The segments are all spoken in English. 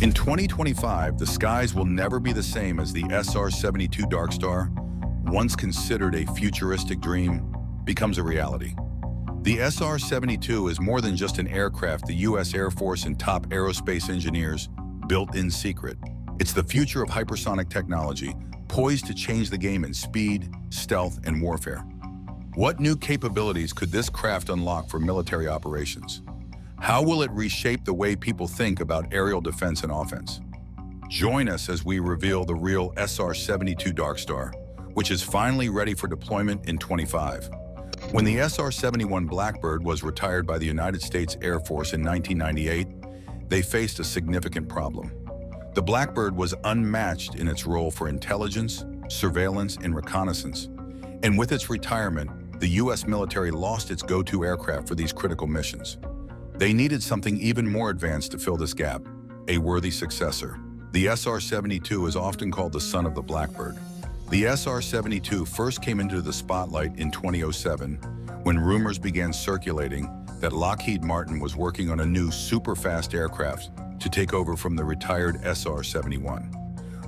In 2025, the skies will never be the same as the SR-72 Darkstar, once considered a futuristic dream, becomes a reality. The SR-72 is more than just an aircraft the U.S. Air Force and top aerospace engineers built in secret. It's the future of hypersonic technology, poised to change the game in speed, stealth, and warfare. What new capabilities could this craft unlock for military operations? How will it reshape the way people think about aerial defense and offense? Join us as we reveal the real SR-72 Darkstar, which is finally ready for deployment in 25. When the SR-71 Blackbird was retired by the United States Air Force in 1998, they faced a significant problem. The Blackbird was unmatched in its role for intelligence, surveillance, and reconnaissance. And with its retirement, the U.S. military lost its go-to aircraft for these critical missions. They needed something even more advanced to fill this gap, a worthy successor. The SR-72 is often called the son of the Blackbird. The SR-72 first came into the spotlight in 2007 when rumors began circulating that Lockheed Martin was working on a new super-fast aircraft to take over from the retired SR-71.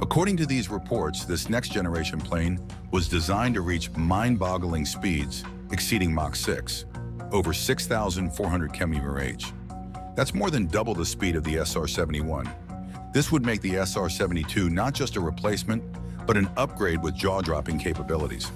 According to these reports, this next-generation plane was designed to reach mind-boggling speeds exceeding Mach 6, over 6,400 km/h. That's more than double the speed of the SR-71. This would make the SR-72 not just a replacement, but an upgrade with jaw-dropping capabilities.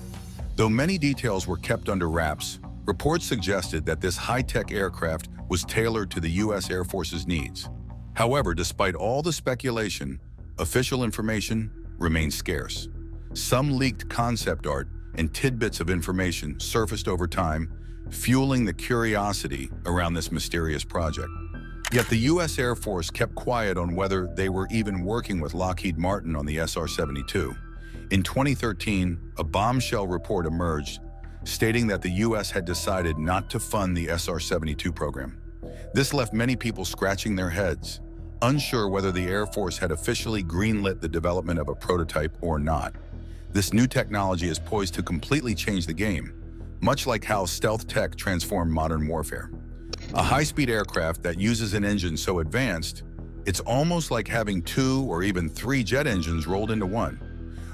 Though many details were kept under wraps, reports suggested that this high-tech aircraft was tailored to the U.S. Air Force's needs. However, despite all the speculation, official information remains scarce. Some leaked concept art and tidbits of information surfaced over time, fueling the curiosity around this mysterious project. Yet the U.S. Air Force kept quiet on whether they were even working with Lockheed Martin on the SR-72. In 2013, a bombshell report emerged stating that the U.S. had decided not to fund the SR-72 program. This left many people scratching their heads, unsure whether the Air Force had officially greenlit the development of a prototype or not. This new technology is poised to completely change the game, much like how stealth tech transformed modern warfare. A high-speed aircraft that uses an engine so advanced, it's almost like having 2 or even 3 jet engines rolled into one.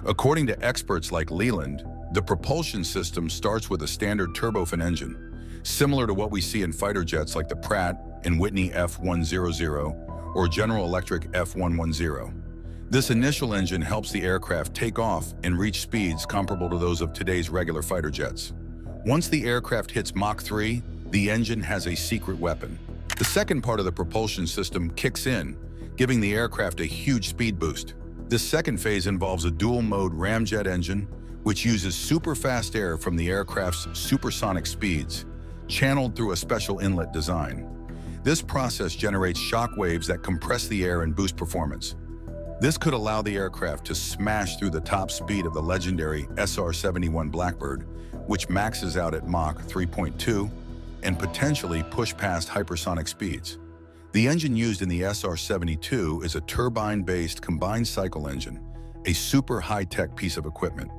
According to experts like Leland, the propulsion system starts with a standard turbofan engine, similar to what we see in fighter jets like the Pratt and Whitney F100 or General Electric F110. This initial engine helps the aircraft take off and reach speeds comparable to those of today's regular fighter jets. Once the aircraft hits Mach 3, the engine has a secret weapon. The second part of the propulsion system kicks in, giving the aircraft a huge speed boost. This second phase involves a dual-mode ramjet engine, which uses super-fast air from the aircraft's supersonic speeds, channeled through a special inlet design. This process generates shock waves that compress the air and boost performance. This could allow the aircraft to smash through the top speed of the legendary SR-71 Blackbird, which maxes out at Mach 3.2, and potentially push past hypersonic speeds. The engine used in the SR-72 is a turbine-based combined cycle engine, a super high-tech piece of equipment.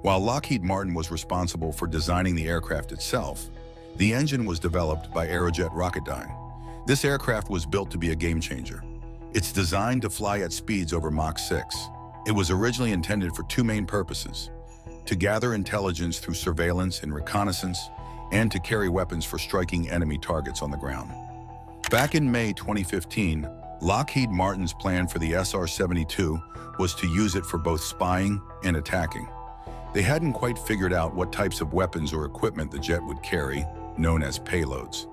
While Lockheed Martin was responsible for designing the aircraft itself, the engine was developed by Aerojet Rocketdyne. This aircraft was built to be a game-changer. It's designed to fly at speeds over Mach 6. It was originally intended for 2 main purposes: to gather intelligence through surveillance and reconnaissance, and to carry weapons for striking enemy targets on the ground. Back in May 2015, Lockheed Martin's plan for the SR-72 was to use it for both spying and attacking. They hadn't quite figured out what types of weapons or equipment the jet would carry, known as payloads.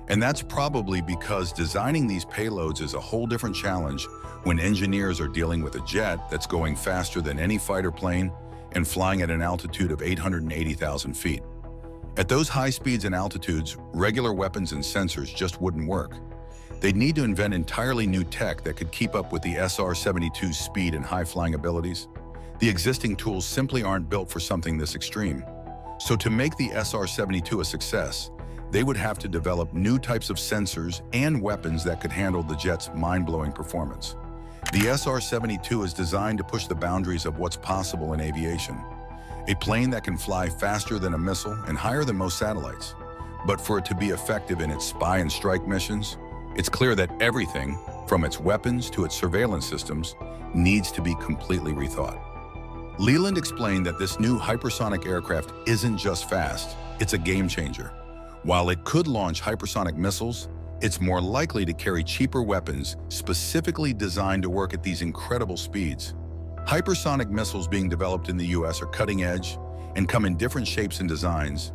And that's probably because designing these payloads is a whole different challenge when engineers are dealing with a jet that's going faster than any fighter plane and flying at an altitude of 880,000 feet. At those high speeds and altitudes, regular weapons and sensors just wouldn't work. They'd need to invent entirely new tech that could keep up with the SR-72's speed and high-flying abilities. The existing tools simply aren't built for something this extreme. So to make the SR-72 a success, they would have to develop new types of sensors and weapons that could handle the jet's mind-blowing performance. The SR-72 is designed to push the boundaries of what's possible in aviation. A plane that can fly faster than a missile and higher than most satellites. But for it to be effective in its spy and strike missions, it's clear that everything, from its weapons to its surveillance systems, needs to be completely rethought. Leland explained that this new hypersonic aircraft isn't just fast, it's a game changer. While it could launch hypersonic missiles, it's more likely to carry cheaper weapons specifically designed to work at these incredible speeds. Hypersonic missiles being developed in the US are cutting edge and come in different shapes and designs,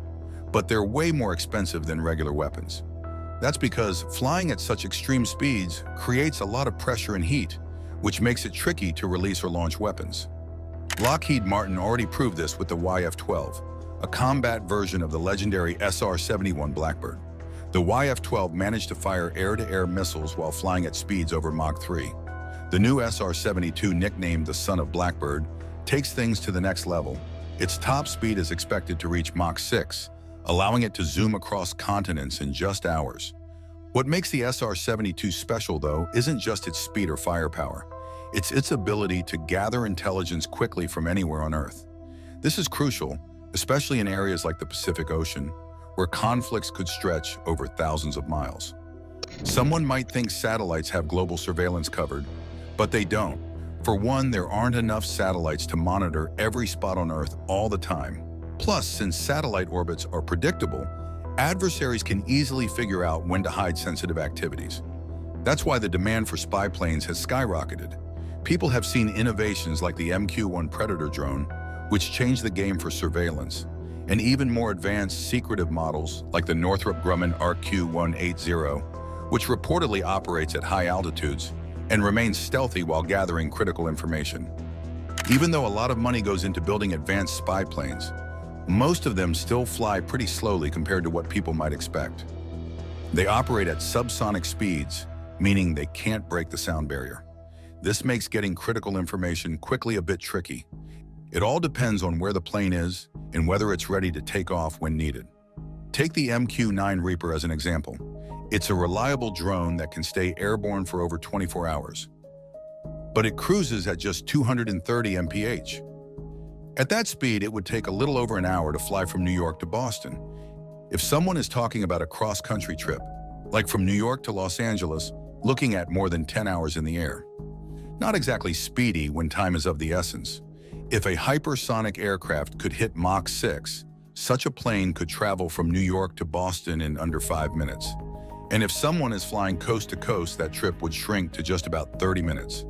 but they're way more expensive than regular weapons. That's because flying at such extreme speeds creates a lot of pressure and heat, which makes it tricky to release or launch weapons. Lockheed Martin already proved this with the YF-12, a combat version of the legendary SR-71 Blackbird. The YF-12 managed to fire air-to-air missiles while flying at speeds over Mach 3. The new SR-72, nicknamed the Son of Blackbird, takes things to the next level. Its top speed is expected to reach Mach 6, allowing it to zoom across continents in just hours. What makes the SR-72 special, though, isn't just its speed or firepower. It's its ability to gather intelligence quickly from anywhere on Earth. This is crucial, especially in areas like the Pacific Ocean, where conflicts could stretch over thousands of miles. Someone might think satellites have global surveillance covered, but they don't. For one, there aren't enough satellites to monitor every spot on Earth all the time. Plus, since satellite orbits are predictable, adversaries can easily figure out when to hide sensitive activities. That's why the demand for spy planes has skyrocketed. People have seen innovations like the MQ-1 Predator drone, which changed the game for surveillance, and even more advanced secretive models like the Northrop Grumman RQ-180, which reportedly operates at high altitudes and remains stealthy while gathering critical information. Even though a lot of money goes into building advanced spy planes, most of them still fly pretty slowly compared to what people might expect. They operate at subsonic speeds, meaning they can't break the sound barrier. This makes getting critical information quickly a bit tricky. It all depends on where the plane is and whether it's ready to take off when needed. Take the MQ-9 Reaper as an example. It's a reliable drone that can stay airborne for over 24 hours. But it cruises at just 230 mph. At that speed, it would take a little over an hour to fly from New York to Boston. If someone is talking about a cross-country trip, like from New York to Los Angeles, looking at more than 10 hours in the air. Not exactly speedy when time is of the essence. If a hypersonic aircraft could hit Mach 6, such a plane could travel from New York to Boston in under 5 minutes. And if someone is flying coast to coast, that trip would shrink to just about 30 minutes.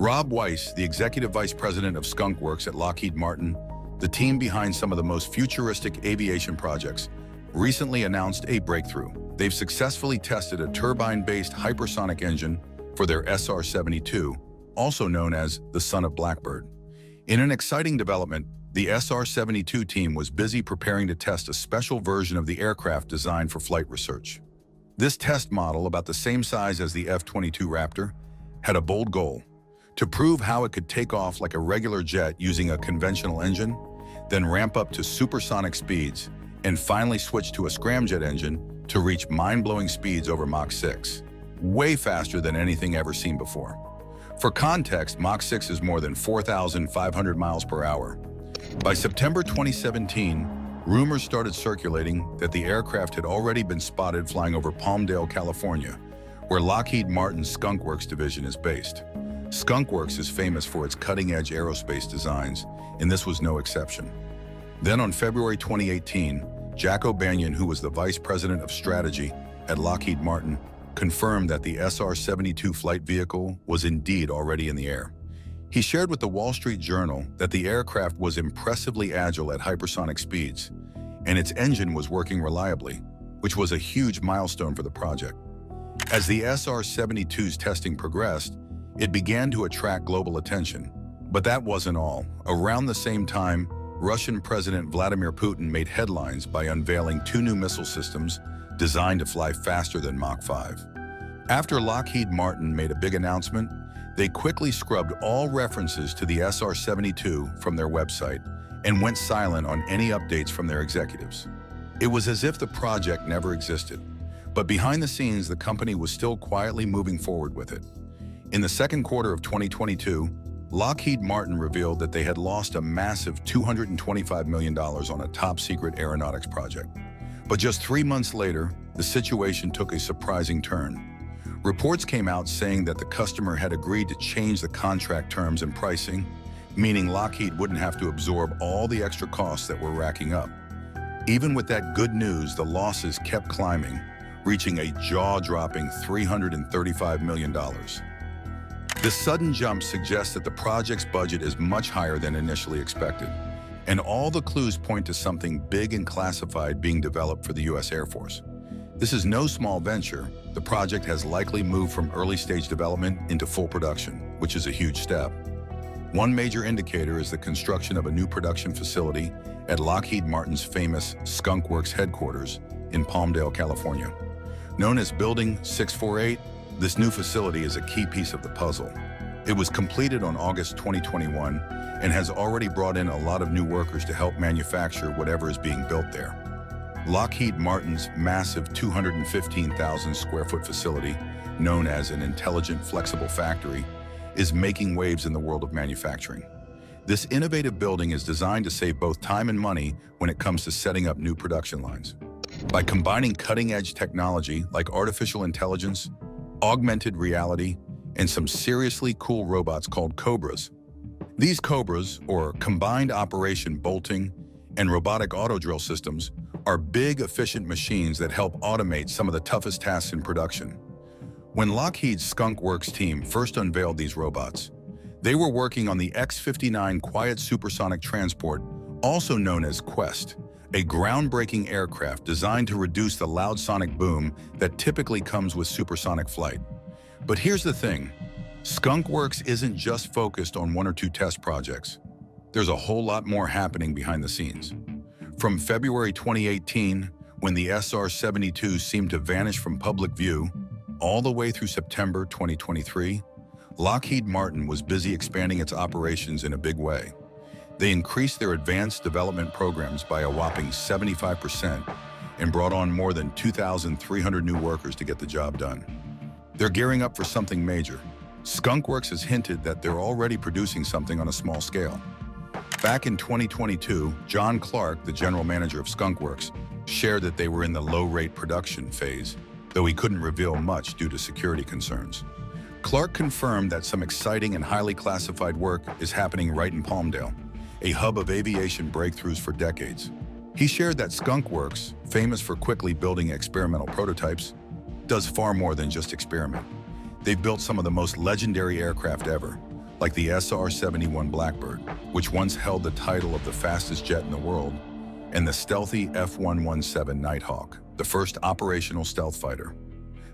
Rob Weiss, the executive vice president of Skunk Works at Lockheed Martin, the team behind some of the most futuristic aviation projects, recently announced a breakthrough. They've successfully tested a turbine-based hypersonic engine for their SR-72, also known as the Son of Blackbird. In an exciting development, the SR-72 team was busy preparing to test a special version of the aircraft designed for flight research. This test model, about the same size as the F-22 Raptor, had a bold goal: to prove how it could take off like a regular jet using a conventional engine, then ramp up to supersonic speeds, and finally switch to a scramjet engine to reach mind-blowing speeds over Mach 6, way faster than anything ever seen before. For context, Mach 6 is more than 4,500 miles per hour. By September 2017, rumors started circulating that the aircraft had already been spotted flying over Palmdale, California, where Lockheed Martin's Skunk Works division is based. Skunk Works is famous for its cutting-edge aerospace designs, and this was no exception. Then on February 2018, Jack O'Banion, who was the vice president of strategy at Lockheed Martin, confirmed that the SR-72 flight vehicle was indeed already in the air. He shared with the Wall Street Journal that the aircraft was impressively agile at hypersonic speeds, and its engine was working reliably, which was a huge milestone for the project. As the SR-72's testing progressed, it began to attract global attention. But that wasn't all. Around the same time, Russian President Vladimir Putin made headlines by unveiling 2 new missile systems designed to fly faster than Mach 5. After Lockheed Martin made a big announcement, they quickly scrubbed all references to the SR-72 from their website and went silent on any updates from their executives. It was as if the project never existed. But behind the scenes, the company was still quietly moving forward with it. In the second quarter of 2022, Lockheed Martin revealed that they had lost a massive $225 million on a top-secret aeronautics project. But just 3 months later, the situation took a surprising turn. Reports came out saying that the customer had agreed to change the contract terms and pricing, meaning Lockheed wouldn't have to absorb all the extra costs that were racking up. Even with that good news, the losses kept climbing, reaching a jaw-dropping $335 million. This sudden jump suggests that the project's budget is much higher than initially expected, and all the clues point to something big and classified being developed for the U.S. Air Force. This is no small venture. The project has likely moved from early-stage development into full production, which is a huge step. One major indicator is the construction of a new production facility at Lockheed Martin's famous Skunk Works headquarters in Palmdale, California. Known as Building 648, this new facility is a key piece of the puzzle. It was completed on August 2021 and has already brought in a lot of new workers to help manufacture whatever is being built there. Lockheed Martin's massive 215,000 square foot facility, known as an intelligent, flexible factory, is making waves in the world of manufacturing. This innovative building is designed to save both time and money when it comes to setting up new production lines. By combining cutting-edge technology like artificial intelligence, augmented reality, and some seriously cool robots called Cobras. These Cobras, or Combined Operation Bolting and Robotic Auto Drill Systems, are big, efficient machines that help automate some of the toughest tasks in production. When Lockheed's Skunk Works team first unveiled these robots, they were working on the X-59 Quiet Supersonic Transport, also known as Quest, a groundbreaking aircraft designed to reduce the loud sonic boom that typically comes with supersonic flight. But here's the thing, Skunk Works isn't just focused on one or two test projects. There's a whole lot more happening behind the scenes. From February 2018, when the SR-72 seemed to vanish from public view, all the way through September 2023, Lockheed Martin was busy expanding its operations in a big way. They increased their advanced development programs by a whopping 75% and brought on more than 2,300 new workers to get the job done. They're gearing up for something major. Skunk Works has hinted that they're already producing something on a small scale. Back in 2022, John Clark, the general manager of Skunk Works, shared that they were in the low-rate production phase, though he couldn't reveal much due to security concerns. Clark confirmed that some exciting and highly classified work is happening right in Palmdale, a hub of aviation breakthroughs for decades. He shared that Skunk Works, famous for quickly building experimental prototypes, does far more than just experiment. They've built some of the most legendary aircraft ever, like the SR-71 Blackbird, which once held the title of the fastest jet in the world, and the stealthy F-117 Nighthawk, the first operational stealth fighter.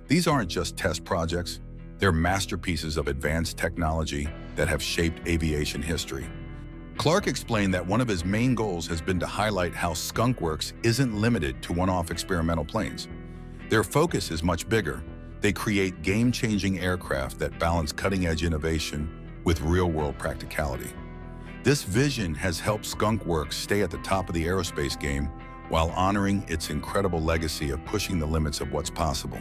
These aren't just test projects, they're masterpieces of advanced technology that have shaped aviation history. Clark explained that one of his main goals has been to highlight how Skunk Works isn't limited to one-off experimental planes. Their focus is much bigger. They create game-changing aircraft that balance cutting-edge innovation with real-world practicality. This vision has helped Skunk Works stay at the top of the aerospace game while honoring its incredible legacy of pushing the limits of what's possible.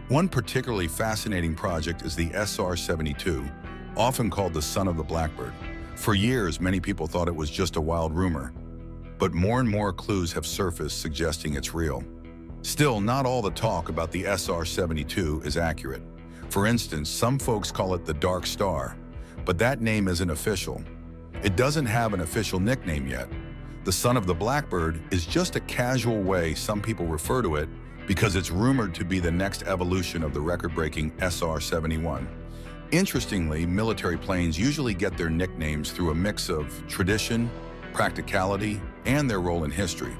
One particularly fascinating project is the SR-72, often called the son of the Blackbird. For years, many people thought it was just a wild rumor, but more and more clues have surfaced suggesting it's real. Still, not all the talk about the SR-72 is accurate. For instance, some folks call it the Darkstar, but that name isn't official. It doesn't have an official nickname yet. The son of the Blackbird is just a casual way some people refer to it because it's rumored to be the next evolution of the record-breaking SR-71. Interestingly, military planes usually get their nicknames through a mix of tradition, practicality, and their role in history.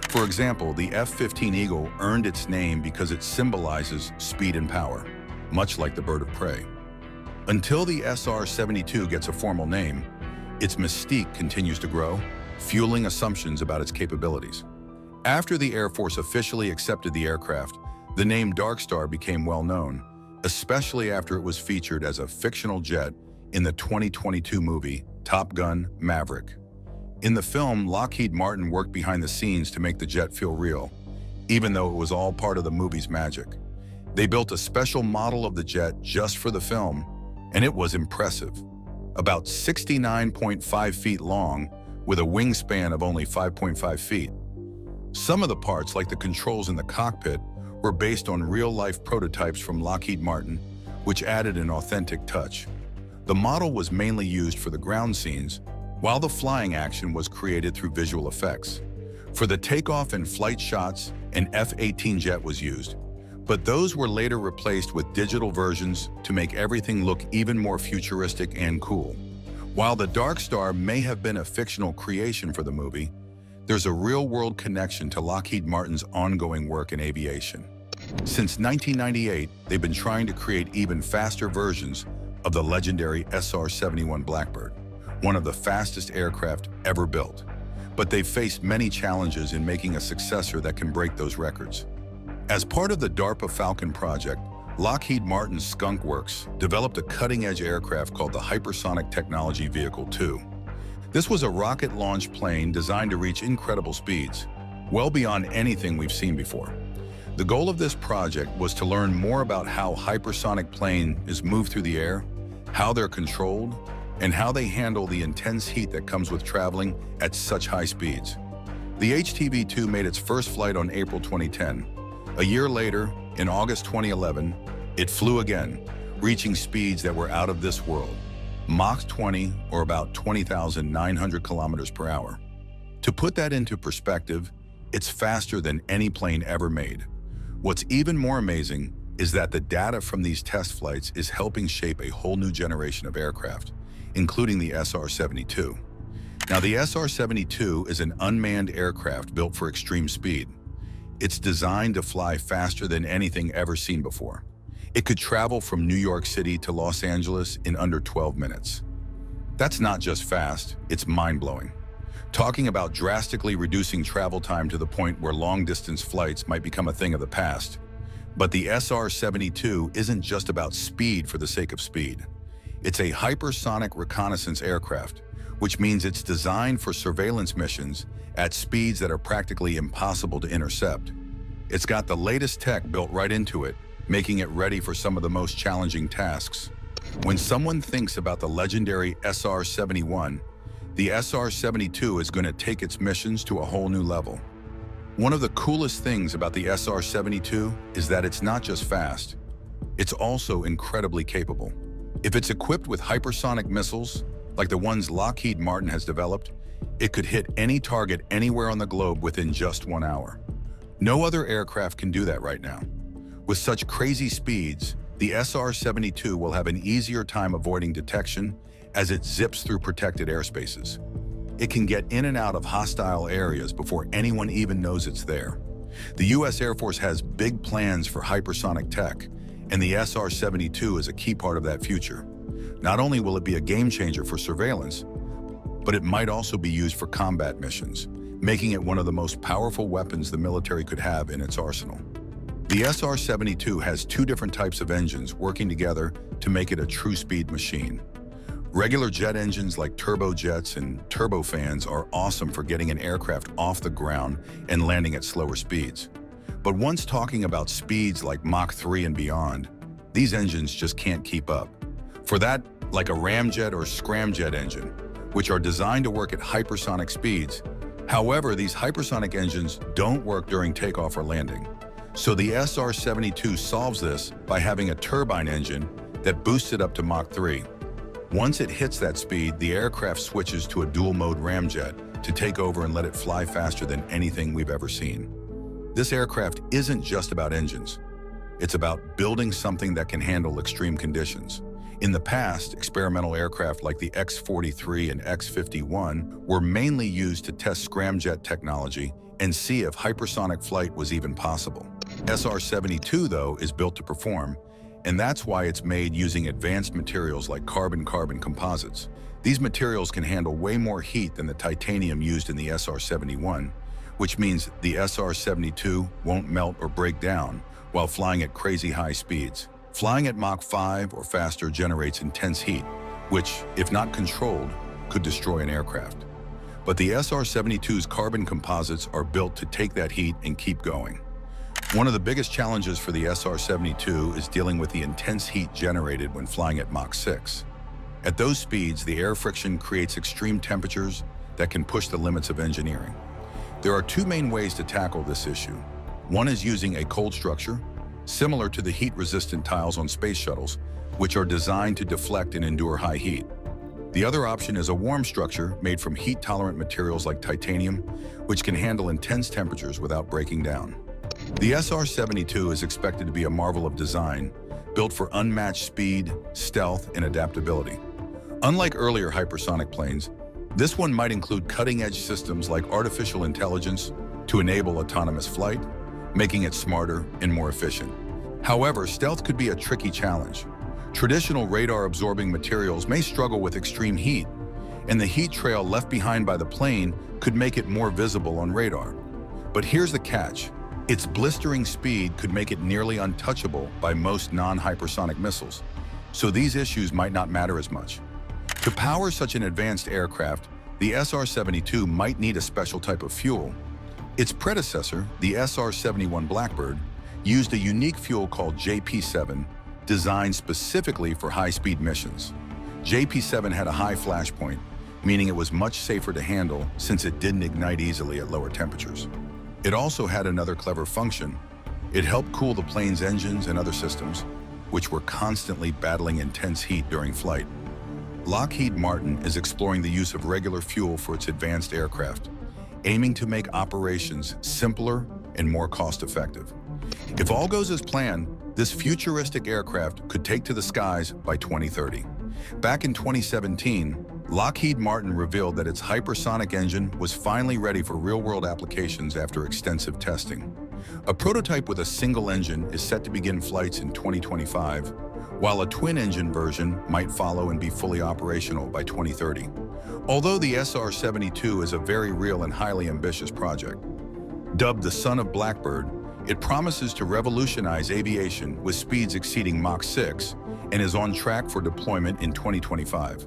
For example, the F-15 Eagle earned its name because it symbolizes speed and power, much like the bird of prey. Until the SR-72 gets a formal name, its mystique continues to grow, fueling assumptions about its capabilities. After the Air Force officially accepted the aircraft, the name Darkstar became well known, especially after it was featured as a fictional jet in the 2022 movie Top Gun: Maverick. In the film, Lockheed Martin worked behind the scenes to make the jet feel real, even though it was all part of the movie's magic. They built a special model of the jet just for the film, and it was impressive. About 69.5 feet long, with a wingspan of only 5.5 feet. Some of the parts, like the controls in the cockpit, were based on real-life prototypes from Lockheed Martin, which added an authentic touch. The model was mainly used for the ground scenes, while the flying action was created through visual effects. For the takeoff and flight shots, an F-18 jet was used, but those were later replaced with digital versions to make everything look even more futuristic and cool. While the Darkstar may have been a fictional creation for the movie, there's a real-world connection to Lockheed Martin's ongoing work in aviation. Since 1998, they've been trying to create even faster versions of the legendary SR-71 Blackbird, one of the fastest aircraft ever built. But they've faced many challenges in making a successor that can break those records. As part of the DARPA Falcon project, Lockheed Martin's Skunk Works developed a cutting-edge aircraft called the Hypersonic Technology Vehicle 2. This was a rocket-launched plane designed to reach incredible speeds, well beyond anything we've seen before. The goal of this project was to learn more about how hypersonic planes move through the air, how they're controlled, and how they handle the intense heat that comes with traveling at such high speeds. The HTV-2 made its first flight on April 2010. A year later, in August 2011, it flew again, reaching speeds that were out of this world. Mach 20, or about 20,900 kilometers per hour. To put that into perspective, it's faster than any plane ever made. What's even more amazing is that the data from these test flights is helping shape a whole new generation of aircraft, including the SR-72. Now, the SR-72 is an unmanned aircraft built for extreme speed. It's designed to fly faster than anything ever seen before. It could travel from New York City to Los Angeles in under 12 minutes. That's not just fast, it's mind-blowing. Talking about drastically reducing travel time to the point where long-distance flights might become a thing of the past. But the SR-72 isn't just about speed for the sake of speed. It's a hypersonic reconnaissance aircraft, which means it's designed for surveillance missions at speeds that are practically impossible to intercept. It's got the latest tech built right into it, making it ready for some of the most challenging tasks. When someone thinks about the legendary SR-71, the SR-72 is going to take its missions to a whole new level. One of the coolest things about the SR-72 is that it's not just fast, it's also incredibly capable. If it's equipped with hypersonic missiles, like the ones Lockheed Martin has developed, it could hit any target anywhere on the globe within just 1 hour. No other aircraft can do that right now. With such crazy speeds, the SR-72 will have an easier time avoiding detection as it zips through protected airspaces. It can get in and out of hostile areas before anyone even knows it's there. The U.S. Air Force has big plans for hypersonic tech, and the SR-72 is a key part of that future. Not only will it be a game changer for surveillance, but it might also be used for combat missions, making it one of the most powerful weapons the military could have in its arsenal. The SR-72 has two different types of engines working together to make it a true speed machine. Regular jet engines like turbojets and turbofans are awesome for getting an aircraft off the ground and landing at slower speeds. But once talking about speeds like Mach 3 and beyond, these engines just can't keep up. For that, like a ramjet or scramjet engine, which are designed to work at hypersonic speeds. However, these hypersonic engines don't work during takeoff or landing. So the SR-72 solves this by having a turbine engine that boosts it up to Mach 3. Once it hits that speed, the aircraft switches to a dual-mode ramjet to take over and let it fly faster than anything we've ever seen. This aircraft isn't just about engines. It's about building something that can handle extreme conditions. In the past, experimental aircraft like the X-43 and X-51 were mainly used to test scramjet technology and see if hypersonic flight was even possible. SR-72, though, is built to perform, and that's why it's made using advanced materials like carbon-carbon composites. These materials can handle way more heat than the titanium used in the SR-71, which means the SR-72 won't melt or break down while flying at crazy high speeds. Flying at Mach 5 or faster generates intense heat, which, if not controlled, could destroy an aircraft. But the SR-72's carbon composites are built to take that heat and keep going. One of the biggest challenges for the SR-72 is dealing with the intense heat generated when flying at Mach 6. At those speeds, the air friction creates extreme temperatures that can push the limits of engineering. There are two main ways to tackle this issue. One is using a cold structure, similar to the heat-resistant tiles on space shuttles, which are designed to deflect and endure high heat. The other option is a warm structure made from heat-tolerant materials like titanium, which can handle intense temperatures without breaking down. The SR-72 is expected to be a marvel of design, built for unmatched speed, stealth, and adaptability. Unlike earlier hypersonic planes, this one might include cutting-edge systems like artificial intelligence to enable autonomous flight, making it smarter and more efficient. However, stealth could be a tricky challenge. Traditional radar-absorbing materials may struggle with extreme heat, and the heat trail left behind by the plane could make it more visible on radar. But here's the catch. Its blistering speed could make it nearly untouchable by most non-hypersonic missiles, so these issues might not matter as much. To power such an advanced aircraft, the SR-72 might need a special type of fuel. Its predecessor, the SR-71 Blackbird, used a unique fuel called JP-7, designed specifically for high-speed missions. JP-7 had a high flash point, meaning it was much safer to handle since it didn't ignite easily at lower temperatures. It also had another clever function. It helped cool the plane's engines and other systems, which were constantly battling intense heat during flight. Lockheed Martin is exploring the use of regular fuel for its advanced aircraft, aiming to make operations simpler and more cost-effective. If all goes as planned, this futuristic aircraft could take to the skies by 2030. Back in 2017, Lockheed Martin revealed that its hypersonic engine was finally ready for real-world applications after extensive testing. A prototype with a single engine is set to begin flights in 2025, while a twin-engine version might follow and be fully operational by 2030. Although the SR-72 is a very real and highly ambitious project, dubbed the Son of Blackbird, it promises to revolutionize aviation with speeds exceeding Mach 6 and is on track for deployment in 2025.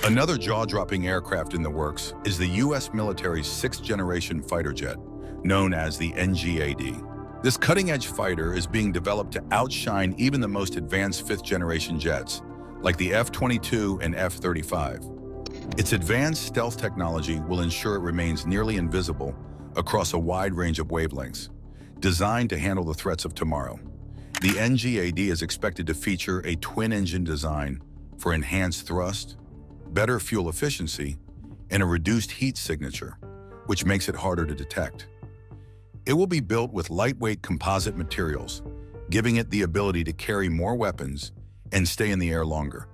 Another jaw-dropping aircraft in the works is the U.S. military's sixth-generation fighter jet, known as the NGAD. This cutting-edge fighter is being developed to outshine even the most advanced fifth-generation jets, like the F-22 and F-35. Its advanced stealth technology will ensure it remains nearly invisible across a wide range of wavelengths, designed to handle the threats of tomorrow. The NGAD is expected to feature a twin-engine design for enhanced thrust, better fuel efficiency, and a reduced heat signature, which makes it harder to detect. It will be built with lightweight composite materials, giving it the ability to carry more weapons and stay in the air longer,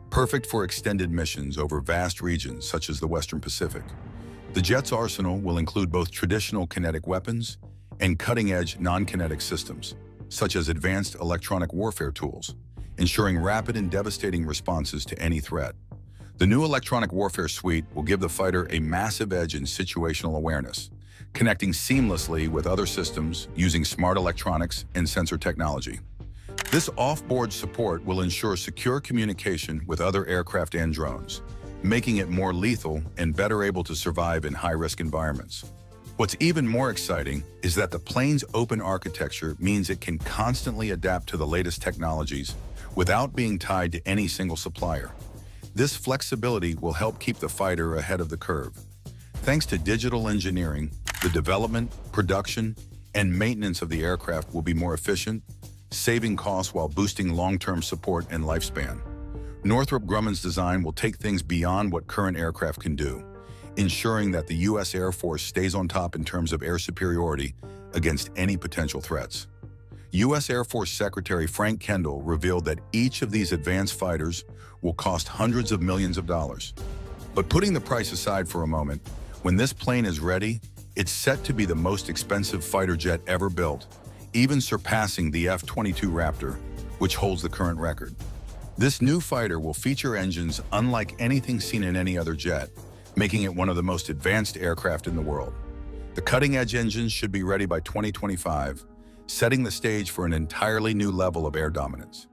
perfect for extended missions over vast regions such as the Western Pacific. The jet's arsenal will include both traditional kinetic weapons and cutting-edge non-kinetic systems, such as advanced electronic warfare tools, ensuring rapid and devastating responses to any threat. The new electronic warfare suite will give the fighter a massive edge in situational awareness, connecting seamlessly with other systems using smart electronics and sensor technology. This off-board support will ensure secure communication with other aircraft and drones, making it more lethal and better able to survive in high-risk environments. What's even more exciting is that the plane's open architecture means it can constantly adapt to the latest technologies without being tied to any single supplier. This flexibility will help keep the fighter ahead of the curve. Thanks to digital engineering, the development, production, and maintenance of the aircraft will be more efficient, saving costs while boosting long-term support and lifespan. Northrop Grumman's design will take things beyond what current aircraft can do, ensuring that the U.S. Air Force stays on top in terms of air superiority against any potential threats. U.S. Air Force Secretary Frank Kendall revealed that each of these advanced fighters will cost hundreds of millions of dollars. But putting the price aside for a moment, when this plane is ready, it's set to be the most expensive fighter jet ever built, even surpassing the F-22 Raptor, which holds the current record. This new fighter will feature engines unlike anything seen in any other jet, making it one of the most advanced aircraft in the world. The cutting-edge engines should be ready by 2025, setting the stage for an entirely new level of air dominance.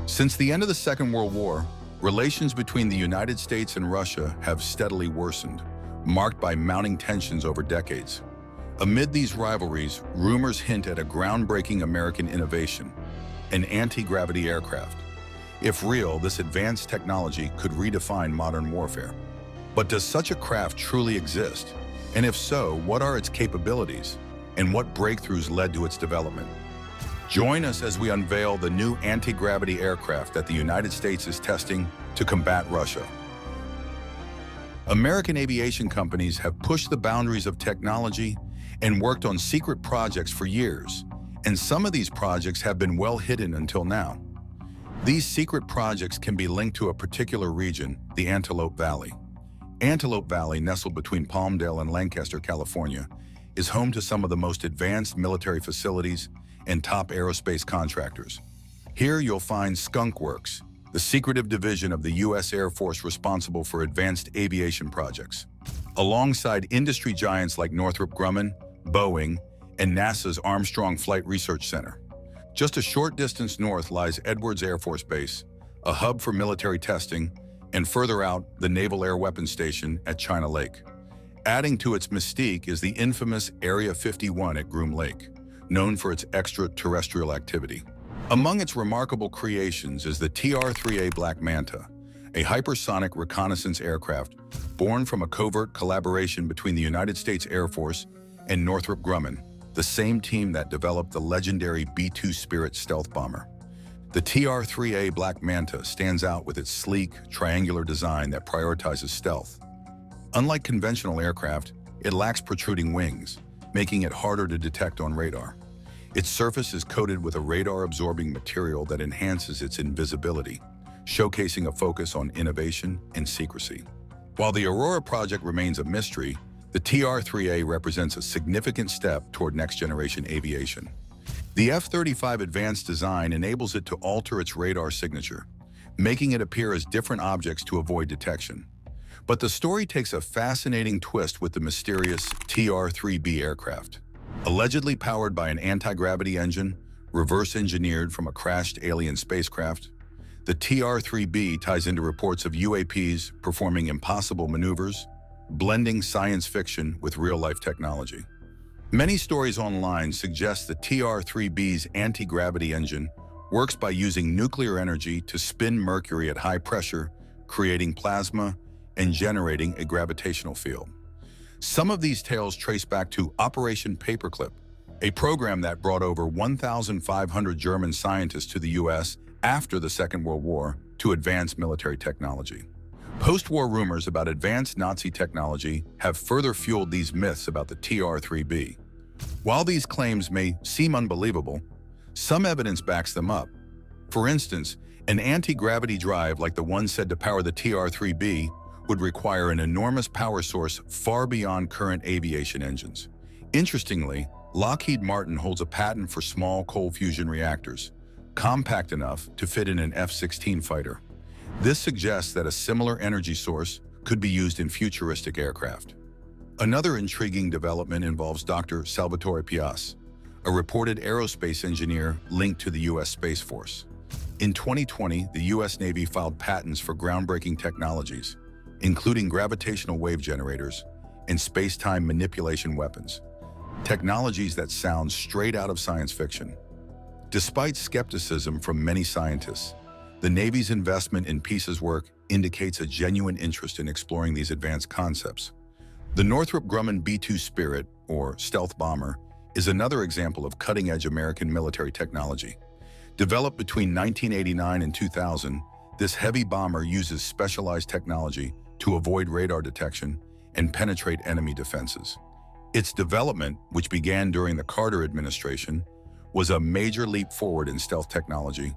Since the end of the Second World War, relations between the United States and Russia have steadily worsened, marked by mounting tensions over decades. Amid these rivalries, rumors hint at a groundbreaking American innovation, an anti-gravity aircraft. If real, this advanced technology could redefine modern warfare. But does such a craft truly exist? And if so, what are its capabilities? And what breakthroughs led to its development? Join us as we unveil the new anti-gravity aircraft that the United States is testing to combat Russia. American aviation companies have pushed the boundaries of technology and worked on secret projects for years, and some of these projects have been well hidden until now. These secret projects can be linked to a particular region, the Antelope Valley. Antelope Valley, nestled between Palmdale and Lancaster, California, is home to some of the most advanced military facilities and top aerospace contractors. Here you'll find Skunk Works, the secretive division of the U.S. Air Force responsible for advanced aviation projects. Alongside industry giants like Northrop Grumman, Boeing, and NASA's Armstrong Flight Research Center. Just a short distance north lies Edwards Air Force Base, a hub for military testing, and further out, the Naval Air Weapons Station at China Lake. Adding to its mystique is the infamous Area 51 at Groom Lake, known for its extraterrestrial activity. Among its remarkable creations is the TR-3A Black Manta, a hypersonic reconnaissance aircraft born from a covert collaboration between the United States Air Force and Northrop Grumman, the same team that developed the legendary B-2 Spirit stealth bomber. The TR-3A Black Manta stands out with its sleek, triangular design that prioritizes stealth. Unlike conventional aircraft, it lacks protruding wings, making it harder to detect on radar. Its surface is coated with a radar-absorbing material that enhances its invisibility, showcasing a focus on innovation and secrecy. While the Aurora project remains a mystery, the TR-3A represents a significant step toward next-generation aviation. The F-35 advanced design enables it to alter its radar signature, making it appear as different objects to avoid detection. But the story takes a fascinating twist with the mysterious TR-3B aircraft. Allegedly powered by an anti-gravity engine, reverse-engineered from a crashed alien spacecraft, the TR-3B ties into reports of UAPs performing impossible maneuvers, blending science fiction with real-life technology. Many stories online suggest the TR-3B's anti-gravity engine works by using nuclear energy to spin mercury at high pressure, creating plasma and generating a gravitational field. Some of these tales trace back to Operation Paperclip, a program that brought over 1,500 German scientists to the U.S. after the Second World War to advance military technology. Post-war rumors about advanced Nazi technology have further fueled these myths about the TR-3B. While these claims may seem unbelievable, some evidence backs them up. For instance, an anti-gravity drive like the one said to power the TR-3B would require an enormous power source far beyond current aviation engines. Interestingly, Lockheed Martin holds a patent for small cold fusion reactors, compact enough to fit in an F-16 fighter. This suggests that a similar energy source could be used in futuristic aircraft. Another intriguing development involves Dr. Salvatore Pias, a reported aerospace engineer linked to the U.S. Space Force. In 2020, the U.S. Navy filed patents for groundbreaking technologies, including gravitational wave generators and space-time manipulation weapons, technologies that sound straight out of science fiction. Despite skepticism from many scientists, the Navy's investment in Pias's work indicates a genuine interest in exploring these advanced concepts. The Northrop Grumman B-2 Spirit, or stealth bomber, is another example of cutting-edge American military technology. Developed between 1989 and 2000, this heavy bomber uses specialized technology to avoid radar detection and penetrate enemy defenses. Its development, which began during the Carter administration, was a major leap forward in stealth technology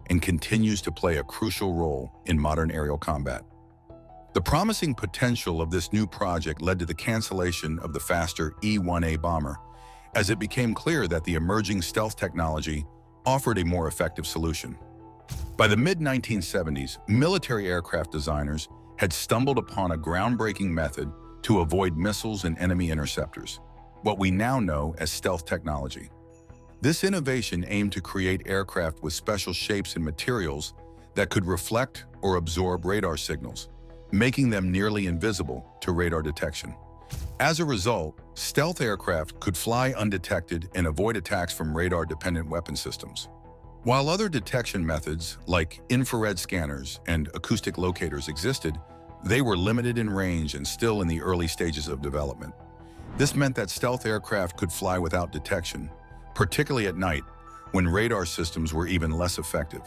and continues to play a crucial role in modern aerial combat. The promising potential of this new project led to the cancellation of the faster E-1A bomber, as it became clear that the emerging stealth technology offered a more effective solution. By the mid-1970s, military aircraft designers had stumbled upon a groundbreaking method to avoid missiles and enemy interceptors, what we now know as stealth technology. This innovation aimed to create aircraft with special shapes and materials that could reflect or absorb radar signals, making them nearly invisible to radar detection. As a result, stealth aircraft could fly undetected and avoid attacks from radar-dependent weapon systems. While other detection methods like infrared scanners and acoustic locators existed, they were limited in range and still in the early stages of development. This meant that stealth aircraft could fly without detection, particularly at night, when radar systems were even less effective.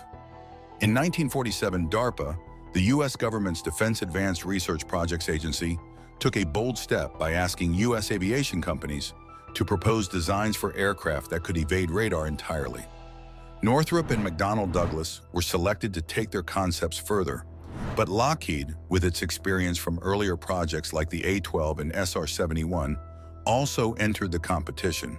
In 1947, DARPA, the U.S. government's Defense Advanced Research Projects Agency, took a bold step by asking U.S. aviation companies to propose designs for aircraft that could evade radar entirely. Northrop and McDonnell Douglas were selected to take their concepts further, but Lockheed, with its experience from earlier projects like the A-12 and SR-71, also entered the competition.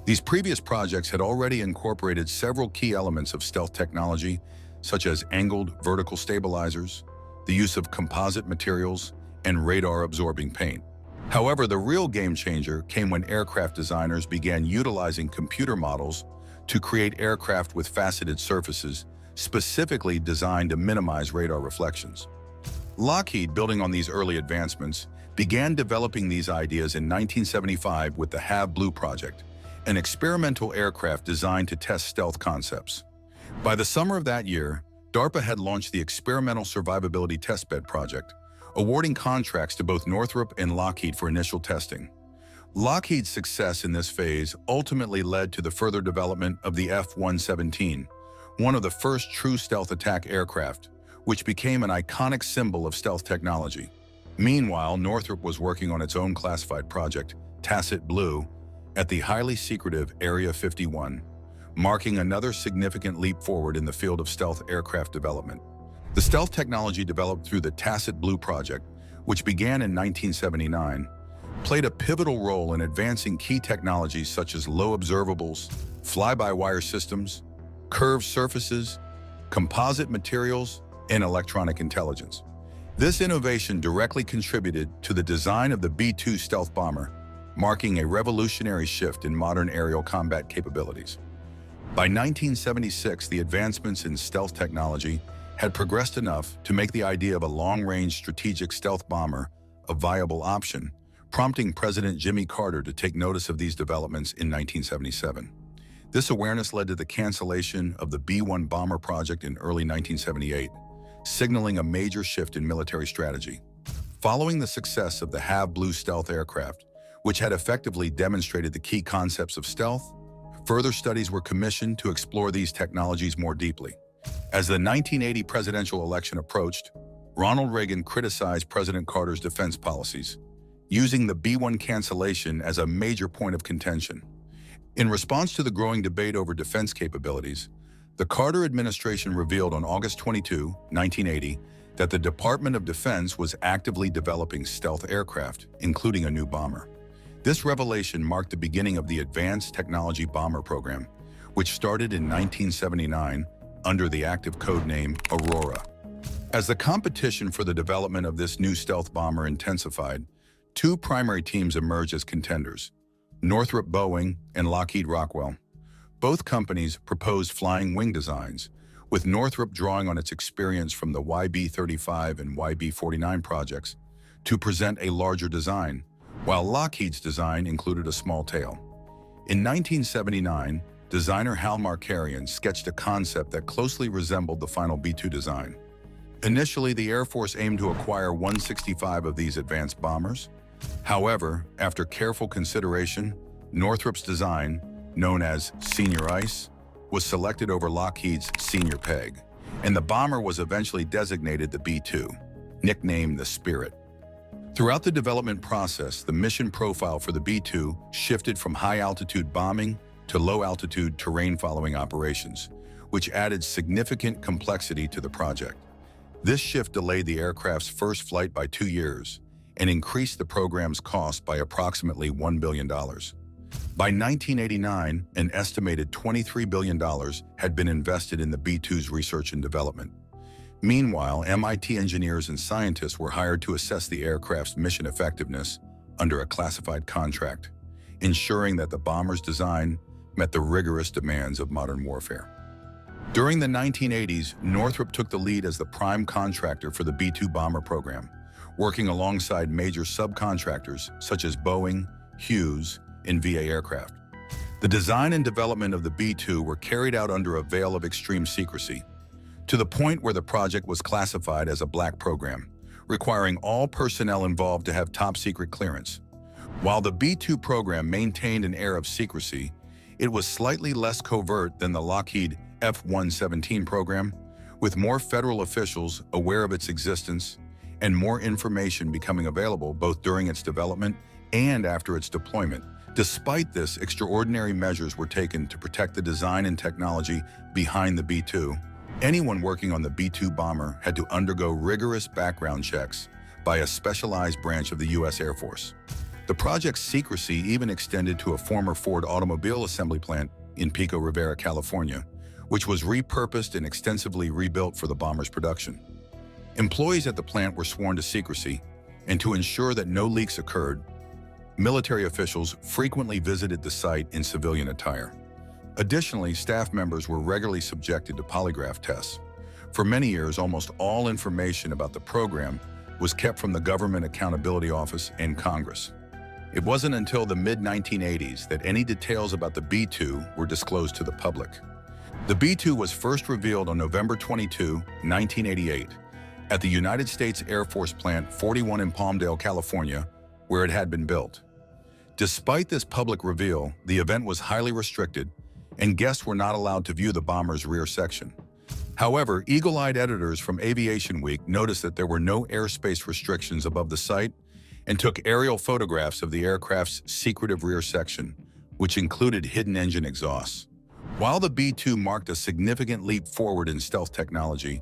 These previous projects had already incorporated several key elements of stealth technology, such as angled vertical stabilizers, the use of composite materials, and radar-absorbing paint. However, the real game changer came when aircraft designers began utilizing computer models to create aircraft with faceted surfaces, specifically designed to minimize radar reflections. Lockheed, building on these early advancements, began developing these ideas in 1975 with the Have Blue project, an experimental aircraft designed to test stealth concepts. By the summer of that year, DARPA had launched the Experimental Survivability Testbed project, awarding contracts to both Northrop and Lockheed for initial testing. Lockheed's success in this phase ultimately led to the further development of the F-117, one of the first true stealth attack aircraft, which became an iconic symbol of stealth technology. Meanwhile, Northrop was working on its own classified project, Tacit Blue, at the highly secretive Area 51, marking another significant leap forward in the field of stealth aircraft development. The stealth technology developed through the Tacit Blue project, which began in 1979, played a pivotal role in advancing key technologies such as low observables, fly-by-wire systems, curved surfaces, composite materials, and electronic intelligence. This innovation directly contributed to the design of the B-2 stealth bomber, marking a revolutionary shift in modern aerial combat capabilities. By 1976, the advancements in stealth technology had progressed enough to make the idea of a long-range strategic stealth bomber a viable option, prompting President Jimmy Carter to take notice of these developments in 1977. This awareness led to the cancellation of the B-1 bomber project in early 1978, signaling a major shift in military strategy. Following the success of the Have Blue stealth aircraft, which had effectively demonstrated the key concepts of stealth, further studies were commissioned to explore these technologies more deeply. As the 1980 presidential election approached, Ronald Reagan criticized President Carter's defense policies, using the B-1 cancellation as a major point of contention. In response to the growing debate over defense capabilities, the Carter administration revealed on August 22, 1980, that the Department of Defense was actively developing stealth aircraft, including a new bomber. This revelation marked the beginning of the Advanced Technology Bomber Program, which started in 1979 under the active code name Aurora. As the competition for the development of this new stealth bomber intensified, two primary teams emerged as contenders: Northrop Boeing and Lockheed Rockwell. Both companies proposed flying wing designs, with Northrop drawing on its experience from the YB-35 and YB-49 projects to present a larger design, while Lockheed's design included a small tail. In 1979, designer Hal Markarian sketched a concept that closely resembled the final B-2 design. Initially, the Air Force aimed to acquire 165 of these advanced bombers. However, after careful consideration, Northrop's design, known as Senior Ice, was selected over Lockheed's Senior Peg, and the bomber was eventually designated the B-2, nicknamed the Spirit. Throughout the development process, the mission profile for the B-2 shifted from high-altitude bombing to low-altitude terrain-following operations, which added significant complexity to the project. This shift delayed the aircraft's first flight by 2 years and increased the program's cost by approximately $1 billion. By 1989, an estimated $23 billion had been invested in the B-2's research and development. Meanwhile, MIT engineers and scientists were hired to assess the aircraft's mission effectiveness under a classified contract, ensuring that the bomber's design met the rigorous demands of modern warfare. During the 1980s, Northrop took the lead as the prime contractor for the B-2 bomber program, working alongside major subcontractors such as Boeing, Hughes, and VA Aircraft. The design and development of the B-2 were carried out under a veil of extreme secrecy, to the point where the project was classified as a black program, requiring all personnel involved to have top-secret clearance. While the B-2 program maintained an air of secrecy, it was slightly less covert than the Lockheed F-117 program, with more federal officials aware of its existence and more information becoming available both during its development and after its deployment. Despite this, extraordinary measures were taken to protect the design and technology behind the B-2. Anyone working on the B-2 bomber had to undergo rigorous background checks by a specialized branch of the U.S. Air Force. The project's secrecy even extended to a former Ford automobile assembly plant in Pico Rivera, California, which was repurposed and extensively rebuilt for the bomber's production. Employees at the plant were sworn to secrecy, and to ensure that no leaks occurred, military officials frequently visited the site in civilian attire. Additionally, staff members were regularly subjected to polygraph tests. For many years, almost all information about the program was kept from the Government Accountability Office and Congress. It wasn't until the mid-1980s that any details about the B-2 were disclosed to the public. The B-2 was first revealed on November 22, 1988, at the United States Air Force Plant 41 in Palmdale, California, where it had been built. Despite this public reveal, the event was highly restricted, and guests were not allowed to view the bomber's rear section. However, eagle-eyed editors from Aviation Week noticed that there were no airspace restrictions above the site and took aerial photographs of the aircraft's secretive rear section, which included hidden engine exhausts. While the B-2 marked a significant leap forward in stealth technology,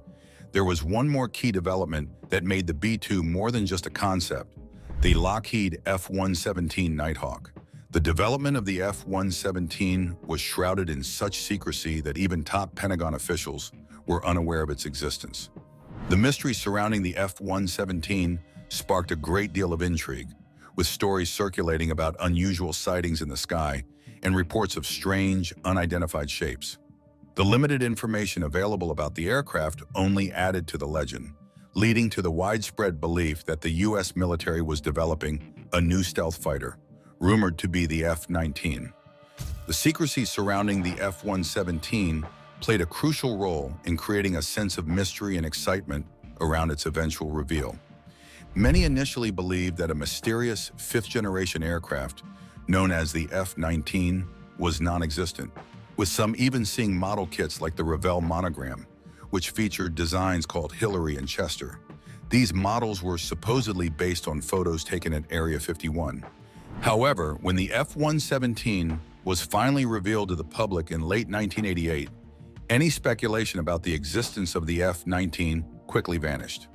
there was one more key development that made the B-2 more than just a concept: the Lockheed F-117 Nighthawk. The development of the F-117 was shrouded in such secrecy that even top Pentagon officials were unaware of its existence. The mystery surrounding the F-117 sparked a great deal of intrigue, with stories circulating about unusual sightings in the sky and reports of strange, unidentified shapes. The limited information available about the aircraft only added to the legend, leading to the widespread belief that the U.S. military was developing a new stealth fighter, rumored to be the F-19. The secrecy surrounding the F-117 played a crucial role in creating a sense of mystery and excitement around its eventual reveal. Many initially believed that a mysterious fifth-generation aircraft known as the F-19 was non-existent, with some even seeing model kits like the Revell monogram, which featured designs called Hillary and Chester. These models were supposedly based on photos taken at Area 51. However, when the F-117 was finally revealed to the public in late 1988, any speculation about the existence of the F-19 quickly vanished.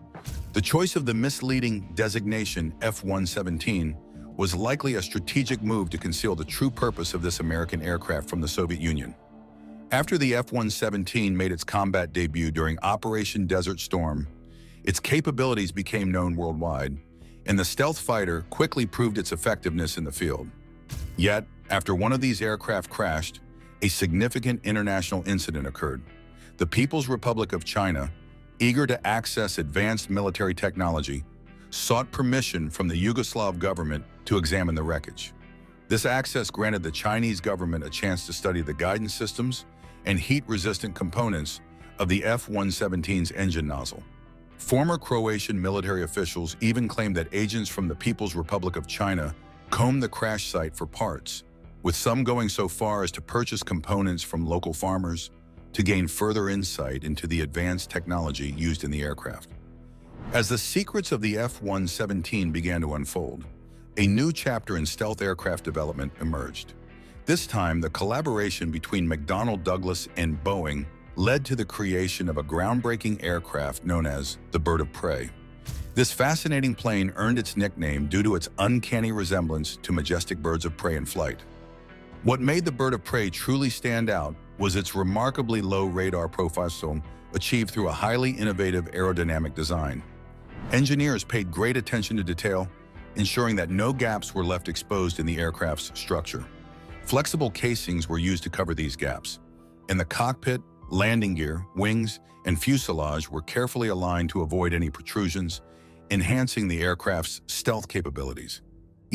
The choice of the misleading designation F-117 was likely a strategic move to conceal the true purpose of this American aircraft from the Soviet Union. After the F-117 made its combat debut during Operation Desert Storm, its capabilities became known worldwide, and the stealth fighter quickly proved its effectiveness in the field. Yet, after one of these aircraft crashed, a significant international incident occurred. The People's Republic of China, eager to access advanced military technology, sought permission from the Yugoslav government to examine the wreckage. This access granted the Chinese government a chance to study the guidance systems and heat-resistant components of the F-117's engine nozzle. Former Croatian military officials even claimed that agents from the People's Republic of China combed the crash site for parts, with some going so far as to purchase components from local farmers to gain further insight into the advanced technology used in the aircraft. As the secrets of the F-117 began to unfold, a new chapter in stealth aircraft development emerged. This time, the collaboration between McDonnell Douglas and Boeing led to the creation of a groundbreaking aircraft known as the Bird of Prey. This fascinating plane earned its nickname due to its uncanny resemblance to majestic birds of prey in flight. What made the Bird of Prey truly stand out was its remarkably low radar profile achieved through a highly innovative aerodynamic design. Engineers paid great attention to detail, ensuring that no gaps were left exposed in the aircraft's structure. Flexible casings were used to cover these gaps, and the cockpit, landing gear, wings, and fuselage were carefully aligned to avoid any protrusions, enhancing the aircraft's stealth capabilities.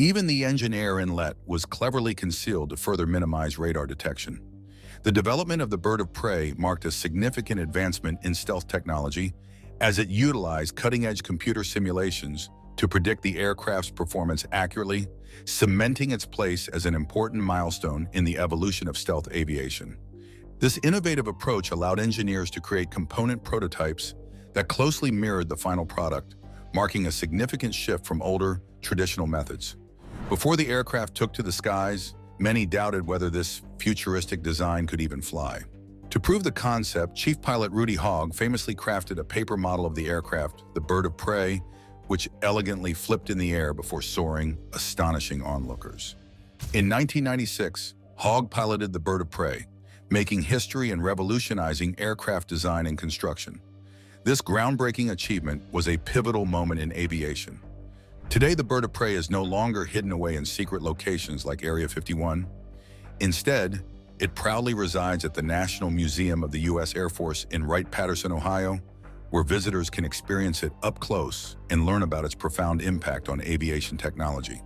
Even the engine air inlet was cleverly concealed to further minimize radar detection. The development of the bird of prey marked a significant advancement in stealth technology as it utilized cutting-edge computer simulations to predict the aircraft's performance accurately, cementing its place as an important milestone in the evolution of stealth aviation. This innovative approach allowed engineers to create component prototypes that closely mirrored the final product, marking a significant shift from older, traditional methods. Before the aircraft took to the skies, many doubted whether this futuristic design could even fly. To prove the concept, Chief Pilot Rudy Haug famously crafted a paper model of the aircraft, the bird of prey, which elegantly flipped in the air before soaring, astonishing onlookers. In 1996, Haug piloted the bird of prey, making history and revolutionizing aircraft design and construction. This groundbreaking achievement was a pivotal moment in aviation. Today, the bird of prey is no longer hidden away in secret locations like Area 51. Instead, it proudly resides at the National Museum of the U.S. Air Force in Wright-Patterson, Ohio, where visitors can experience it up close and learn about its profound impact on aviation technology.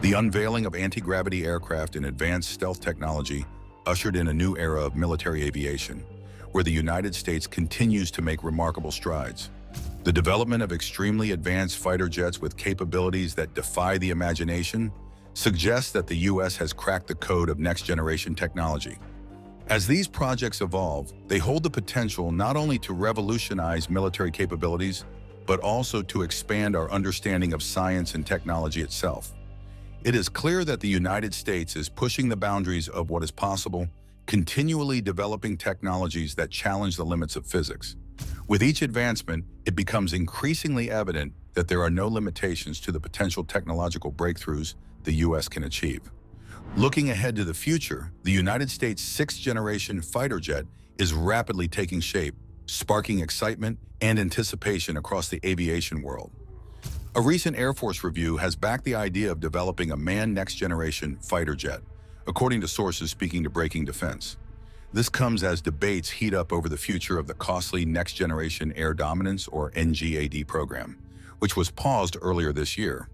The unveiling of anti-gravity aircraft and advanced stealth technology ushered in a new era of military aviation, where the United States continues to make remarkable strides. The development of extremely advanced fighter jets with capabilities that defy the imagination suggests that the U.S. has cracked the code of next-generation technology. As these projects evolve, they hold the potential not only to revolutionize military capabilities, but also to expand our understanding of science and technology itself. It is clear that the United States is pushing the boundaries of what is possible, continually developing technologies that challenge the limits of physics. With each advancement, it becomes increasingly evident that there are no limitations to the potential technological breakthroughs the U.S. can achieve. Looking ahead to the future, the United States' sixth-generation fighter jet is rapidly taking shape, sparking excitement and anticipation across the aviation world. A recent Air Force review has backed the idea of developing a manned next-generation fighter jet, according to sources speaking to Breaking Defense. This comes as debates heat up over the future of the costly Next Generation Air Dominance, or NGAD program, which was paused earlier this year.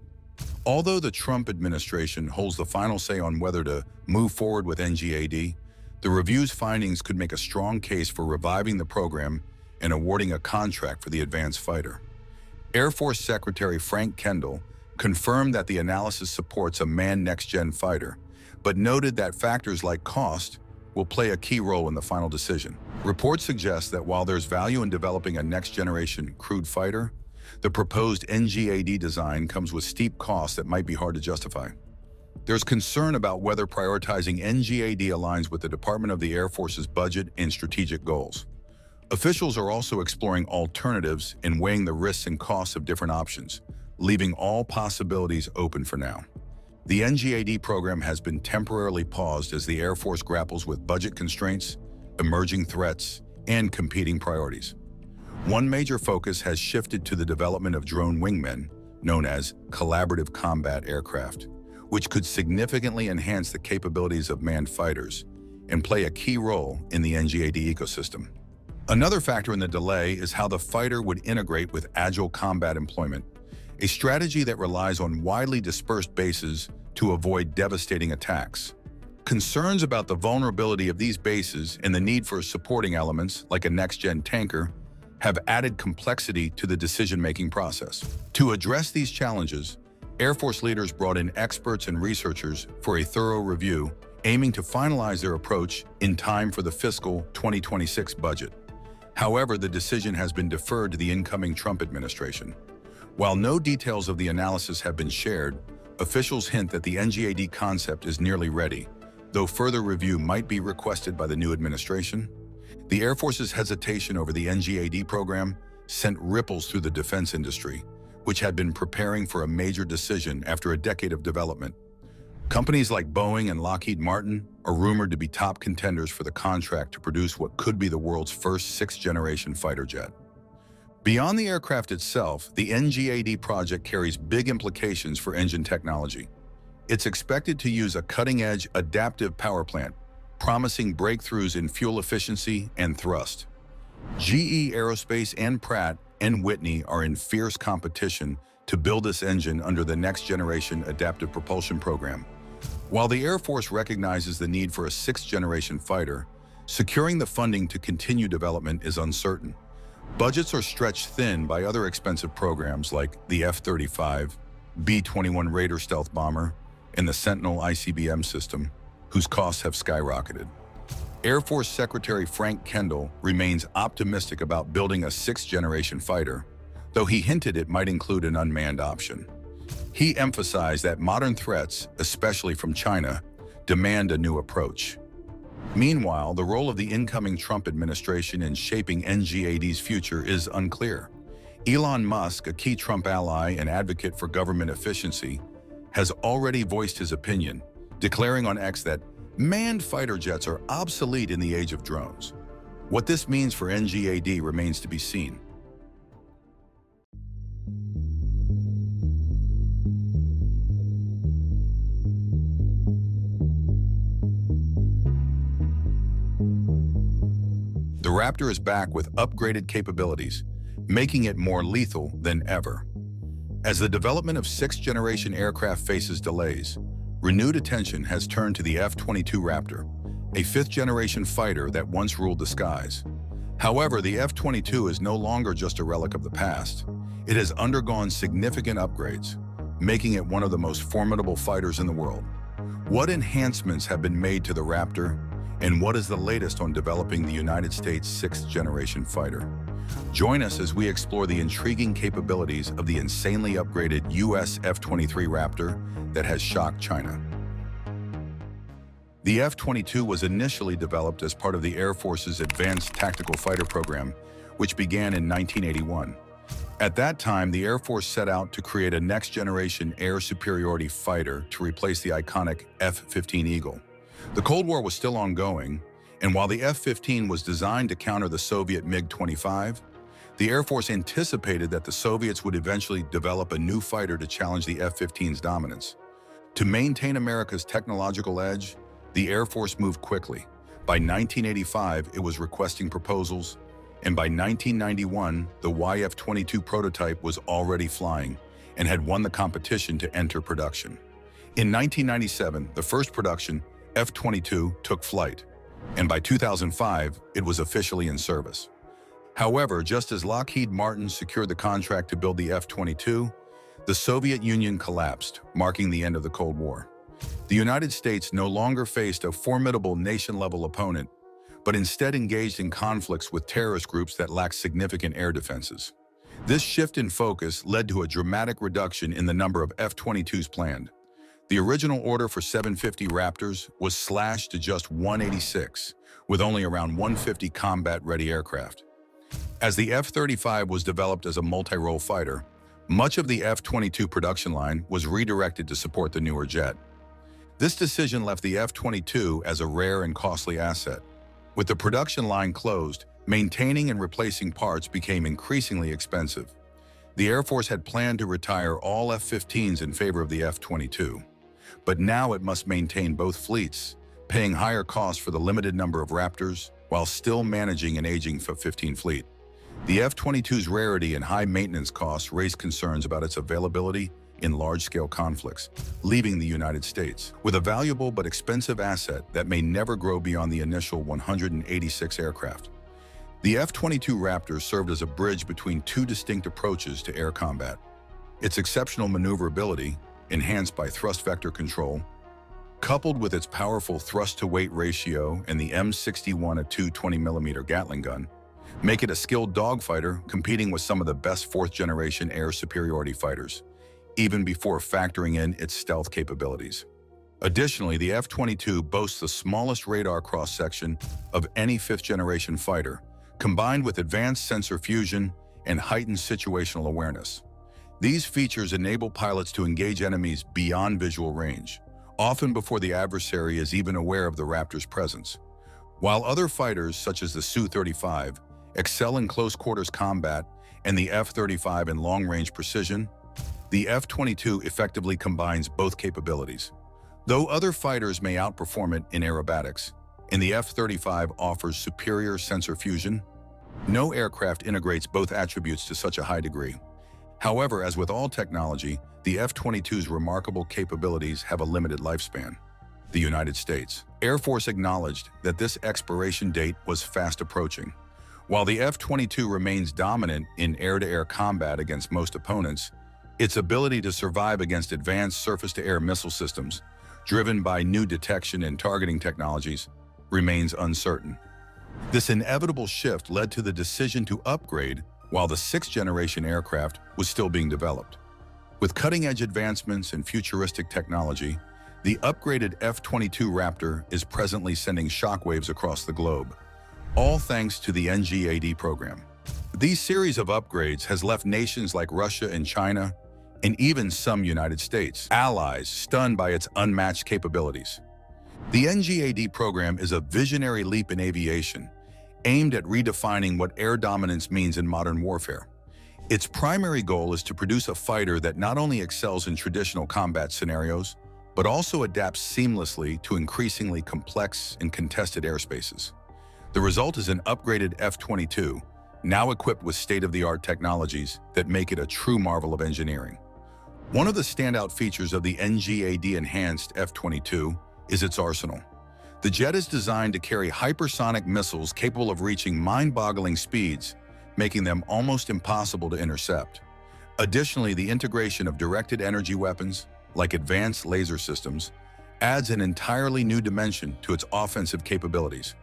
Although the Trump administration holds the final say on whether to move forward with NGAD, the review's findings could make a strong case for reviving the program and awarding a contract for the advanced fighter. Air Force Secretary Frank Kendall confirmed that the analysis supports a manned next-gen fighter, but noted that factors like cost will play a key role in the final decision. Reports suggest that while there's value in developing a next-generation crewed fighter, the proposed NGAD design comes with steep costs that might be hard to justify. There's concern about whether prioritizing NGAD aligns with the Department of the Air Force's budget and strategic goals. Officials are also exploring alternatives and weighing the risks and costs of different options, leaving all possibilities open for now. The NGAD program has been temporarily paused as the Air Force grapples with budget constraints, emerging threats, and competing priorities. One major focus has shifted to the development of drone wingmen, known as collaborative combat aircraft, which could significantly enhance the capabilities of manned fighters and play a key role in the NGAD ecosystem. Another factor in the delay is how the fighter would integrate with agile combat employment, a strategy that relies on widely dispersed bases to avoid devastating attacks. Concerns about the vulnerability of these bases and the need for supporting elements like a next-gen tanker have added complexity to the decision-making process. To address these challenges, Air Force leaders brought in experts and researchers for a thorough review, aiming to finalize their approach in time for the fiscal 2026 budget. However, the decision has been deferred to the incoming Trump administration. While no details of the analysis have been shared, officials hint that the NGAD concept is nearly ready, though further review might be requested by the new administration. The Air Force's hesitation over the NGAD program sent ripples through the defense industry, which had been preparing for a major decision after a decade of development. Companies like Boeing and Lockheed Martin are rumored to be top contenders for the contract to produce what could be the world's first sixth-generation fighter jet. Beyond the aircraft itself, the NGAD project carries big implications for engine technology. It's expected to use a cutting-edge adaptive power plant, promising breakthroughs in fuel efficiency and thrust. GE Aerospace and Pratt & Whitney are in fierce competition to build this engine under the Next Generation Adaptive Propulsion Program. While the Air Force recognizes the need for a sixth-generation fighter, securing the funding to continue development is uncertain. Budgets are stretched thin by other expensive programs like the F-35, B-21 Raider stealth bomber, and the Sentinel ICBM system, whose costs have skyrocketed. Air Force Secretary Frank Kendall remains optimistic about building a sixth-generation fighter, though he hinted it might include an unmanned option. He emphasized that modern threats, especially from China, demand a new approach. Meanwhile, the role of the incoming Trump administration in shaping NGAD's future is unclear. Elon Musk, a key Trump ally and advocate for government efficiency, has already voiced his opinion, declaring on X that manned fighter jets are obsolete in the age of drones. What this means for NGAD remains to be seen. The Raptor is back with upgraded capabilities, making it more lethal than ever. As the development of sixth-generation aircraft faces delays, renewed attention has turned to the F-22 Raptor, a fifth-generation fighter that once ruled the skies. However, the F-22 is no longer just a relic of the past. It has undergone significant upgrades, making it one of the most formidable fighters in the world. What enhancements have been made to the Raptor, and what is the latest on developing the United States sixth-generation fighter? Join us as we explore the intriguing capabilities of the insanely upgraded US F-23 Raptor that has shocked China. The F-22 was initially developed as part of the Air Force's Advanced Tactical Fighter Program, which began in 1981. At that time, the Air Force set out to create a next-generation air superiority fighter to replace the iconic F-15 Eagle. The Cold War was still ongoing, and while the F-15 was designed to counter the Soviet MiG-25, the Air Force anticipated that the Soviets would eventually develop a new fighter to challenge the F-15's dominance. To maintain America's technological edge, the Air Force moved quickly. By 1985, it was requesting proposals, and by 1991, the YF-22 prototype was already flying and had won the competition to enter production. In 1997, the first production, F-22, took flight, and by 2005, it was officially in service. However, just as Lockheed Martin secured the contract to build the F-22, the Soviet Union collapsed, marking the end of the Cold War. The United States no longer faced a formidable nation-level opponent, but instead engaged in conflicts with terrorist groups that lacked significant air defenses. This shift in focus led to a dramatic reduction in the number of F-22s planned. The original order for 750 Raptors was slashed to just 186, with only around 150 combat-ready aircraft. As the F-35 was developed as a multi-role fighter, much of the F-22 production line was redirected to support the newer jet. This decision left the F-22 as a rare and costly asset. With the production line closed, maintaining and replacing parts became increasingly expensive. The Air Force had planned to retire all F-15s in favor of the F-22. But now it must maintain both fleets, paying higher costs for the limited number of Raptors while still managing an aging F-15 fleet. The F-22's rarity and high maintenance costs raised concerns about its availability in large-scale conflicts, leaving the United States with a valuable but expensive asset that may never grow beyond the initial 186 aircraft. The F-22 Raptor served as a bridge between two distinct approaches to air combat. Its exceptional maneuverability, enhanced by thrust vector control, coupled with its powerful thrust-to-weight ratio and the M61A2 20mm Gatling gun, make it a skilled dogfighter competing with some of the best fourth-generation air superiority fighters, even before factoring in its stealth capabilities. Additionally, the F-22 boasts the smallest radar cross-section of any fifth-generation fighter, combined with advanced sensor fusion and heightened situational awareness. These features enable pilots to engage enemies beyond visual range, often before the adversary is even aware of the Raptor's presence. While other fighters, such as the Su-35, excel in close-quarters combat and the F-35 in long-range precision, the F-22 effectively combines both capabilities. Though other fighters may outperform it in aerobatics, and the F-35 offers superior sensor fusion, no aircraft integrates both attributes to such a high degree. However, as with all technology, the F-22's remarkable capabilities have a limited lifespan. The United States Air Force acknowledged that this expiration date was fast approaching. While the F-22 remains dominant in air-to-air combat against most opponents, its ability to survive against advanced surface-to-air missile systems, driven by new detection and targeting technologies, remains uncertain. This inevitable shift led to the decision to upgrade while the sixth-generation aircraft was still being developed. With cutting-edge advancements in futuristic technology, the upgraded F-22 Raptor is presently sending shockwaves across the globe, all thanks to the NGAD program. These series of upgrades has left nations like Russia and China, and even some United States allies, stunned by its unmatched capabilities. The NGAD program is a visionary leap in aviation, aimed at redefining what air dominance means in modern warfare. Its primary goal is to produce a fighter that not only excels in traditional combat scenarios, but also adapts seamlessly to increasingly complex and contested airspaces. The result is an upgraded F-22, now equipped with state-of-the-art technologies that make it a true marvel of engineering. One of the standout features of the NGAD-enhanced F-22 is its arsenal. The jet is designed to carry hypersonic missiles capable of reaching mind-boggling speeds, making them almost impossible to intercept. Additionally, the integration of directed energy weapons, like advanced laser systems, adds an entirely new dimension to its offensive capabilities.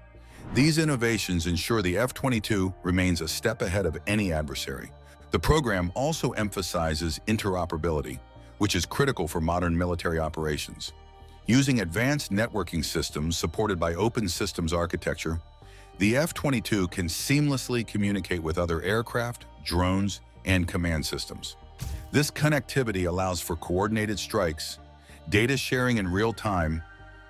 These innovations ensure the F-22 remains a step ahead of any adversary. The program also emphasizes interoperability, which is critical for modern military operations. Using advanced networking systems supported by open systems architecture, the F-22 can seamlessly communicate with other aircraft, drones, and command systems. This connectivity allows for coordinated strikes, data sharing in real time,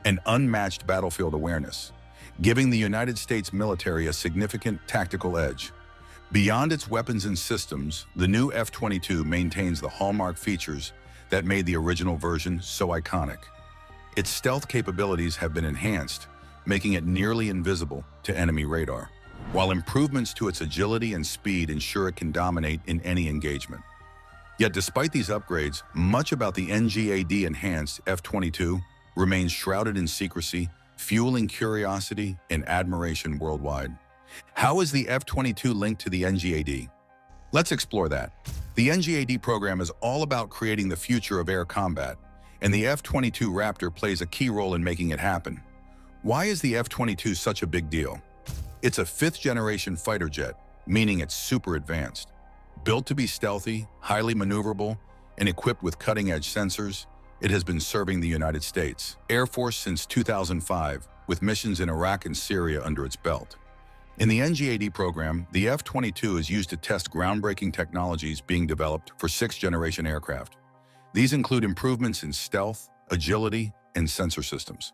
and unmatched battlefield awareness, giving the United States military a significant tactical edge. Beyond its weapons and systems, the new F-22 maintains the hallmark features that made the original version so iconic. Its stealth capabilities have been enhanced, making it nearly invisible to enemy radar, while improvements to its agility and speed ensure it can dominate in any engagement. Yet despite these upgrades, much about the NGAD-enhanced F-22 remains shrouded in secrecy, fueling curiosity and admiration worldwide. How is the F-22 linked to the NGAD? Let's explore that. The NGAD program is all about creating the future of air combat, and the F-22 Raptor plays a key role in making it happen. Why is the F-22 such a big deal? It's a fifth-generation fighter jet, meaning it's super advanced. Built to be stealthy, highly maneuverable, and equipped with cutting-edge sensors, it has been serving the United States Air Force since 2005, with missions in Iraq and Syria under its belt. In the NGAD program, the F-22 is used to test groundbreaking technologies being developed for sixth-generation aircraft. These include improvements in stealth, agility, and sensor systems.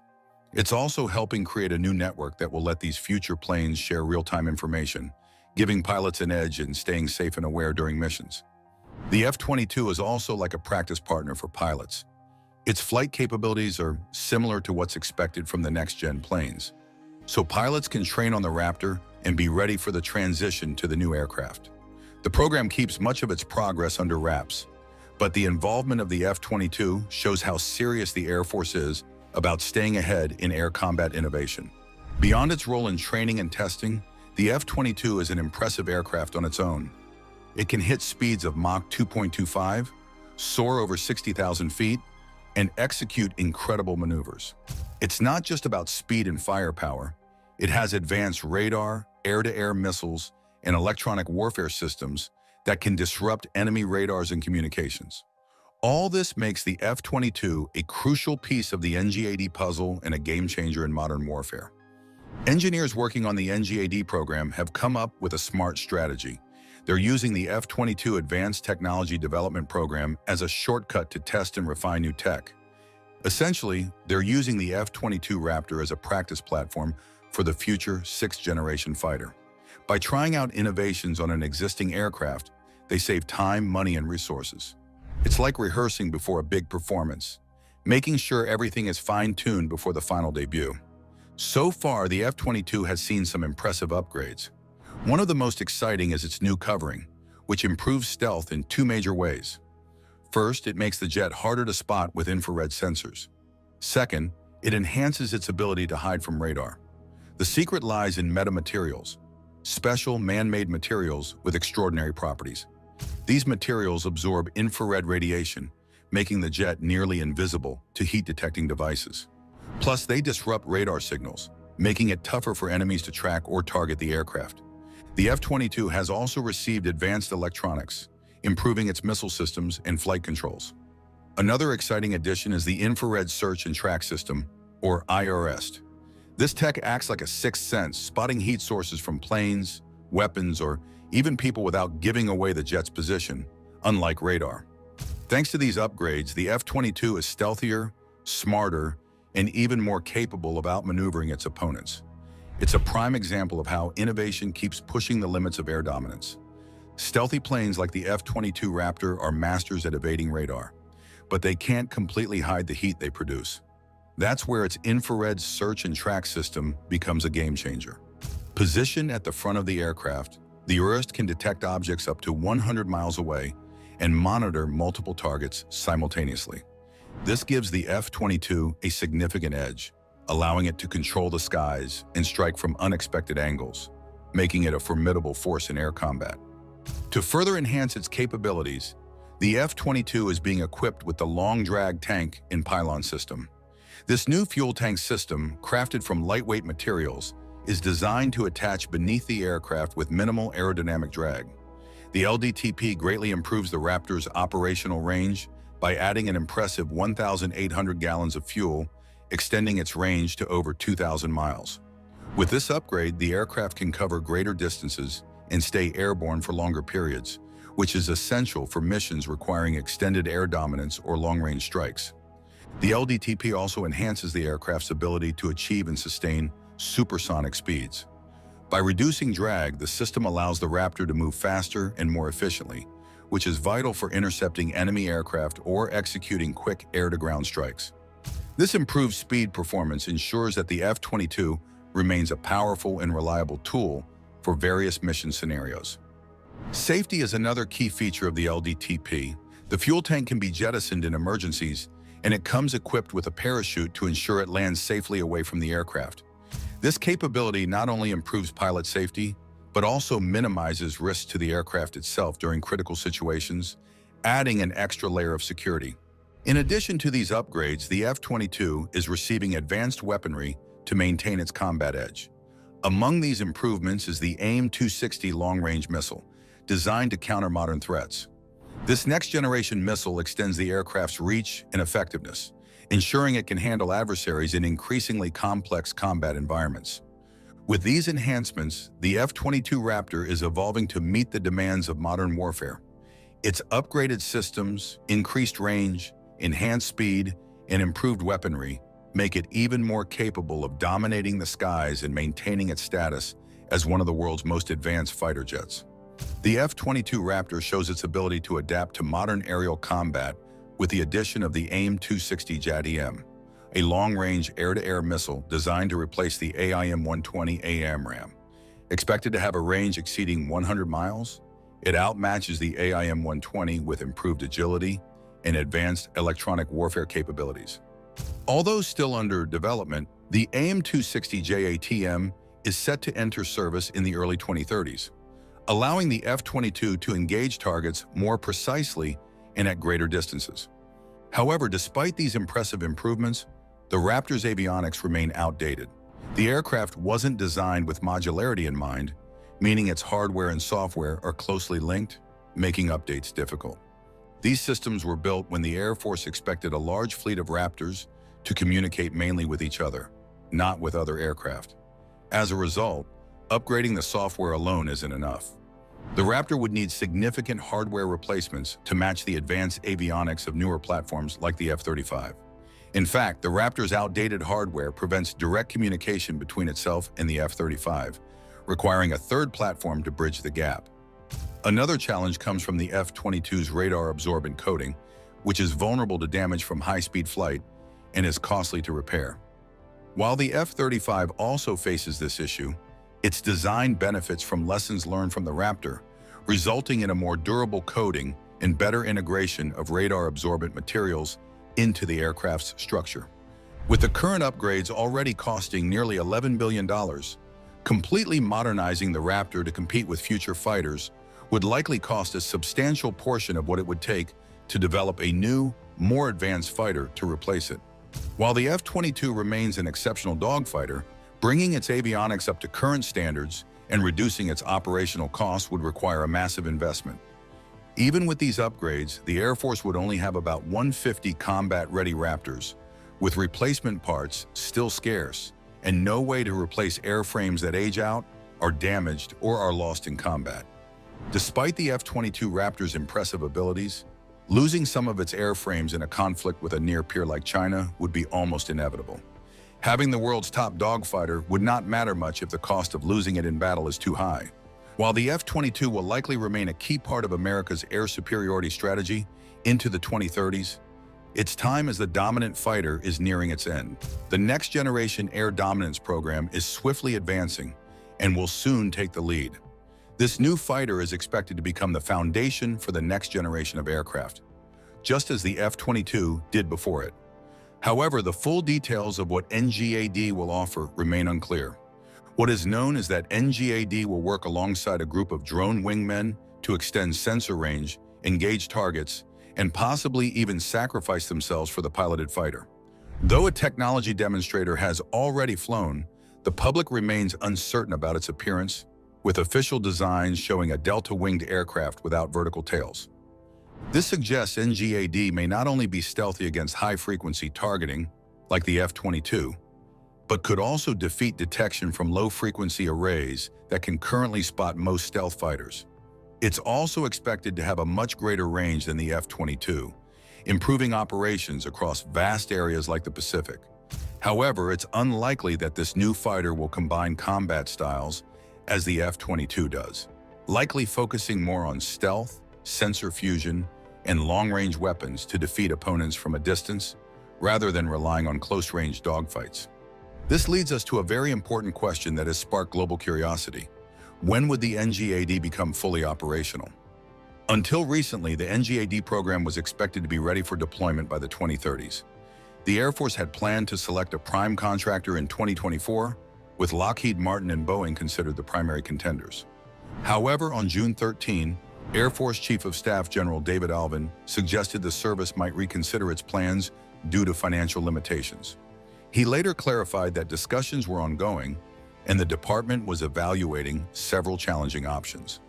It's also helping create a new network that will let these future planes share real-time information, giving pilots an edge in staying safe and aware during missions. The F-22 is also like a practice partner for pilots. Its flight capabilities are similar to what's expected from the next-gen planes, so pilots can train on the Raptor and be ready for the transition to the new aircraft. The program keeps much of its progress under wraps, but the involvement of the F-22 shows how serious the Air Force is about staying ahead in air combat innovation. Beyond its role in training and testing, the F-22 is an impressive aircraft on its own. It can hit speeds of Mach 2.25, soar over 60,000 feet, and execute incredible maneuvers. It's not just about speed and firepower. It has advanced radar, air-to-air missiles, and electronic warfare systems that can disrupt enemy radars and communications. All this makes the F-22 a crucial piece of the NGAD puzzle and a game-changer in modern warfare. Engineers working on the NGAD program have come up with a smart strategy. They're using the F-22 Advanced Technology Development Program as a shortcut to test and refine new tech. Essentially, they're using the F-22 Raptor as a practice platform for the future sixth-generation fighter. By trying out innovations on an existing aircraft, they save time, money, and resources. It's like rehearsing before a big performance, making sure everything is fine-tuned before the final debut. So far, the F-22 has seen some impressive upgrades. One of the most exciting is its new covering, which improves stealth in two major ways. First, it makes the jet harder to spot with infrared sensors. Second, it enhances its ability to hide from radar. The secret lies in metamaterials, special man-made materials with extraordinary properties. These materials absorb infrared radiation, making the jet nearly invisible to heat-detecting devices. Plus, they disrupt radar signals, making it tougher for enemies to track or target the aircraft. The F-22 has also received advanced electronics, improving its missile systems and flight controls. Another exciting addition is the Infrared Search and Track System, or IRS. This tech acts like a sixth sense, spotting heat sources from planes, weapons, or even people without giving away the jet's position, unlike radar. Thanks to these upgrades, the F-22 is stealthier, smarter, and even more capable of outmaneuvering its opponents. It's a prime example of how innovation keeps pushing the limits of air dominance. Stealthy planes like the F-22 Raptor are masters at evading radar, but they can't completely hide the heat they produce. That's where its infrared search and track system becomes a game changer. Positioned at the front of the aircraft, the IRS can detect objects up to 100 miles away and monitor multiple targets simultaneously. This gives the F-22 a significant edge, allowing it to control the skies and strike from unexpected angles, making it a formidable force in air combat. To further enhance its capabilities, the F-22 is being equipped with the long-drag tank and pylon system. This new fuel tank system, crafted from lightweight materials, is designed to attach beneath the aircraft with minimal aerodynamic drag. The LDTP greatly improves the Raptor's operational range by adding an impressive 1,800 gallons of fuel, extending its range to over 2,000 miles. With this upgrade, the aircraft can cover greater distances and stay airborne for longer periods, which is essential for missions requiring extended air dominance or long-range strikes. The LDTP also enhances the aircraft's ability to achieve and sustain supersonic speeds. By reducing drag, the system allows the Raptor to move faster and more efficiently, which is vital for intercepting enemy aircraft or executing quick air-to-ground strikes. This improved speed performance ensures that the F-22 remains a powerful and reliable tool for various mission scenarios. Safety is another key feature of the LDTP. The fuel tank can be jettisoned in emergencies, and it comes equipped with a parachute to ensure it lands safely away from the aircraft. This capability not only improves pilot safety, but also minimizes risk to the aircraft itself during critical situations, adding an extra layer of security. In addition to these upgrades, the F-22 is receiving advanced weaponry to maintain its combat edge. Among these improvements is the AIM-260 long-range missile, designed to counter modern threats. This next-generation missile extends the aircraft's reach and effectiveness, ensuring it can handle adversaries in increasingly complex combat environments. With these enhancements, the F-22 Raptor is evolving to meet the demands of modern warfare. Its upgraded systems, increased range, enhanced speed, and improved weaponry make it even more capable of dominating the skies and maintaining its status as one of the world's most advanced fighter jets. The F-22 Raptor shows its ability to adapt to modern aerial combat with the addition of the AIM-260 JAD-EM, a long-range air-to-air missile designed to replace the AIM-120 AMRAAM. Expected to have a range exceeding 100 miles, it outmatches the AIM-120 with improved agility and advanced electronic warfare capabilities. Although still under development, the AIM-260 JATM is set to enter service in the early 2030s, allowing the F-22 to engage targets more precisely and at greater distances. However, despite these impressive improvements, the Raptor's avionics remain outdated. The aircraft wasn't designed with modularity in mind, meaning its hardware and software are closely linked, making updates difficult. These systems were built when the Air Force expected a large fleet of Raptors to communicate mainly with each other, not with other aircraft. As a result, upgrading the software alone isn't enough. The Raptor would need significant hardware replacements to match the advanced avionics of newer platforms like the F-35. In fact, the Raptor's outdated hardware prevents direct communication between itself and the F-35, requiring a third platform to bridge the gap. Another challenge comes from the F-22's radar-absorbent coating, which is vulnerable to damage from high-speed flight and is costly to repair. While the F-35 also faces this issue, its design benefits from lessons learned from the Raptor, resulting in a more durable coating and better integration of radar-absorbent materials into the aircraft's structure. With the current upgrades already costing nearly $11 billion, completely modernizing the Raptor to compete with future fighters would likely cost a substantial portion of what it would take to develop a new, more advanced fighter to replace it. While the F-22 remains an exceptional dogfighter, bringing its avionics up to current standards and reducing its operational costs would require a massive investment. Even with these upgrades, the Air Force would only have about 150 combat-ready Raptors, with replacement parts still scarce, and no way to replace airframes that age out, are damaged, or are lost in combat. Despite the F-22 Raptor's impressive abilities, losing some of its airframes in a conflict with a near-peer like China would be almost inevitable. Having the world's top dogfighter would not matter much if the cost of losing it in battle is too high. While the F-22 will likely remain a key part of America's air superiority strategy into the 2030s, its time as the dominant fighter is nearing its end. The Next Generation Air Dominance program is swiftly advancing and will soon take the lead. This new fighter is expected to become the foundation for the next generation of aircraft, just as the F-22 did before it. However, the full details of what NGAD will offer remain unclear. What is known is that NGAD will work alongside a group of drone wingmen to extend sensor range, engage targets, and possibly even sacrifice themselves for the piloted fighter. Though a technology demonstrator has already flown, the public remains uncertain about its appearance, with official designs showing a delta-winged aircraft without vertical tails. This suggests NGAD may not only be stealthy against high-frequency targeting, like the F-22, but could also defeat detection from low-frequency arrays that can currently spot most stealth fighters. It's also expected to have a much greater range than the F-22, improving operations across vast areas like the Pacific. However, it's unlikely that this new fighter will combine combat styles as the F-22 does, likely focusing more on stealth, sensor fusion, and long-range weapons to defeat opponents from a distance, rather than relying on close-range dogfights. This leads us to a very important question that has sparked global curiosity. When would the NGAD become fully operational? Until recently, the NGAD program was expected to be ready for deployment by the 2030s. The Air Force had planned to select a prime contractor in 2024, with Lockheed Martin and Boeing considered the primary contenders. However, on June 13, Air Force Chief of Staff General David Alvin suggested the service might reconsider its plans due to financial limitations. He later clarified that discussions were ongoing and the department was evaluating several challenging options.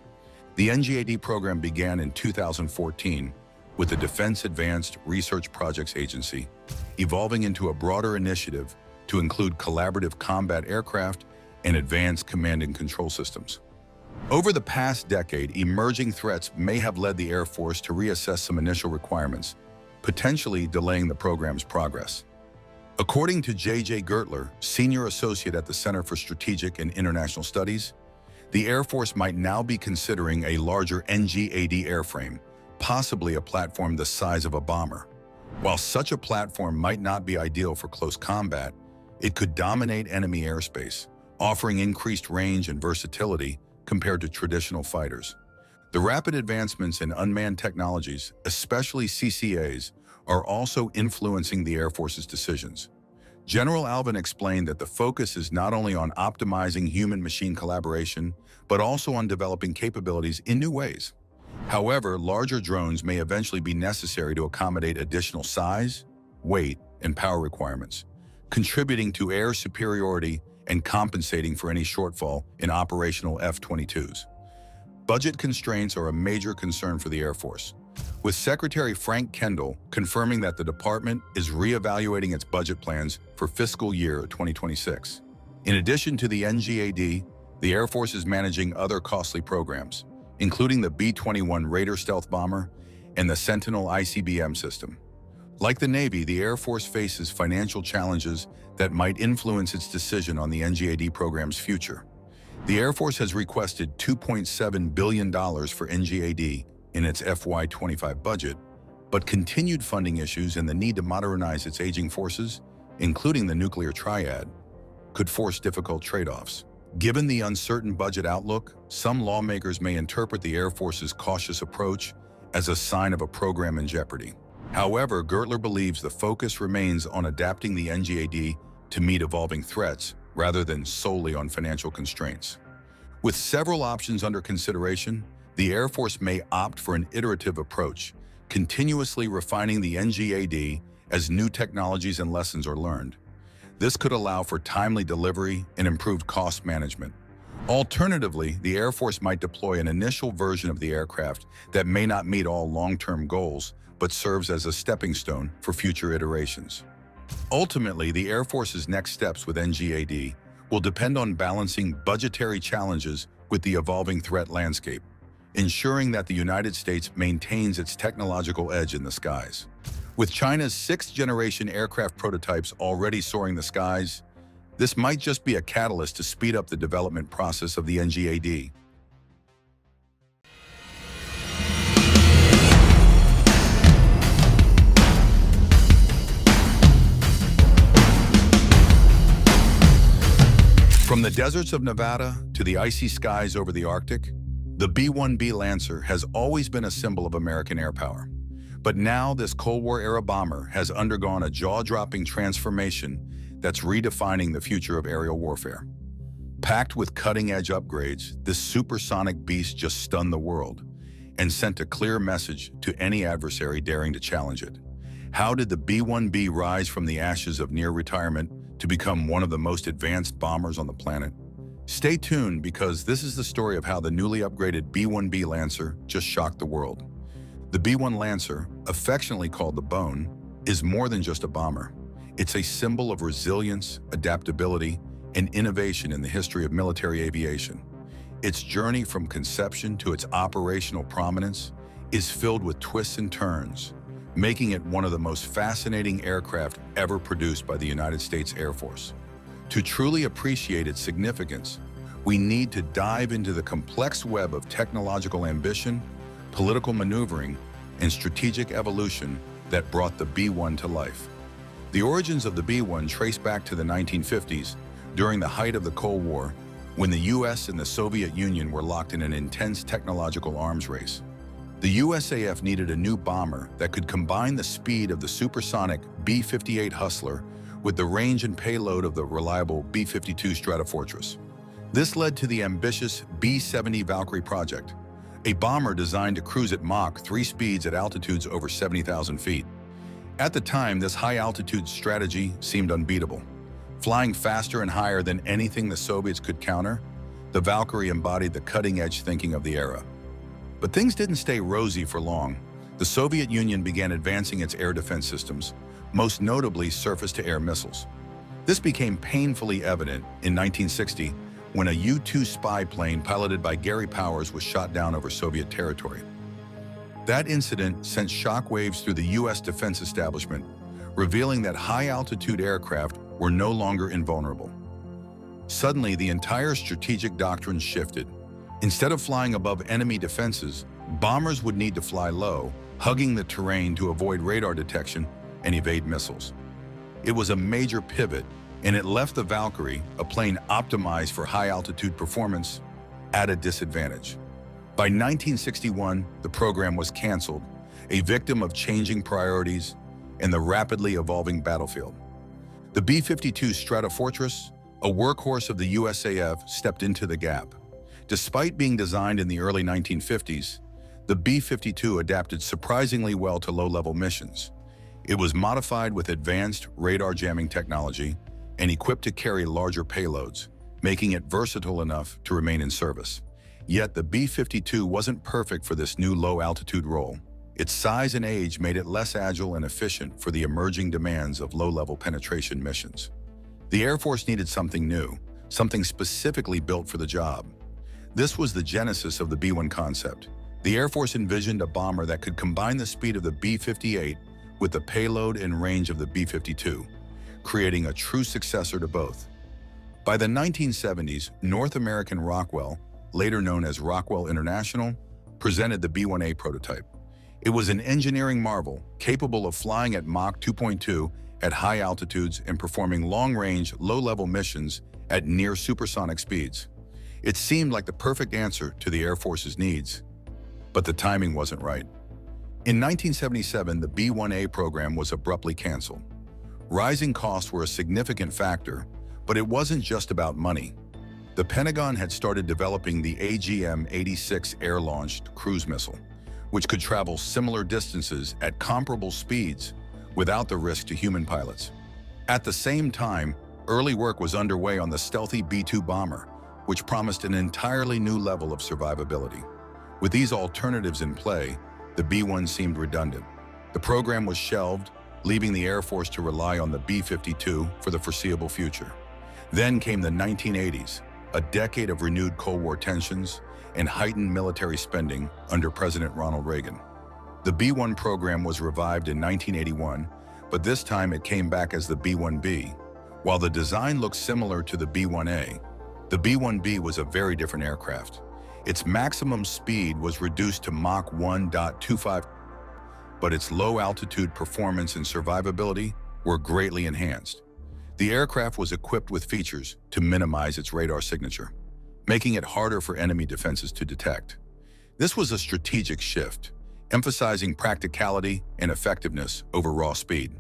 The NGAD program began in 2014 with the Defense Advanced Research Projects Agency, evolving into a broader initiative to include collaborative combat aircraft and advanced command and control systems. Over the past decade, emerging threats may have led the Air Force to reassess some initial requirements, potentially delaying the program's progress. According to J.J. Gertler, Senior Associate at the Center for Strategic and International Studies, the Air Force might now be considering a larger NGAD airframe, possibly a platform the size of a bomber. While such a platform might not be ideal for close combat, it could dominate enemy airspace, offering increased range and versatility compared to traditional fighters. The rapid advancements in unmanned technologies, especially CCAs, are also influencing the Air Force's decisions. General Alvin explained that the focus is not only on optimizing human-machine collaboration, but also on developing capabilities in new ways. However, larger drones may eventually be necessary to accommodate additional size, weight, and power requirements, contributing to air superiority and compensating for any shortfall in operational F-22s. Budget constraints are a major concern for the Air Force, with Secretary Frank Kendall confirming that the department is reevaluating its budget plans for fiscal year 2026. In addition to the NGAD, the Air Force is managing other costly programs, including the B-21 Raider stealth bomber and the Sentinel ICBM system. Like the Navy, the Air Force faces financial challenges that might influence its decision on the NGAD program's future. The Air Force has requested $2.7 billion for NGAD in its FY25 budget, but continued funding issues and the need to modernize its aging forces, including the nuclear triad, could force difficult trade-offs. Given the uncertain budget outlook, some lawmakers may interpret the Air Force's cautious approach as a sign of a program in jeopardy. However, Gertler believes the focus remains on adapting the NGAD to meet evolving threats rather than solely on financial constraints. With several options under consideration, the Air Force may opt for an iterative approach, continuously refining the NGAD as new technologies and lessons are learned. This could allow for timely delivery and improved cost management. Alternatively, the Air Force might deploy an initial version of the aircraft that may not meet all long-term goals, but serves as a stepping stone for future iterations. Ultimately, the Air Force's next steps with NGAD will depend on balancing budgetary challenges with the evolving threat landscape, ensuring that the United States maintains its technological edge in the skies. With China's sixth-generation aircraft prototypes already soaring the skies, this might just be a catalyst to speed up the development process of the NGAD. From the deserts of Nevada to the icy skies over the Arctic, the B-1B Lancer has always been a symbol of American air power. But now this Cold War-era bomber has undergone a jaw-dropping transformation that's redefining the future of aerial warfare. Packed with cutting-edge upgrades, this supersonic beast just stunned the world and sent a clear message to any adversary daring to challenge it. How did the B-1B rise from the ashes of near retirement to become one of the most advanced bombers on the planet? Stay tuned, because this is the story of how the newly upgraded B-1B Lancer just shocked the world. The B-1 Lancer, affectionately called the Bone, is more than just a bomber. It's a symbol of resilience, adaptability, and innovation in the history of military aviation. Its journey from conception to its operational prominence is filled with twists and turns, making it one of the most fascinating aircraft ever produced by the United States Air Force. To truly appreciate its significance, we need to dive into the complex web of technological ambition, political maneuvering, and strategic evolution that brought the B-1 to life. The origins of the B-1 trace back to the 1950s, during the height of the Cold War, when the US and the Soviet Union were locked in an intense technological arms race. The USAF needed a new bomber that could combine the speed of the supersonic B-58 Hustler with the range and payload of the reliable B-52 Stratofortress. This led to the ambitious B-70 Valkyrie project, a bomber designed to cruise at Mach 3 speeds at altitudes over 70,000 feet. At the time, this high-altitude strategy seemed unbeatable. Flying faster and higher than anything the Soviets could counter, the Valkyrie embodied the cutting-edge thinking of the era. But things didn't stay rosy for long. The Soviet Union began advancing its air defense systems, most notably surface-to-air missiles. This became painfully evident in 1960 when a U-2 spy plane piloted by Gary Powers was shot down over Soviet territory. That incident sent shockwaves through the U.S. defense establishment, revealing that high-altitude aircraft were no longer invulnerable. Suddenly, the entire strategic doctrine shifted. Instead of flying above enemy defenses, bombers would need to fly low, hugging the terrain to avoid radar detection and evade missiles. It was a major pivot, and it left the Valkyrie, a plane optimized for high-altitude performance, at a disadvantage. By 1961, the program was canceled, a victim of changing priorities and the rapidly evolving battlefield. The B-52 Stratofortress, a workhorse of the USAF, stepped into the gap. Despite being designed in the early 1950s, the B-52 adapted surprisingly well to low-level missions. It was modified with advanced radar jamming technology and equipped to carry larger payloads, making it versatile enough to remain in service. Yet the B-52 wasn't perfect for this new low-altitude role. Its size and age made it less agile and efficient for the emerging demands of low-level penetration missions. The Air Force needed something new, something specifically built for the job. This was the genesis of the B-1 concept. The Air Force envisioned a bomber that could combine the speed of the B-58 with the payload and range of the B-52, creating a true successor to both. By the 1970s, North American Rockwell, later known as Rockwell International, presented the B-1A prototype. It was an engineering marvel, capable of flying at Mach 2.2 at high altitudes and performing long-range, low-level missions at near supersonic speeds. It seemed like the perfect answer to the Air Force's needs, but the timing wasn't right. In 1977, the B-1A program was abruptly canceled. Rising costs were a significant factor, but it wasn't just about money. The Pentagon had started developing the AGM-86 air-launched cruise missile, which could travel similar distances at comparable speeds without the risk to human pilots. At the same time, early work was underway on the stealthy B-2 bomber, which promised an entirely new level of survivability. With these alternatives in play, the B-1 seemed redundant. The program was shelved, leaving the Air Force to rely on the B-52 for the foreseeable future. Then came the 1980s, a decade of renewed Cold War tensions and heightened military spending under President Ronald Reagan. The B-1 program was revived in 1981, but this time it came back as the B-1B. While the design looked similar to the B-1A, the B-1B was a very different aircraft. Its maximum speed was reduced to Mach 1.25, but its low-altitude performance and survivability were greatly enhanced. The aircraft was equipped with features to minimize its radar signature, making it harder for enemy defenses to detect. This was a strategic shift, emphasizing practicality and effectiveness over raw speed.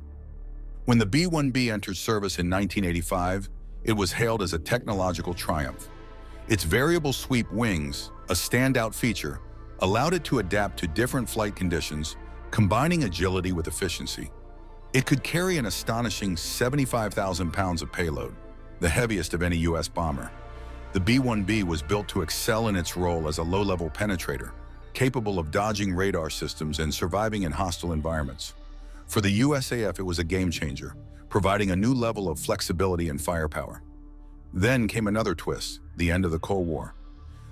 When the B-1B entered service in 1985, it was hailed as a technological triumph. Its variable sweep wings, a standout feature, allowed it to adapt to different flight conditions, combining agility with efficiency. It could carry an astonishing 75,000 pounds of payload, the heaviest of any U.S. bomber. The B-1B was built to excel in its role as a low-level penetrator, capable of dodging radar systems and surviving in hostile environments. For the USAF, it was a game-changer, providing a new level of flexibility and firepower. Then came another twist, the end of the Cold War.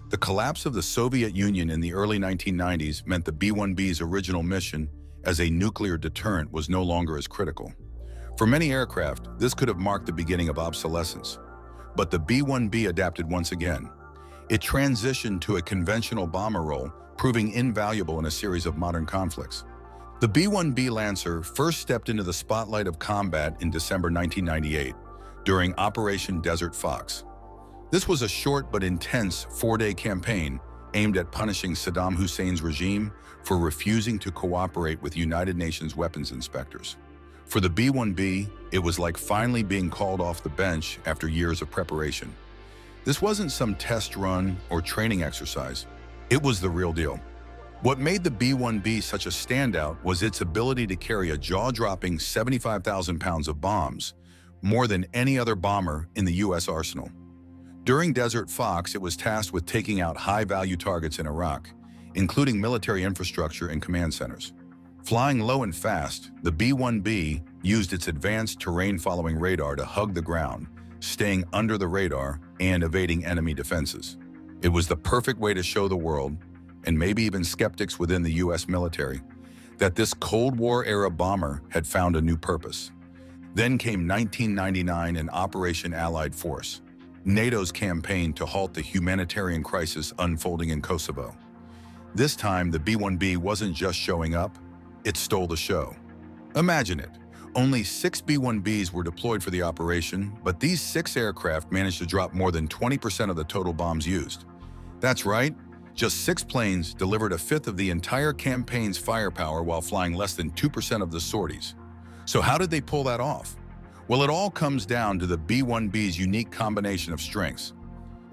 The collapse of the Soviet Union in the early 1990s meant the B-1B's original mission as a nuclear deterrent was no longer as critical. For many aircraft, this could have marked the beginning of obsolescence. But the B-1B adapted once again. It transitioned to a conventional bomber role, proving invaluable in a series of modern conflicts. The B-1B Lancer first stepped into the spotlight of combat in December 1998, during Operation Desert Fox. This was a short but intense 4-day campaign aimed at punishing Saddam Hussein's regime for refusing to cooperate with United Nations weapons inspectors. For the B-1B, it was like finally being called off the bench after years of preparation. This wasn't some test run or training exercise. It was the real deal. What made the B-1B such a standout was its ability to carry a jaw-dropping 75,000 pounds of bombs, more than any other bomber in the U.S. arsenal. During Desert Fox, it was tasked with taking out high-value targets in Iraq, including military infrastructure and command centers. Flying low and fast, the B-1B used its advanced terrain-following radar to hug the ground, staying under the radar and evading enemy defenses. It was the perfect way to show the world, and maybe even skeptics within the U.S. military, that this Cold War-era bomber had found a new purpose. Then came 1999 and Operation Allied Force, NATO's campaign to halt the humanitarian crisis unfolding in Kosovo. This time, the B-1B wasn't just showing up, it stole the show. Imagine it. Only 6 B-1Bs were deployed for the operation, but these 6 aircraft managed to drop more than 20% of the total bombs used. That's right, just 6 planes delivered a fifth of the entire campaign's firepower while flying less than 2% of the sorties. So how did they pull that off? Well, it all comes down to the B-1B's unique combination of strengths.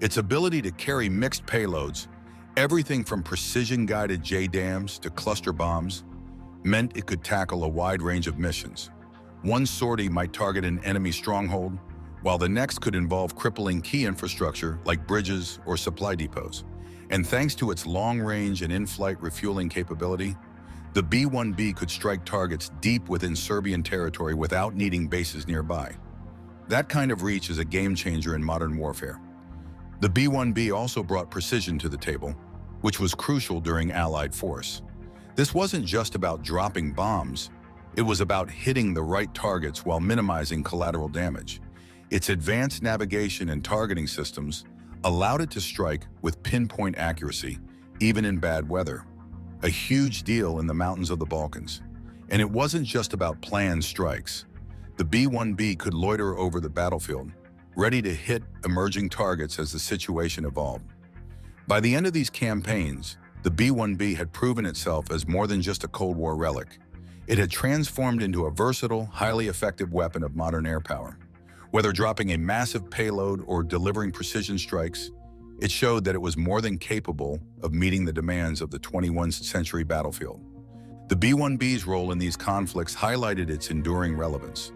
Its ability to carry mixed payloads, everything from precision-guided JDAMs to cluster bombs, meant it could tackle a wide range of missions. One sortie might target an enemy stronghold, while the next could involve crippling key infrastructure like bridges or supply depots. And thanks to its long-range and in-flight refueling capability, the B-1B could strike targets deep within Serbian territory without needing bases nearby. That kind of reach is a game-changer in modern warfare. The B-1B also brought precision to the table, which was crucial during Allied force. This wasn't just about dropping bombs, it was about hitting the right targets while minimizing collateral damage. Its advanced navigation and targeting systems allowed it to strike with pinpoint accuracy, even in bad weather. A huge deal in the mountains of the Balkans. And it wasn't just about planned strikes. The The B-1B could loiter over the battlefield, ready to hit emerging targets as the situation evolved. By the end of these campaigns, the B-1B had proven itself as more than just a Cold War relic. It had transformed into a versatile, highly effective weapon of modern air power. Whether dropping a massive payload or delivering precision strikes, it showed that it was more than capable of meeting the demands of the 21st century battlefield. The B-1B's role in these conflicts highlighted its enduring relevance.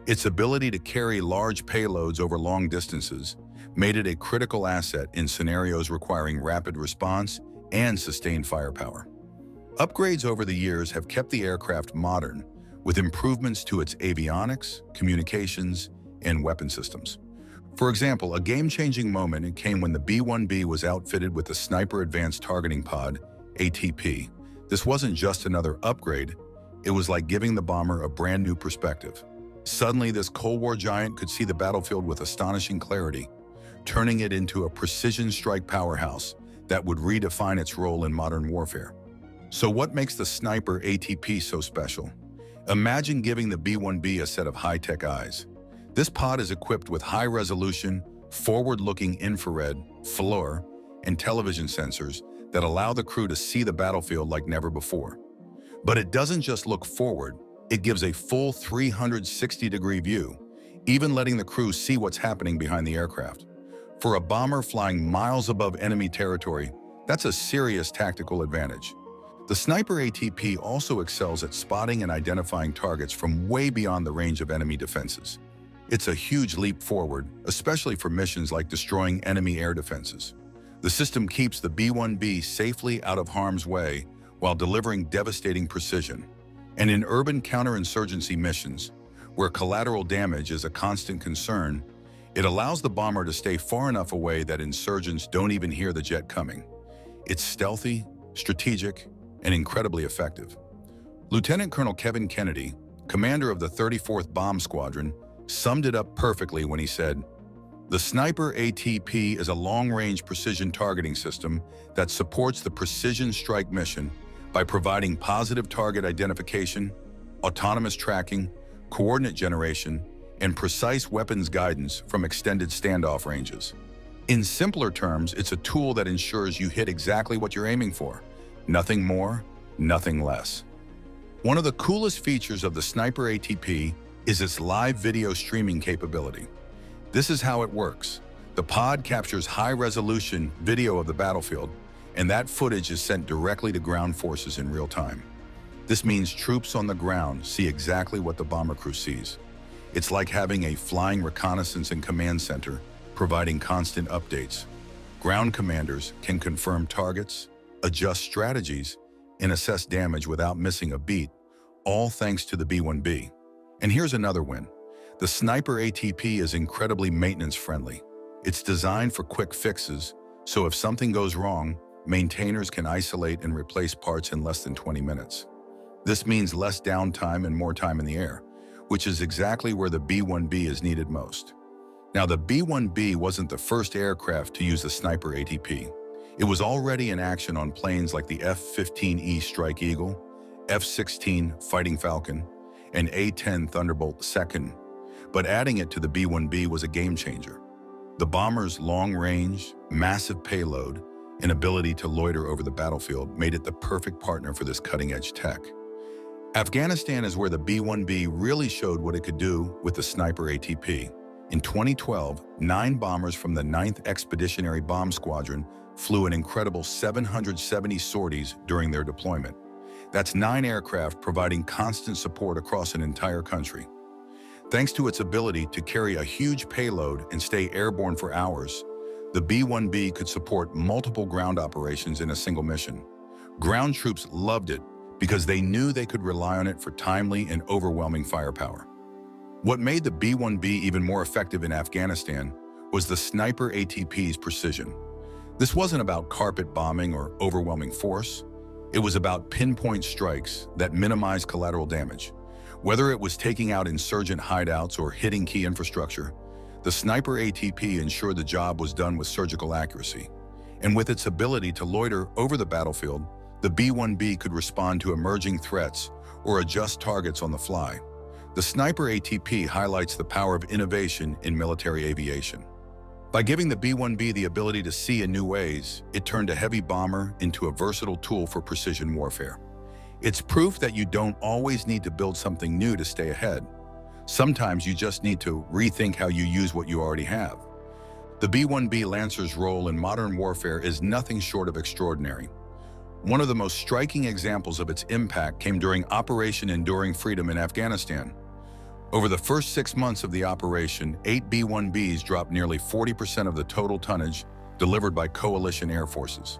Its ability to carry large payloads over long distances made it a critical asset in scenarios requiring rapid response and sustained firepower. Upgrades over the years have kept the aircraft modern, with improvements to its avionics, communications, and weapon systems. For example, a game-changing moment came when the B-1B was outfitted with the Sniper Advanced Targeting Pod, ATP. This wasn't just another upgrade, it was like giving the bomber a brand new perspective. Suddenly, this Cold War giant could see the battlefield with astonishing clarity, turning it into a precision strike powerhouse that would redefine its role in modern warfare. So what makes the Sniper ATP so special? Imagine giving the B-1B a set of high-tech eyes. This pod is equipped with high-resolution, forward-looking infrared, FLIR, and television sensors that allow the crew to see the battlefield like never before. But it doesn't just look forward, it gives a full 360-degree view, even letting the crew see what's happening behind the aircraft. For a bomber flying miles above enemy territory, that's a serious tactical advantage. The Sniper ATP also excels at spotting and identifying targets from way beyond the range of enemy defenses. It's a huge leap forward, especially for missions like destroying enemy air defenses. The system keeps the B-1B safely out of harm's way while delivering devastating precision. And in urban counterinsurgency missions, where collateral damage is a constant concern, it allows the bomber to stay far enough away that insurgents don't even hear the jet coming. It's stealthy, strategic, and incredibly effective. Lieutenant Colonel Kevin Kennedy, commander of the 34th Bomb Squadron, summed it up perfectly when he said, "The Sniper ATP is a long-range precision targeting system that supports the precision strike mission by providing positive target identification, autonomous tracking, coordinate generation, and precise weapons guidance from extended standoff ranges. In simpler terms, it's a tool that ensures you hit exactly what you're aiming for. Nothing more, nothing less." One of the coolest features of the Sniper ATP is its live video streaming capability. This is how it works. The pod captures high-resolution video of the battlefield, and that footage is sent directly to ground forces in real time. This means troops on the ground see exactly what the bomber crew sees. It's like having a flying reconnaissance and command center, providing constant updates. Ground commanders can confirm targets, adjust strategies, and assess damage without missing a beat, all thanks to the B-1B. And here's another win. The Sniper ATP is incredibly maintenance-friendly. It's designed for quick fixes, so if something goes wrong, maintainers can isolate and replace parts in less than 20 minutes. This means less downtime and more time in the air, which is exactly where the B-1B is needed most. Now, the B-1B wasn't the first aircraft to use the Sniper ATP. It was already in action on planes like the F-15E Strike Eagle, F-16 Fighting Falcon, and A-10 Thunderbolt II, but adding it to the B-1B was a game-changer. The bomber's long range, massive payload, and ability to loiter over the battlefield made it the perfect partner for this cutting-edge tech. Afghanistan is where the B-1B really showed what it could do with the Sniper ATP. In 2012, 9 bombers from the 9th Expeditionary Bomb Squadron flew an incredible 770 sorties during their deployment. That's 9 aircraft providing constant support across an entire country. Thanks to its ability to carry a huge payload and stay airborne for hours, the B-1B could support multiple ground operations in a single mission. Ground troops loved it because they knew they could rely on it for timely and overwhelming firepower. What made the B-1B even more effective in Afghanistan was the Sniper ATP's precision. This wasn't about carpet bombing or overwhelming force. It was about pinpoint strikes that minimized collateral damage. Whether it was taking out insurgent hideouts or hitting key infrastructure, the Sniper ATP ensured the job was done with surgical accuracy. And with its ability to loiter over the battlefield, the B-1B could respond to emerging threats or adjust targets on the fly. The Sniper ATP highlights the power of innovation in military aviation. By giving the B-1B the ability to see in new ways, it turned a heavy bomber into a versatile tool for precision warfare. It's proof that you don't always need to build something new to stay ahead. Sometimes you just need to rethink how you use what you already have. The B-1B Lancer's role in modern warfare is nothing short of extraordinary. One of the most striking examples of its impact came during Operation Enduring Freedom in Afghanistan. Over the first 6 months of the operation, 8 B-1Bs dropped nearly 40% of the total tonnage delivered by coalition air forces.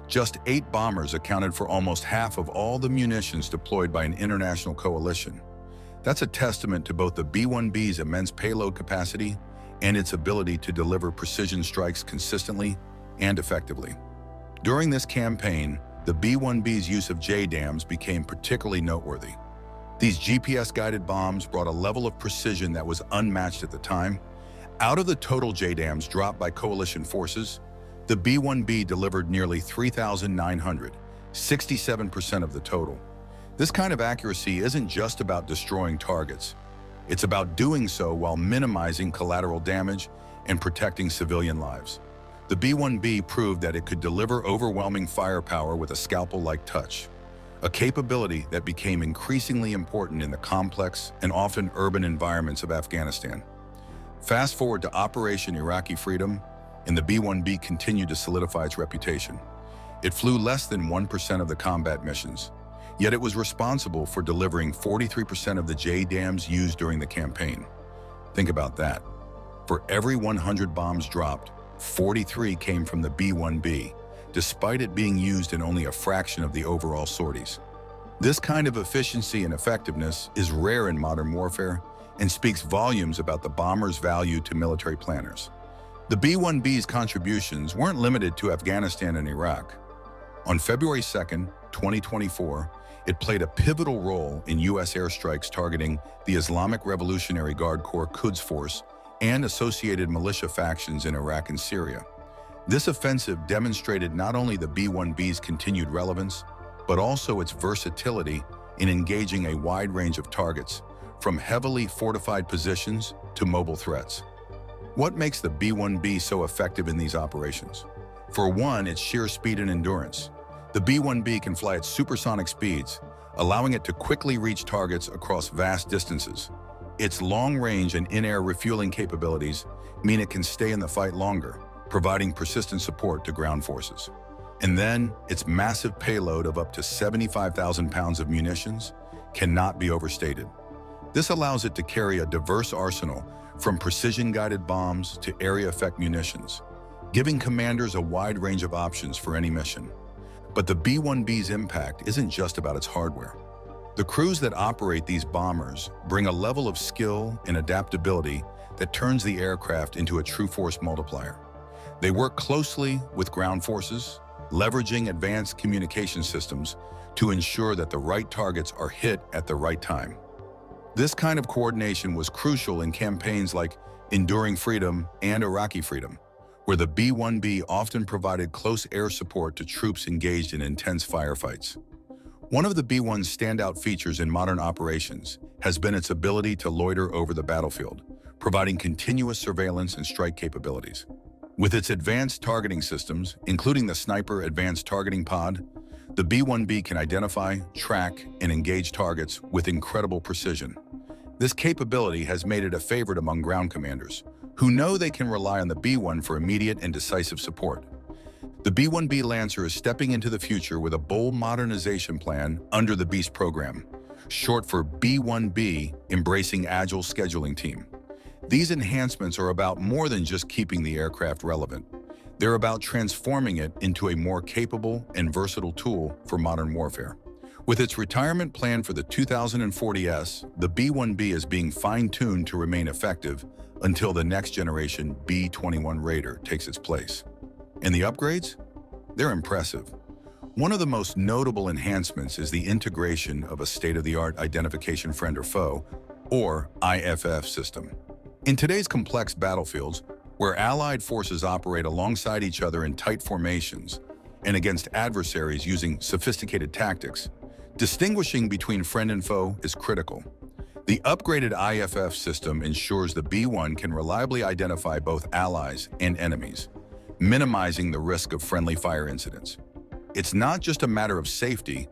Just 8 bombers accounted for almost half of all the munitions deployed by an international coalition. That's a testament to both the B-1B's immense payload capacity and its ability to deliver precision strikes consistently and effectively. During this campaign, the B-1B's use of JDAMs became particularly noteworthy. These GPS-guided bombs brought a level of precision that was unmatched at the time. Out of the total JDAMs dropped by coalition forces, the B-1B delivered nearly 3,900, 67% of the total. This kind of accuracy isn't just about destroying targets. It's about doing so while minimizing collateral damage and protecting civilian lives. The B-1B proved that it could deliver overwhelming firepower with a scalpel-like touch, a capability that became increasingly important in the complex and often urban environments of Afghanistan. Fast forward to Operation Iraqi Freedom, and the B-1B continued to solidify its reputation. It flew less than 1% of the combat missions, yet it was responsible for delivering 43% of the JDAMs used during the campaign. Think about that. For every 100 bombs dropped, 43 came from the B-1B, despite it being used in only a fraction of the overall sorties. This kind of efficiency and effectiveness is rare in modern warfare and speaks volumes about the bomber's value to military planners. The B-1B's contributions weren't limited to Afghanistan and Iraq. On February 2, 2024, it played a pivotal role in U.S. airstrikes targeting the Islamic Revolutionary Guard Corps Quds Force and associated militia factions in Iraq and Syria. This offensive demonstrated not only the B-1B's continued relevance, but also its versatility in engaging a wide range of targets, from heavily fortified positions to mobile threats. What makes the B-1B so effective in these operations? For one, its sheer speed and endurance. The B-1B can fly at supersonic speeds, allowing it to quickly reach targets across vast distances. Its long-range and in-air refueling capabilities mean it can stay in the fight longer, providing persistent support to ground forces. And then, its massive payload of up to 75,000 pounds of munitions cannot be overstated. This allows it to carry a diverse arsenal from precision-guided bombs to area-effect munitions, giving commanders a wide range of options for any mission. But the B-1B's impact isn't just about its hardware. The crews that operate these bombers bring a level of skill and adaptability that turns the aircraft into a true force multiplier. They work closely with ground forces, leveraging advanced communication systems to ensure that the right targets are hit at the right time. This kind of coordination was crucial in campaigns like Enduring Freedom and Iraqi Freedom, where the B-1B often provided close air support to troops engaged in intense firefights. One of the B-1's standout features in modern operations has been its ability to loiter over the battlefield, providing continuous surveillance and strike capabilities. With its advanced targeting systems, including the Sniper Advanced Targeting Pod, the B-1B can identify, track, and engage targets with incredible precision. This capability has made it a favorite among ground commanders, who know they can rely on the B-1 for immediate and decisive support. The B-1B Lancer is stepping into the future with a bold modernization plan under the BEAST program, short for B-1B, Embracing Agile Scheduling Team. These enhancements are about more than just keeping the aircraft relevant. They're about transforming it into a more capable and versatile tool for modern warfare. With its retirement plan for the 2040S, the B-1B is being fine-tuned to remain effective until the next generation B-21 Raider takes its place. And the upgrades? They're impressive. One of the most notable enhancements is the integration of a state-of-the-art identification friend or foe, or IFF system. In today's complex battlefields, where allied forces operate alongside each other in tight formations and against adversaries using sophisticated tactics, distinguishing between friend and foe is critical. The upgraded IFF system ensures the B-1 can reliably identify both allies and enemies, minimizing the risk of friendly fire incidents. It's not just a matter of safety,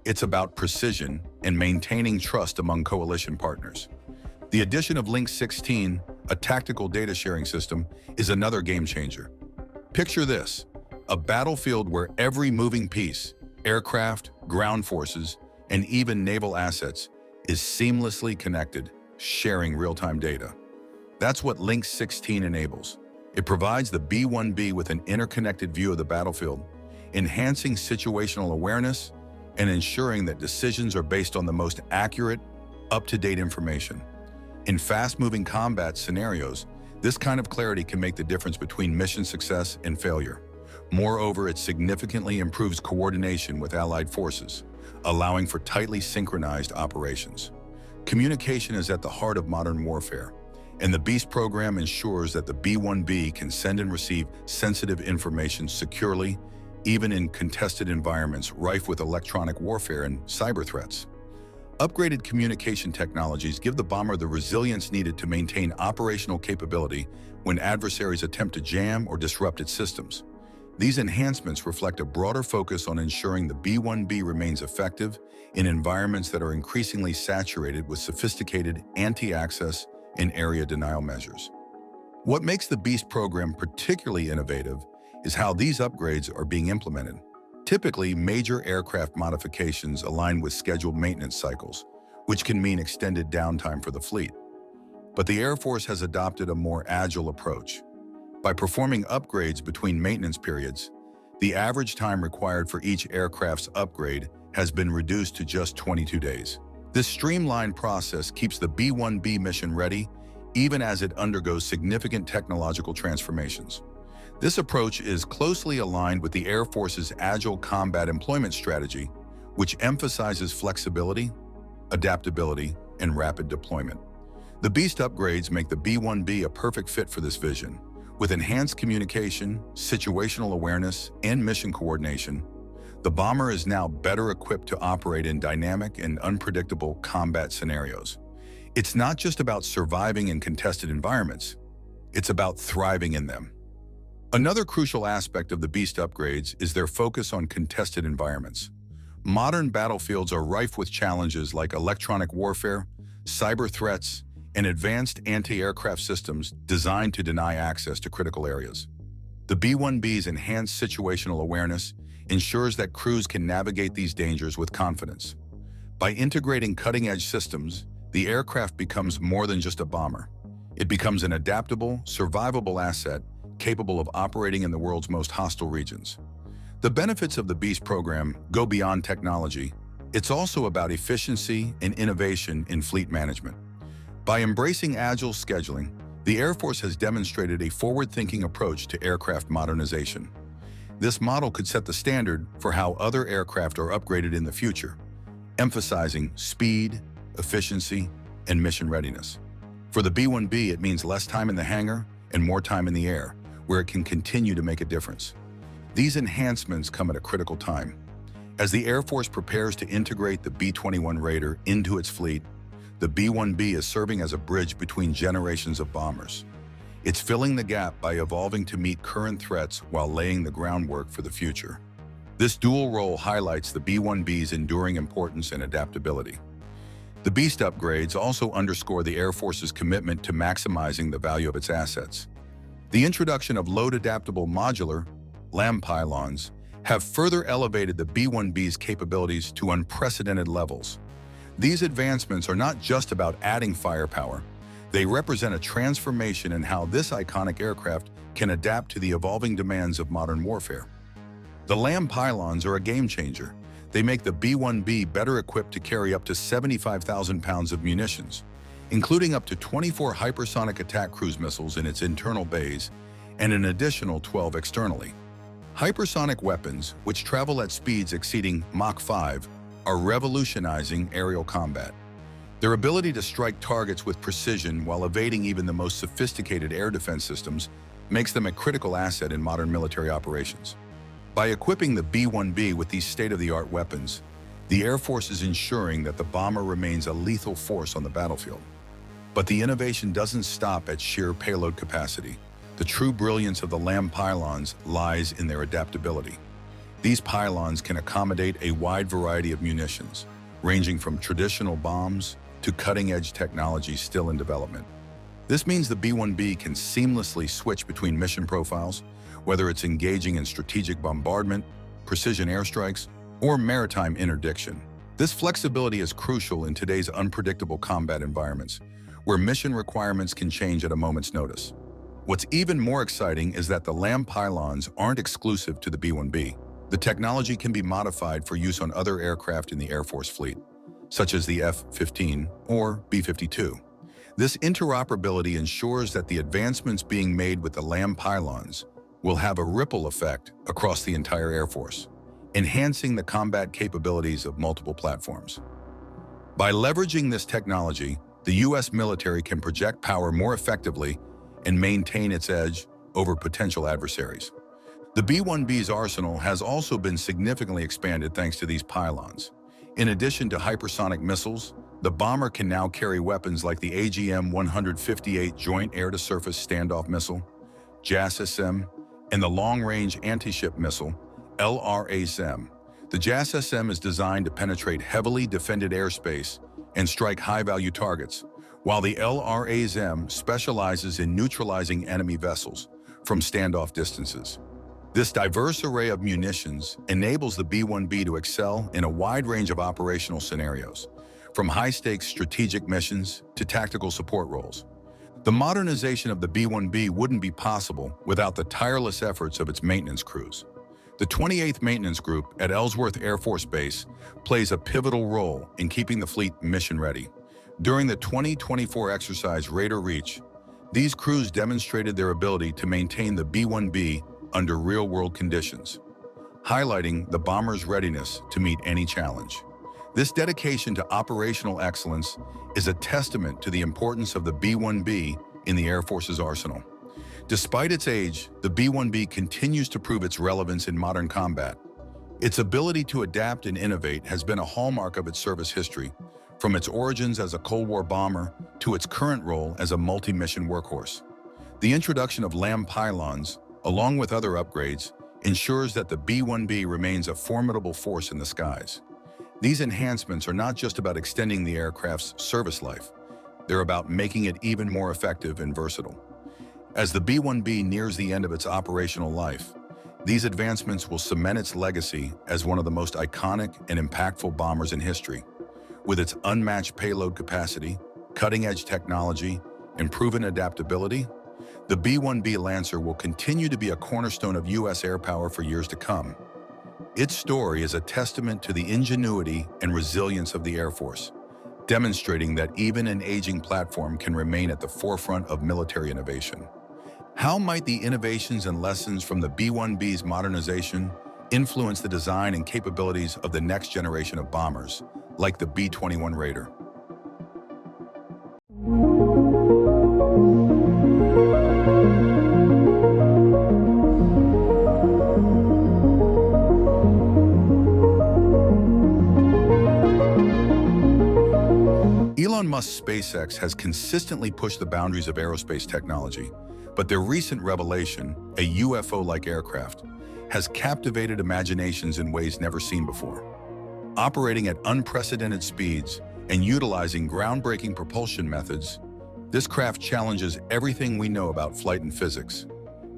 it's about precision and maintaining trust among coalition partners. The addition of Link 16, a tactical data sharing system, is another game changer. Picture this, a battlefield where every moving piece, aircraft, ground forces, and even naval assets, is seamlessly connected, sharing real-time data. That's what Link 16 enables. It provides the B-1B with an interconnected view of the battlefield, enhancing situational awareness and ensuring that decisions are based on the most accurate, up-to-date information. In fast-moving combat scenarios, this kind of clarity can make the difference between mission success and failure. Moreover, it significantly improves coordination with allied forces, allowing for tightly synchronized operations. Communication is at the heart of modern warfare, and the BEAST program ensures that the B-1B can send and receive sensitive information securely, even in contested environments rife with electronic warfare and cyber threats. Upgraded communication technologies give the bomber the resilience needed to maintain operational capability when adversaries attempt to jam or disrupt its systems. These enhancements reflect a broader focus on ensuring the B-1B remains effective in environments that are increasingly saturated with sophisticated anti-access and area denial measures. What makes the BEAST program particularly innovative is how these upgrades are being implemented. Typically, major aircraft modifications align with scheduled maintenance cycles, which can mean extended downtime for the fleet. But the Air Force has adopted a more agile approach. By performing upgrades between maintenance periods, the average time required for each aircraft's upgrade has been reduced to just 22 days. This streamlined process keeps the B-1B mission ready, even as it undergoes significant technological transformations. This approach is closely aligned with the Air Force's Agile Combat Employment Strategy, which emphasizes flexibility, adaptability, and rapid deployment. The BEAST upgrades make the B-1B a perfect fit for this vision. With enhanced communication, situational awareness, and mission coordination, the bomber is now better equipped to operate in dynamic and unpredictable combat scenarios. It's not just about surviving in contested environments, it's about thriving in them. Another crucial aspect of the BEAST upgrades is their focus on contested environments. Modern battlefields are rife with challenges like electronic warfare, cyber threats, and advanced anti-aircraft systems designed to deny access to critical areas. The B-1B's enhanced situational awareness ensures that crews can navigate these dangers with confidence. By integrating cutting-edge systems, the aircraft becomes more than just a bomber. It becomes an adaptable, survivable asset capable of operating in the world's most hostile regions. The benefits of the BEAST program go beyond technology. It's also about efficiency and innovation in fleet management. By embracing agile scheduling, the Air Force has demonstrated a forward-thinking approach to aircraft modernization. This model could set the standard for how other aircraft are upgraded in the future, emphasizing speed, efficiency, and mission readiness. For the B-1B, it means less time in the hangar and more time in the air, where it can continue to make a difference. These enhancements come at a critical time. As the Air Force prepares to integrate the B-21 Raider into its fleet, the B-1B is serving as a bridge between generations of bombers. It's filling the gap by evolving to meet current threats while laying the groundwork for the future. This dual role highlights the B-1B's enduring importance and adaptability. The BEAST upgrades also underscore the Air Force's commitment to maximizing the value of its assets. The introduction of load-adaptable modular LAM pylons have further elevated the B-1B's capabilities to unprecedented levels. These advancements are not just about adding firepower, they represent a transformation in how this iconic aircraft can adapt to the evolving demands of modern warfare. The LAM pylons are a game changer. They make the B-1B better equipped to carry up to 75,000 pounds of munitions, including up to 24 hypersonic attack cruise missiles in its internal bays and an additional 12 externally. Hypersonic weapons, which travel at speeds exceeding Mach 5, are revolutionizing aerial combat. Their ability to strike targets with precision while evading even the most sophisticated air defense systems makes them a critical asset in modern military operations. By equipping the B-1B with these state-of-the-art weapons, The Air Force is ensuring that the bomber remains a lethal force on the battlefield. But the innovation doesn't stop at sheer payload capacity. The true brilliance of the LAM pylons lies in their adaptability. These pylons can accommodate a wide variety of munitions, ranging from traditional bombs to cutting-edge technology still in development. This means the B-1B can seamlessly switch between mission profiles, whether it's engaging in strategic bombardment, precision airstrikes, or maritime interdiction. This flexibility is crucial in today's unpredictable combat environments, where mission requirements can change at a moment's notice. What's even more exciting is that the LAM pylons aren't exclusive to the B-1B. The technology can be modified for use on other aircraft in the Air Force fleet, such as the F-15 or B-52. This interoperability ensures that the advancements being made with the LAM pylons will have a ripple effect across the entire Air Force, enhancing the combat capabilities of multiple platforms. By leveraging this technology, the U.S. military can project power more effectively and maintain its edge over potential adversaries. The B-1B's arsenal has also been significantly expanded thanks to these pylons. In addition to hypersonic missiles, the bomber can now carry weapons like the AGM-158 Joint Air-to-Surface Standoff Missile, JASSM, and the Long-Range Anti-Ship Missile, LRASM. The JASSM is designed to penetrate heavily defended airspace and strike high-value targets, while the LRASM specializes in neutralizing enemy vessels from standoff distances. This diverse array of munitions enables the B-1B to excel in a wide range of operational scenarios, from high-stakes strategic missions to tactical support roles. The modernization of the B-1B wouldn't be possible without the tireless efforts of its maintenance crews. The 28th Maintenance Group at Ellsworth Air Force Base plays a pivotal role in keeping the fleet mission-ready. During the 2024 exercise Raider Reach, these crews demonstrated their ability to maintain the B-1B under real-world conditions, highlighting the bomber's readiness to meet any challenge. This dedication to operational excellence is a testament to the importance of the B-1B in the Air Force's arsenal. Despite its age, the B-1B continues to prove its relevance in modern combat. Its ability to adapt and innovate has been a hallmark of its service history, from its origins as a Cold War bomber to its current role as a multi-mission workhorse. The introduction of LAM pylons, along with other upgrades, ensures that the B-1B remains a formidable force in the skies. These enhancements are not just about extending the aircraft's service life, they're about making it even more effective and versatile. As the B-1B nears the end of its operational life, these advancements will cement its legacy as one of the most iconic and impactful bombers in history. With its unmatched payload capacity, cutting-edge technology, and proven adaptability, the B-1B Lancer will continue to be a cornerstone of U.S. air power for years to come. Its story is a testament to the ingenuity and resilience of the Air Force, demonstrating that even an aging platform can remain at the forefront of military innovation. How might the innovations and lessons from the B-1B's modernization influence the design and capabilities of the next generation of bombers, like the B-21 Raider? Elon Musk's SpaceX has consistently pushed the boundaries of aerospace technology, but their recent revelation, a UFO-like aircraft, has captivated imaginations in ways never seen before. Operating at unprecedented speeds and utilizing groundbreaking propulsion methods, this craft challenges everything we know about flight and physics.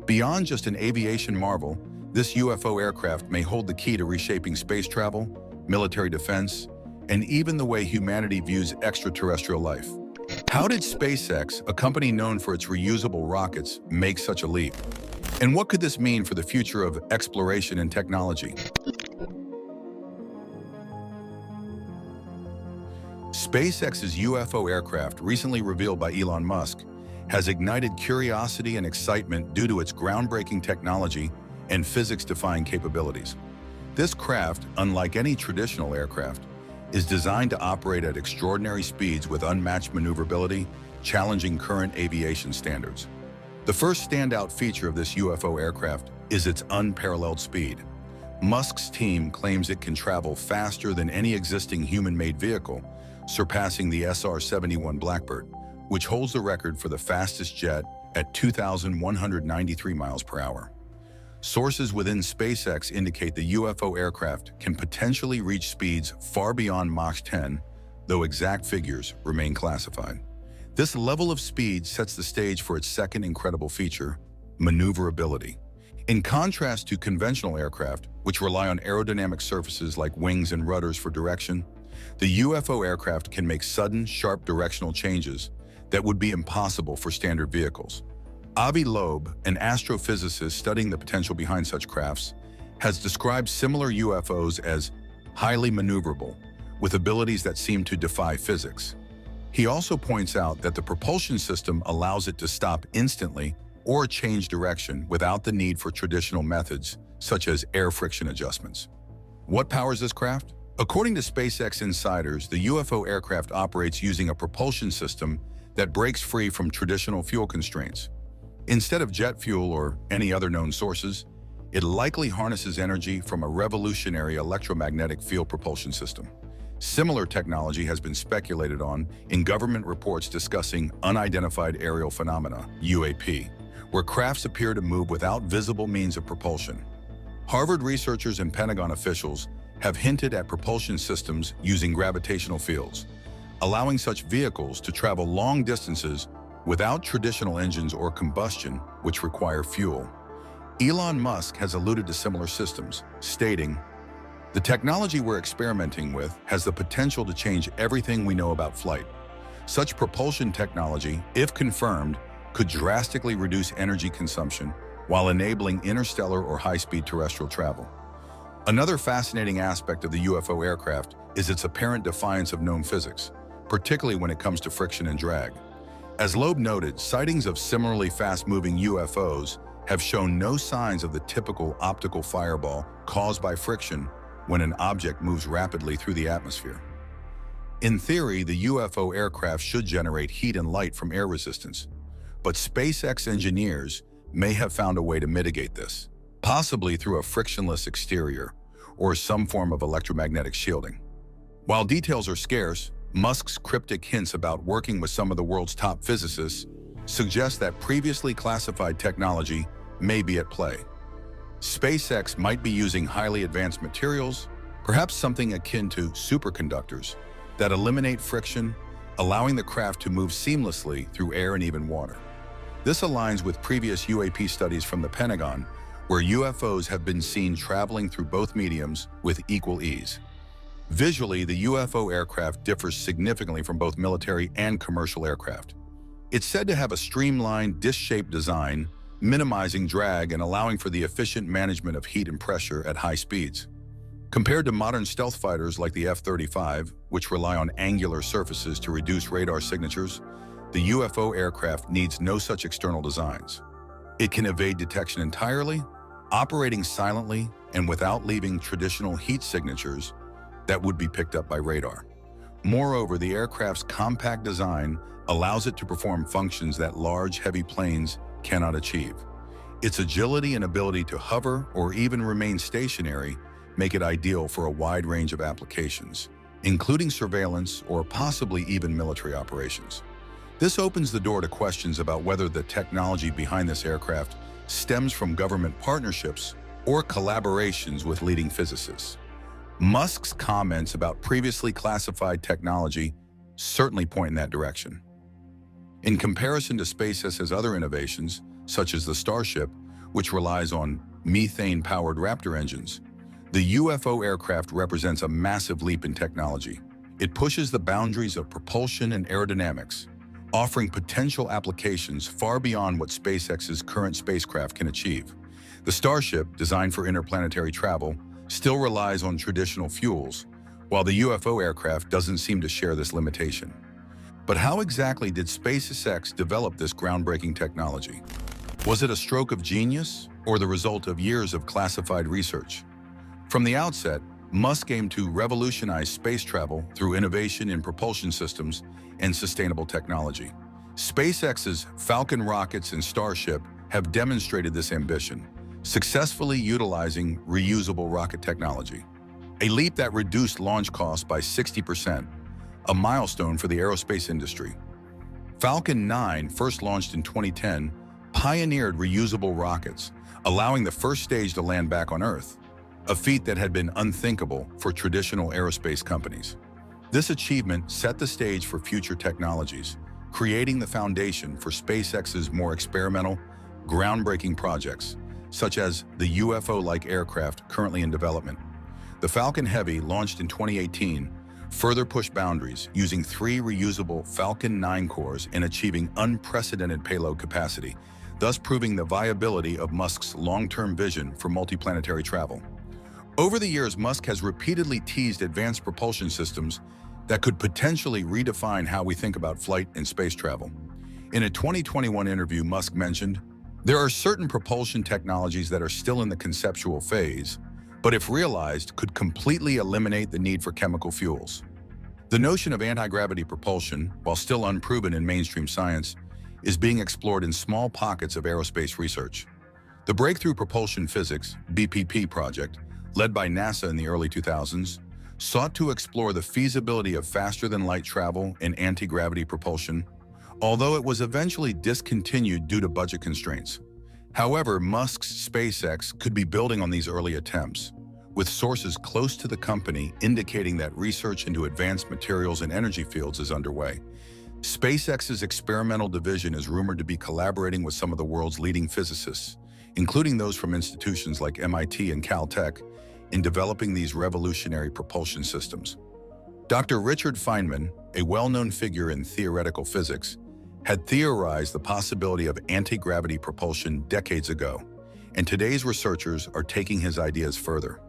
Beyond just an aviation marvel, this UFO aircraft may hold the key to reshaping space travel, military defense, and even the way humanity views extraterrestrial life. How did SpaceX, a company known for its reusable rockets, make such a leap? And what could this mean for the future of exploration and technology? SpaceX's UFO aircraft, recently revealed by Elon Musk, has ignited curiosity and excitement due to its groundbreaking technology and physics-defying capabilities. This craft, unlike any traditional aircraft, is designed to operate at extraordinary speeds with unmatched maneuverability, challenging current aviation standards. The first standout feature of this UFO aircraft is its unparalleled speed. Musk's team claims it can travel faster than any existing human-made vehicle, surpassing the SR-71 Blackbird, which holds the record for the fastest jet at 2,193 miles per hour. Sources within SpaceX indicate the UFO aircraft can potentially reach speeds far beyond Mach 10, though exact figures remain classified. This level of speed sets the stage for its second incredible feature, maneuverability. In contrast to conventional aircraft, which rely on aerodynamic surfaces like wings and rudders for direction, the UFO aircraft can make sudden, sharp directional changes that would be impossible for standard vehicles. Avi Loeb, an astrophysicist studying the potential behind such crafts, has described similar UFOs as highly maneuverable, with abilities that seem to defy physics. He also points out that the propulsion system allows it to stop instantly or change direction without the need for traditional methods, such as air friction adjustments. What powers this craft? According to SpaceX insiders, the UFO aircraft operates using a propulsion system that breaks free from traditional fuel constraints. Instead of jet fuel or any other known sources, it likely harnesses energy from a revolutionary electromagnetic field propulsion system. Similar technology has been speculated on in government reports discussing unidentified aerial phenomena, UAP, where crafts appear to move without visible means of propulsion. Harvard researchers and Pentagon officials have hinted at propulsion systems using gravitational fields, allowing such vehicles to travel long distances without traditional engines or combustion, which require fuel. Elon Musk has alluded to similar systems, stating, "The technology we're experimenting with has the potential to change everything we know about flight. Such propulsion technology, if confirmed, could drastically reduce energy consumption while enabling interstellar or high-speed terrestrial travel." Another fascinating aspect of the UFO aircraft is its apparent defiance of known physics, particularly when it comes to friction and drag. As Loeb noted, sightings of similarly fast-moving UFOs have shown no signs of the typical optical fireball caused by friction when an object moves rapidly through the atmosphere. In theory, the UFO aircraft should generate heat and light from air resistance, but SpaceX engineers may have found a way to mitigate this, possibly through a frictionless exterior or some form of electromagnetic shielding. While details are scarce, Musk's cryptic hints about working with some of the world's top physicists suggest that previously classified technology may be at play. SpaceX might be using highly advanced materials, perhaps something akin to superconductors, that eliminate friction, allowing the craft to move seamlessly through air and even water. This aligns with previous UAP studies from the Pentagon, where UFOs have been seen traveling through both mediums with equal ease. Visually, the UFO aircraft differs significantly from both military and commercial aircraft. It's said to have a streamlined, disc-shaped design, minimizing drag and allowing for the efficient management of heat and pressure at high speeds. Compared to modern stealth fighters like the F-35, which rely on angular surfaces to reduce radar signatures, the UFO aircraft needs no such external designs. It can evade detection entirely, operating silently and without leaving traditional heat signatures that would be picked up by radar. Moreover, the aircraft's compact design allows it to perform functions that large, heavy planes cannot achieve. Its agility and ability to hover or even remain stationary make it ideal for a wide range of applications, including surveillance or possibly even military operations. This opens the door to questions about whether the technology behind this aircraft stems from government partnerships or collaborations with leading physicists. Musk's comments about previously classified technology certainly point in that direction. In comparison to SpaceX's other innovations, such as the Starship, which relies on methane-powered Raptor engines, the UFO aircraft represents a massive leap in technology. It pushes the boundaries of propulsion and aerodynamics, offering potential applications far beyond what SpaceX's current spacecraft can achieve. The Starship, designed for interplanetary travel, still relies on traditional fuels, while the UFO aircraft doesn't seem to share this limitation. But how exactly did SpaceX develop this groundbreaking technology? Was it a stroke of genius or the result of years of classified research? From the outset, Musk aimed to revolutionize space travel through innovation in propulsion systems and sustainable technology. SpaceX's Falcon rockets and Starship have demonstrated this ambition, successfully utilizing reusable rocket technology. A leap that reduced launch costs by 60%, a milestone for the aerospace industry. Falcon 9, first launched in 2010, pioneered reusable rockets, allowing the first stage to land back on Earth, a feat that had been unthinkable for traditional aerospace companies. This achievement set the stage for future technologies, creating the foundation for SpaceX's more experimental, groundbreaking projects, such as the UFO-like aircraft currently in development. The Falcon Heavy, launched in 2018, further pushed boundaries, using 3 reusable Falcon 9 cores and achieving unprecedented payload capacity, thus proving the viability of Musk's long-term vision for multiplanetary travel. Over the years, Musk has repeatedly teased advanced propulsion systems that could potentially redefine how we think about flight and space travel. In a 2021 interview, Musk mentioned, "There are certain propulsion technologies that are still in the conceptual phase, but if realized, could completely eliminate the need for chemical fuels." The notion of anti-gravity propulsion, while still unproven in mainstream science, is being explored in small pockets of aerospace research. The Breakthrough Propulsion Physics (BPP) project, led by NASA in the early 2000s, sought to explore the feasibility of faster-than-light travel and anti-gravity propulsion, although it was eventually discontinued due to budget constraints. However, Musk's SpaceX could be building on these early attempts, with sources close to the company indicating that research into advanced materials and energy fields is underway. SpaceX's experimental division is rumored to be collaborating with some of the world's leading physicists, including those from institutions like MIT and Caltech, in developing these revolutionary propulsion systems. Dr. Richard Feynman, a well-known figure in theoretical physics, had theorized the possibility of anti-gravity propulsion decades ago, and today's researchers are taking his ideas further.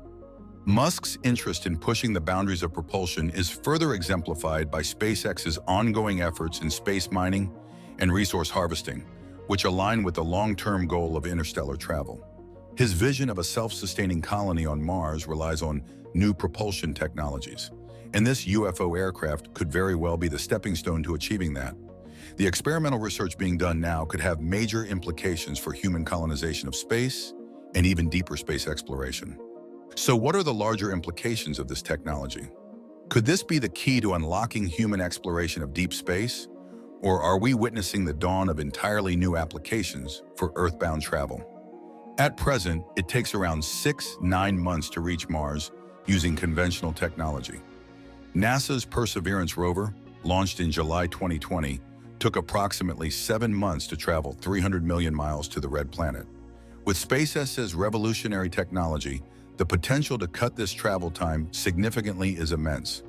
Musk's interest in pushing the boundaries of propulsion is further exemplified by SpaceX's ongoing efforts in space mining and resource harvesting, which align with the long-term goal of interstellar travel. His vision of a self-sustaining colony on Mars relies on new propulsion technologies, and this UFO aircraft could very well be the stepping stone to achieving that. The experimental research being done now could have major implications for human colonization of space and even deeper space exploration. So what are the larger implications of this technology? Could this be the key to unlocking human exploration of deep space? Or are we witnessing the dawn of entirely new applications for Earthbound travel? At present, it takes around 6-9 months to reach Mars using conventional technology. NASA's Perseverance rover, launched in July 2020, took approximately 7 months to travel 300 million miles to the Red Planet. With SpaceX's revolutionary technology, the potential to cut this travel time significantly is immense.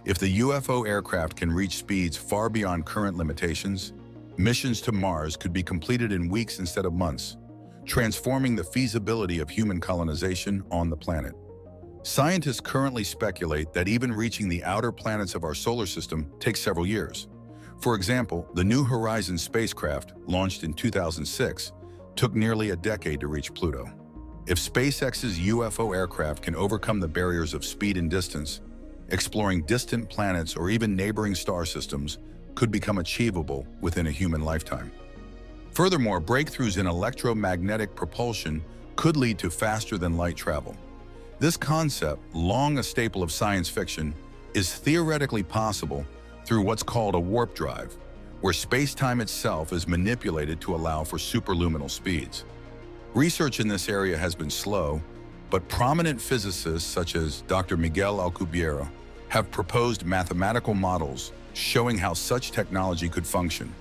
If the UFO aircraft can reach speeds far beyond current limitations, missions to Mars could be completed in weeks instead of months, transforming the feasibility of human colonization on the planet. Scientists currently speculate that even reaching the outer planets of our solar system takes several years. For example, the New Horizons spacecraft, launched in 2006, took nearly a decade to reach Pluto. If SpaceX's UFO aircraft can overcome the barriers of speed and distance, exploring distant planets or even neighboring star systems could become achievable within a human lifetime. Furthermore, breakthroughs in electromagnetic propulsion could lead to faster-than-light travel. This concept, long a staple of science fiction, is theoretically possible through what's called a warp drive, where space-time itself is manipulated to allow for superluminal speeds. Research in this area has been slow, but prominent physicists such as Dr. Miguel Alcubierre have proposed mathematical models showing how such technology could function.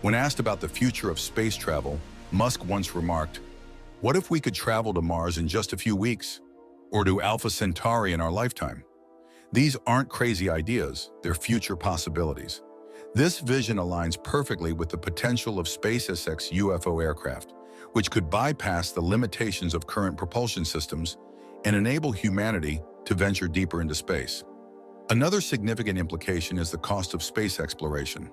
When asked about the future of space travel, Musk once remarked, "What if we could travel to Mars in just a few weeks? Or to Alpha Centauri in our lifetime?" These aren't crazy ideas, they're future possibilities. This vision aligns perfectly with the potential of SpaceX's UFO aircraft, which could bypass the limitations of current propulsion systems and enable humanity to venture deeper into space. Another significant implication is the cost of space exploration.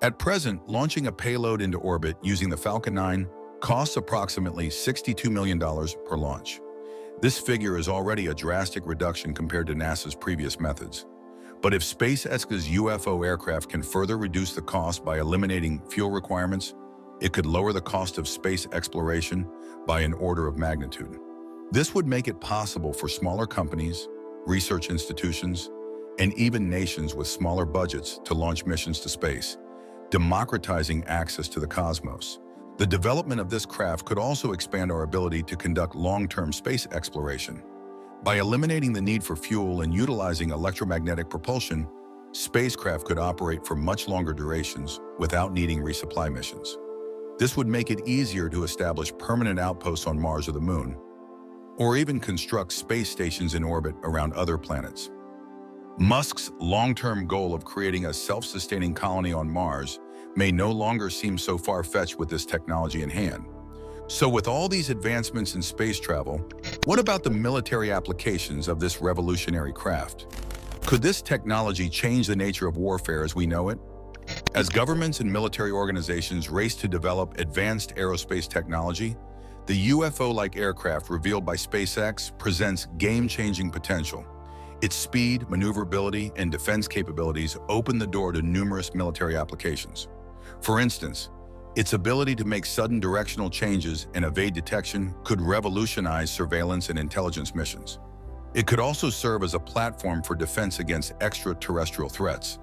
At present, launching a payload into orbit using the Falcon 9 costs approximately $62 million per launch. This figure is already a drastic reduction compared to NASA's previous methods. But if SpaceX's UFO aircraft can further reduce the cost by eliminating fuel requirements, It could lower the cost of space exploration by an order of magnitude. This would make it possible for smaller companies, research institutions, and even nations with smaller budgets to launch missions to space, democratizing access to the cosmos. The development of this craft could also expand our ability to conduct long-term space exploration. By eliminating the need for fuel and utilizing electromagnetic propulsion, spacecraft could operate for much longer durations without needing resupply missions. This would make it easier to establish permanent outposts on Mars or the Moon, or even construct space stations in orbit around other planets. Musk's long-term goal of creating a self-sustaining colony on Mars may no longer seem so far-fetched with this technology in hand. So with all these advancements in space travel, what about the military applications of this revolutionary craft? Could this technology change the nature of warfare as we know it? As governments and military organizations race to develop advanced aerospace technology, the UFO-like aircraft revealed by SpaceX presents game-changing potential. Its speed, maneuverability, and defense capabilities open the door to numerous military applications. For instance, its ability to make sudden directional changes and evade detection could revolutionize surveillance and intelligence missions. It could also serve as a platform for defense against extraterrestrial threats,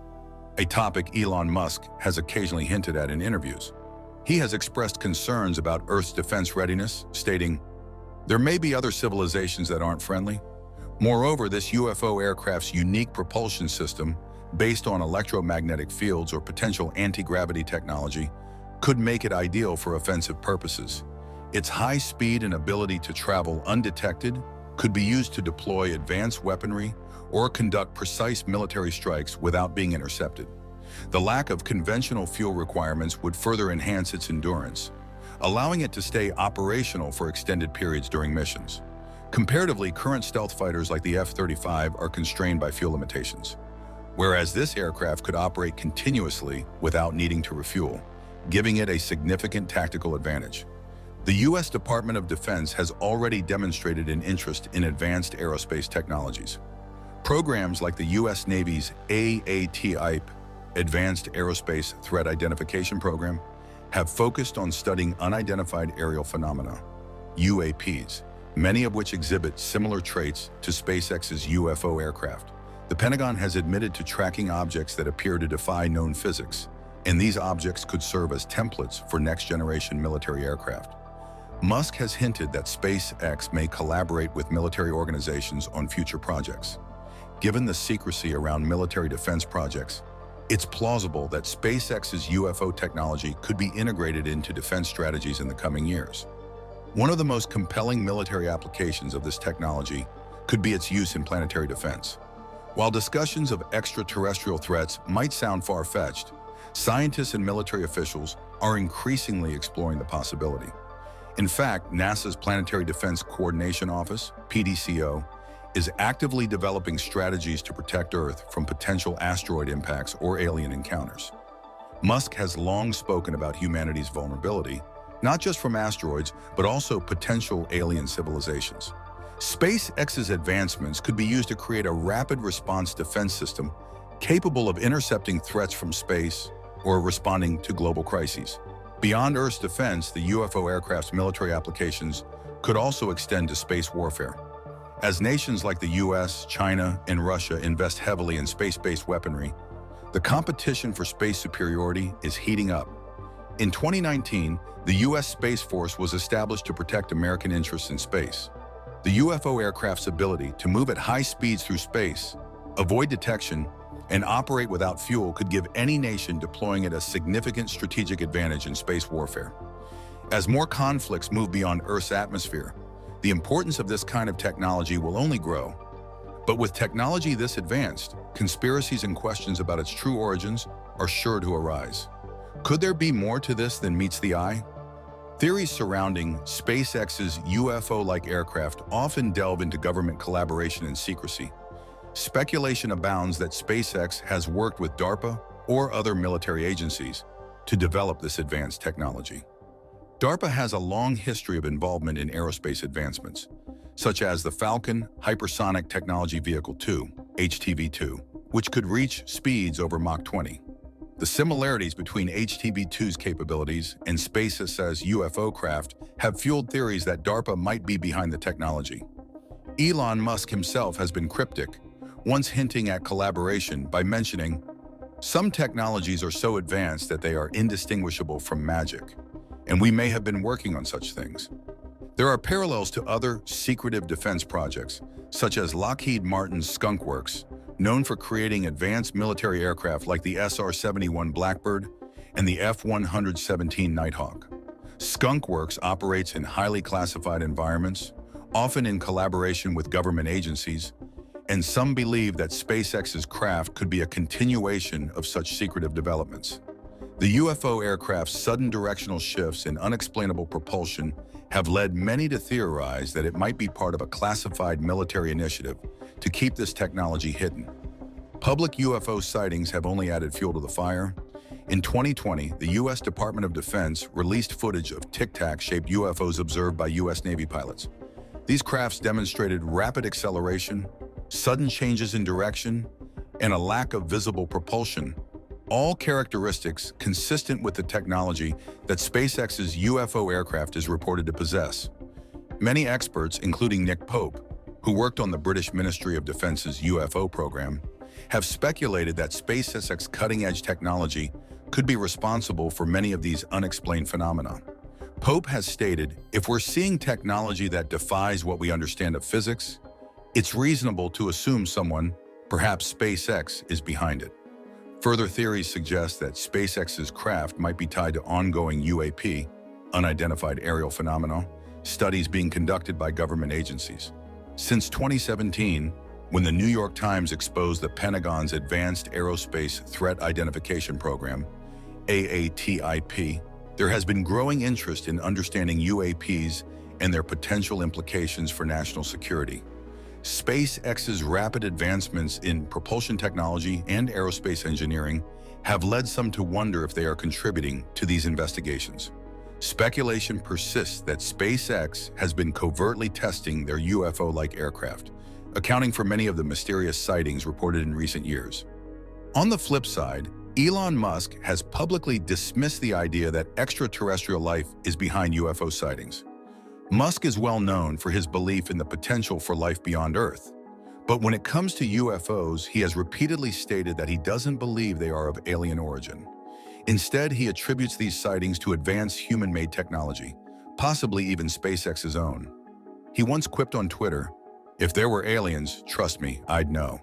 a topic Elon Musk has occasionally hinted at in interviews. He has expressed concerns about Earth's defense readiness, stating, "There may be other civilizations that aren't friendly." Moreover, this UFO aircraft's unique propulsion system, based on electromagnetic fields or potential anti-gravity technology, could make it ideal for offensive purposes. Its high speed and ability to travel undetected could be used to deploy advanced weaponry or conduct precise military strikes without being intercepted. The lack of conventional fuel requirements would further enhance its endurance, allowing it to stay operational for extended periods during missions. Comparatively, current stealth fighters like the F-35 are constrained by fuel limitations, whereas this aircraft could operate continuously without needing to refuel, giving it a significant tactical advantage. The U.S. Department of Defense has already demonstrated an interest in advanced aerospace technologies. Programs like the U.S. Navy's AATIP, Advanced Aerospace Threat Identification Program, have focused on studying unidentified aerial phenomena, UAPs, many of which exhibit similar traits to SpaceX's UFO aircraft. The Pentagon has admitted to tracking objects that appear to defy known physics, and these objects could serve as templates for next-generation military aircraft. Musk has hinted that SpaceX may collaborate with military organizations on future projects. Given the secrecy around military defense projects, it's plausible that SpaceX's UFO technology could be integrated into defense strategies in the coming years. One of the most compelling military applications of this technology could be its use in planetary defense. While discussions of extraterrestrial threats might sound far-fetched, scientists and military officials are increasingly exploring the possibility. In fact, NASA's Planetary Defense Coordination Office, PDCO, is actively developing strategies to protect Earth from potential asteroid impacts or alien encounters. Musk has long spoken about humanity's vulnerability, not just from asteroids, but also potential alien civilizations. SpaceX's advancements could be used to create a rapid response defense system capable of intercepting threats from space or responding to global crises. Beyond Earth's defense, the UFO aircraft's military applications could also extend to space warfare. As nations like the US, China, and Russia invest heavily in space-based weaponry, the competition for space superiority is heating up. In 2019, the US Space Force was established to protect American interests in space. The UFO aircraft's ability to move at high speeds through space, avoid detection, and operate without fuel could give any nation deploying it a significant strategic advantage in space warfare. As more conflicts move beyond Earth's atmosphere, the importance of this kind of technology will only grow. But with technology this advanced, conspiracies and questions about its true origins are sure to arise. Could there be more to this than meets the eye? Theories surrounding SpaceX's UFO-like aircraft often delve into government collaboration and secrecy. Speculation abounds that SpaceX has worked with DARPA or other military agencies to develop this advanced technology. DARPA has a long history of involvement in aerospace advancements, such as the Falcon Hypersonic Technology Vehicle 2, HTV-2, which could reach speeds over Mach 20. The similarities between HTB-2's capabilities and SpaceX's UFO craft have fueled theories that DARPA might be behind the technology. Elon Musk himself has been cryptic, once hinting at collaboration by mentioning, "Some technologies are so advanced that they are indistinguishable from magic, and we may have been working on such things." There are parallels to other secretive defense projects, such as Lockheed Martin's Skunk Works, known for creating advanced military aircraft like the SR-71 Blackbird and the F-117 Nighthawk. Skunk Works operates in highly classified environments, often in collaboration with government agencies, and some believe that SpaceX's craft could be a continuation of such secretive developments. The UFO aircraft's sudden directional shifts and unexplainable propulsion have led many to theorize that it might be part of a classified military initiative to keep this technology hidden. Public UFO sightings have only added fuel to the fire. In 2020, the U.S. Department of Defense released footage of tic-tac-shaped UFOs observed by U.S. Navy pilots. These crafts demonstrated rapid acceleration, sudden changes in direction, and a lack of visible propulsion, all characteristics consistent with the technology that SpaceX's UFO aircraft is reported to possess. Many experts, including Nick Pope, who worked on the British Ministry of Defence's UFO program, have speculated that SpaceX's cutting-edge technology could be responsible for many of these unexplained phenomena. Pope has stated, "If we're seeing technology that defies what we understand of physics, it's reasonable to assume someone, perhaps SpaceX, is behind it." Further theories suggest that SpaceX's craft might be tied to ongoing UAP, unidentified aerial phenomena, studies being conducted by government agencies. Since 2017, when the New York Times exposed the Pentagon's Advanced Aerospace Threat Identification Program, AATIP, there has been growing interest in understanding UAPs and their potential implications for national security. SpaceX's rapid advancements in propulsion technology and aerospace engineering have led some to wonder if they are contributing to these investigations. Speculation persists that SpaceX has been covertly testing their UFO-like aircraft, accounting for many of the mysterious sightings reported in recent years. On the flip side, Elon Musk has publicly dismissed the idea that extraterrestrial life is behind UFO sightings. Musk is well known for his belief in the potential for life beyond Earth. But when it comes to UFOs, he has repeatedly stated that he doesn't believe they are of alien origin. Instead, he attributes these sightings to advanced human-made technology, possibly even SpaceX's own. He once quipped on Twitter, "If there were aliens, trust me, I'd know,"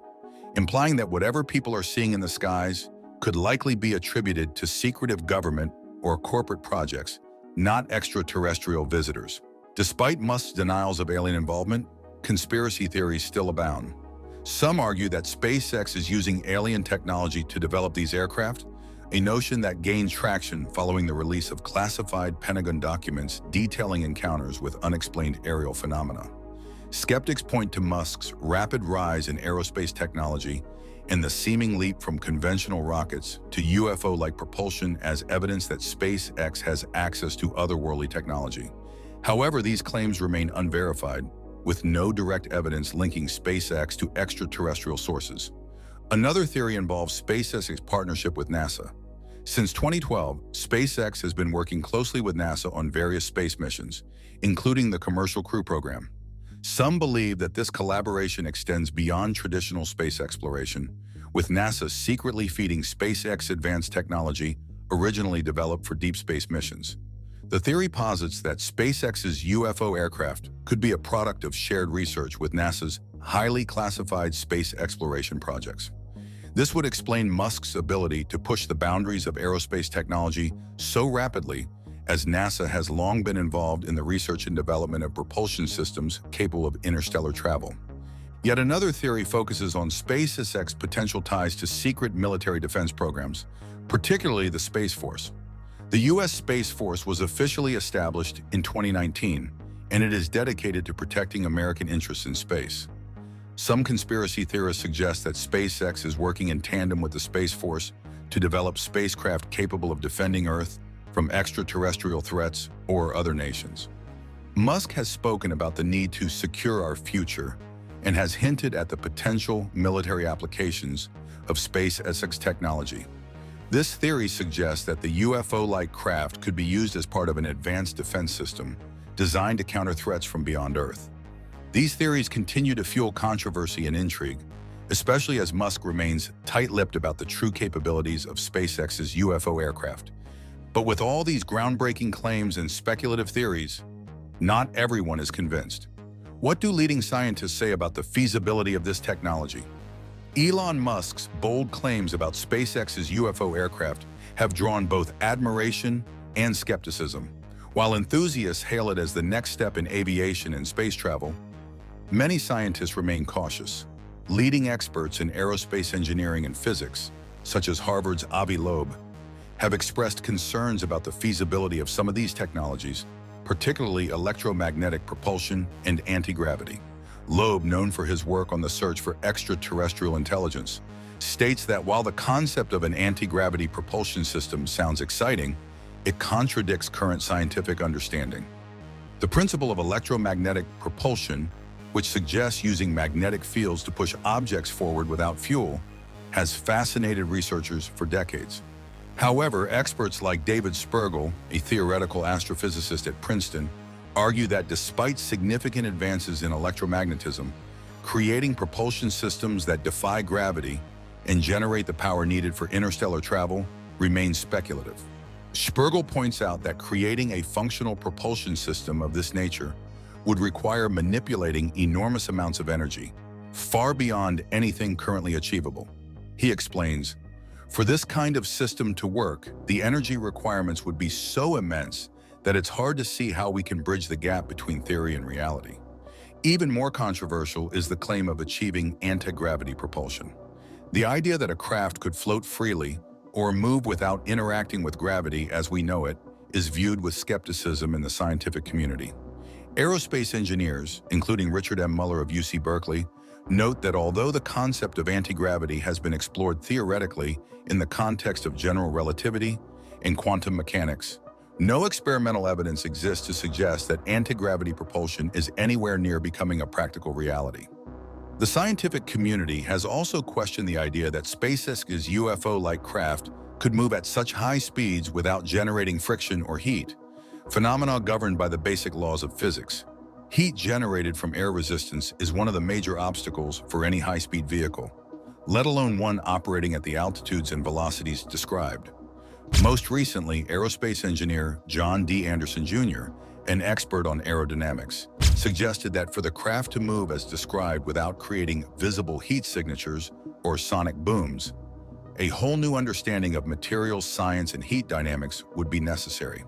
implying that whatever people are seeing in the skies could likely be attributed to secretive government or corporate projects, not extraterrestrial visitors. Despite Musk's denials of alien involvement, conspiracy theories still abound. Some argue that SpaceX is using alien technology to develop these aircraft, a notion that gained traction following the release of classified Pentagon documents detailing encounters with unexplained aerial phenomena. Skeptics point to Musk's rapid rise in aerospace technology and the seeming leap from conventional rockets to UFO-like propulsion as evidence that SpaceX has access to otherworldly technology. However, these claims remain unverified, with no direct evidence linking SpaceX to extraterrestrial sources. Another theory involves SpaceX's partnership with NASA. Since 2012, SpaceX has been working closely with NASA on various space missions, including the Commercial Crew Program. Some believe that this collaboration extends beyond traditional space exploration, with NASA secretly feeding SpaceX advanced technology originally developed for deep space missions. The theory posits that SpaceX's UFO aircraft could be a product of shared research with NASA's highly classified space exploration projects. This would explain Musk's ability to push the boundaries of aerospace technology so rapidly, as NASA has long been involved in the research and development of propulsion systems capable of interstellar travel. Yet another theory focuses on SpaceX's potential ties to secret military defense programs, particularly the Space Force. The U.S. Space Force was officially established in 2019, and it is dedicated to protecting American interests in space. Some conspiracy theorists suggest that SpaceX is working in tandem with the Space Force to develop spacecraft capable of defending Earth from extraterrestrial threats or other nations. Musk has spoken about the need to secure our future and has hinted at the potential military applications of SpaceX technology. This theory suggests that the UFO-like craft could be used as part of an advanced defense system designed to counter threats from beyond Earth. These theories continue to fuel controversy and intrigue, especially as Musk remains tight-lipped about the true capabilities of SpaceX's UFO aircraft. But with all these groundbreaking claims and speculative theories, not everyone is convinced. What do leading scientists say about the feasibility of this technology? Elon Musk's bold claims about SpaceX's UFO aircraft have drawn both admiration and skepticism. While enthusiasts hail it as the next step in aviation and space travel, many scientists remain cautious. Leading experts in aerospace engineering and physics, such as Harvard's Avi Loeb, have expressed concerns about the feasibility of some of these technologies, particularly electromagnetic propulsion and anti-gravity. Loeb, known for his work on the search for extraterrestrial intelligence, states that while the concept of an anti-gravity propulsion system sounds exciting, it contradicts current scientific understanding. The principle of electromagnetic propulsion, which suggests using magnetic fields to push objects forward without fuel, has fascinated researchers for decades. However, experts like David Spergel, a theoretical astrophysicist at Princeton, argue that despite significant advances in electromagnetism, creating propulsion systems that defy gravity and generate the power needed for interstellar travel remains speculative. Spergel points out that creating a functional propulsion system of this nature would require manipulating enormous amounts of energy, far beyond anything currently achievable. He explains, "For this kind of system to work, the energy requirements would be so immense that it's hard to see how we can bridge the gap between theory and reality." Even more controversial is the claim of achieving anti-gravity propulsion. The idea that a craft could float freely or move without interacting with gravity as we know it is viewed with skepticism in the scientific community. Aerospace engineers, including Richard M. Muller of UC Berkeley, note that although the concept of anti-gravity has been explored theoretically in the context of general relativity and quantum mechanics, no experimental evidence exists to suggest that anti-gravity propulsion is anywhere near becoming a practical reality. The scientific community has also questioned the idea that SpaceX's UFO-like craft could move at such high speeds without generating friction or heat, phenomena governed by the basic laws of physics. Heat generated from air resistance is one of the major obstacles for any high-speed vehicle, let alone one operating at the altitudes and velocities described. Most recently, aerospace engineer John D. Anderson Jr., an expert on aerodynamics, suggested that for the craft to move as described without creating visible heat signatures or sonic booms, a whole new understanding of materials science and heat dynamics would be necessary.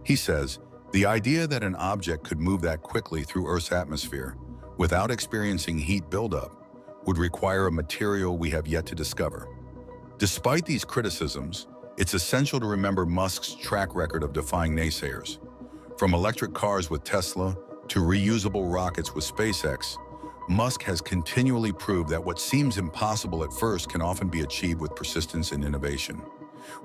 He says, "The idea that an object could move that quickly through Earth's atmosphere without experiencing heat buildup would require a material we have yet to discover." Despite these criticisms, it's essential to remember Musk's track record of defying naysayers. From electric cars with Tesla to reusable rockets with SpaceX, Musk has continually proved that what seems impossible at first can often be achieved with persistence and innovation.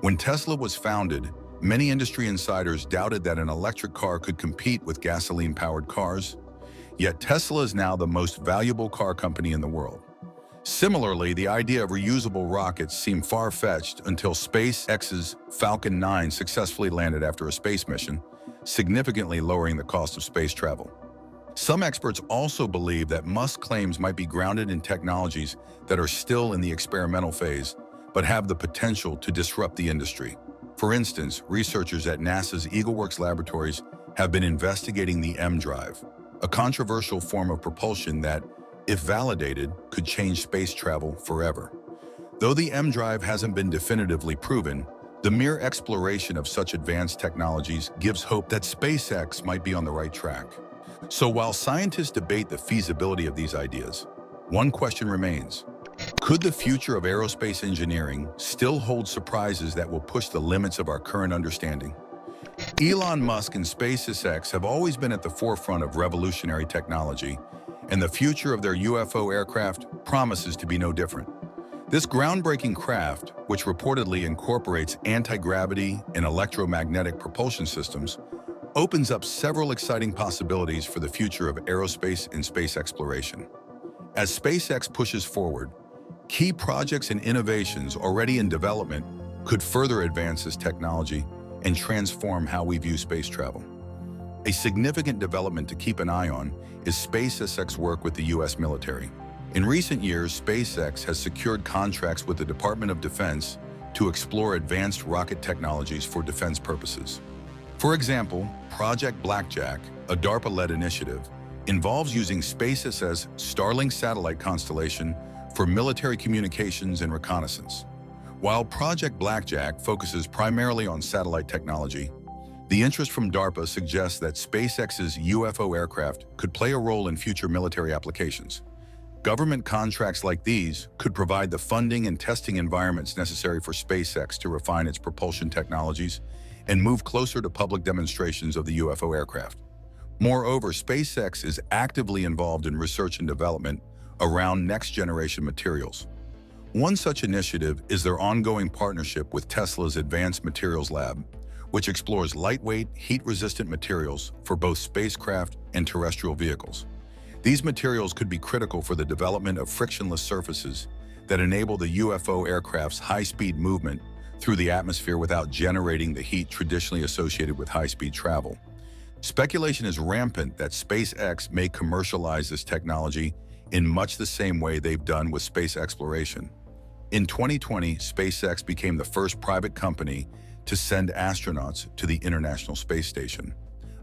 When Tesla was founded, many industry insiders doubted that an electric car could compete with gasoline-powered cars, yet Tesla is now the most valuable car company in the world. Similarly, the idea of reusable rockets seemed far-fetched until SpaceX's Falcon 9 successfully landed after a space mission, significantly lowering the cost of space travel. Some experts also believe that Musk's claims might be grounded in technologies that are still in the experimental phase, but have the potential to disrupt the industry. For instance, researchers at NASA's EagleWorks laboratories have been investigating the M-Drive, a controversial form of propulsion that, if validated, could change space travel forever. Though the M-Drive hasn't been definitively proven, the mere exploration of such advanced technologies gives hope that SpaceX might be on the right track. So while scientists debate the feasibility of these ideas, one question remains. Could the future of aerospace engineering still hold surprises that will push the limits of our current understanding? Elon Musk and SpaceX have always been at the forefront of revolutionary technology, and the future of their UFO aircraft promises to be no different. This groundbreaking craft, which reportedly incorporates anti-gravity and electromagnetic propulsion systems, opens up several exciting possibilities for the future of aerospace and space exploration. As SpaceX pushes forward, key projects and innovations already in development could further advance this technology and transform how we view space travel. A significant development to keep an eye on is SpaceX's work with the U.S. military. In recent years, SpaceX has secured contracts with the Department of Defense to explore advanced rocket technologies for defense purposes. For example, Project Blackjack, a DARPA-led initiative, involves using SpaceX's Starlink satellite constellation for military communications and reconnaissance. While Project Blackjack focuses primarily on satellite technology, the interest from DARPA suggests that SpaceX's UFO aircraft could play a role in future military applications. Government contracts like these could provide the funding and testing environments necessary for SpaceX to refine its propulsion technologies and move closer to public demonstrations of the UFO aircraft. Moreover, SpaceX is actively involved in research and development around next-generation materials. One such initiative is their ongoing partnership with Tesla's Advanced Materials Lab, which explores lightweight, heat-resistant materials for both spacecraft and terrestrial vehicles. These materials could be critical for the development of frictionless surfaces that enable the UFO aircraft's high-speed movement through the atmosphere without generating the heat traditionally associated with high-speed travel. Speculation is rampant that SpaceX may commercialize this technology in much the same way they've done with space exploration. In 2020, SpaceX became the first private company to send astronauts to the International Space Station,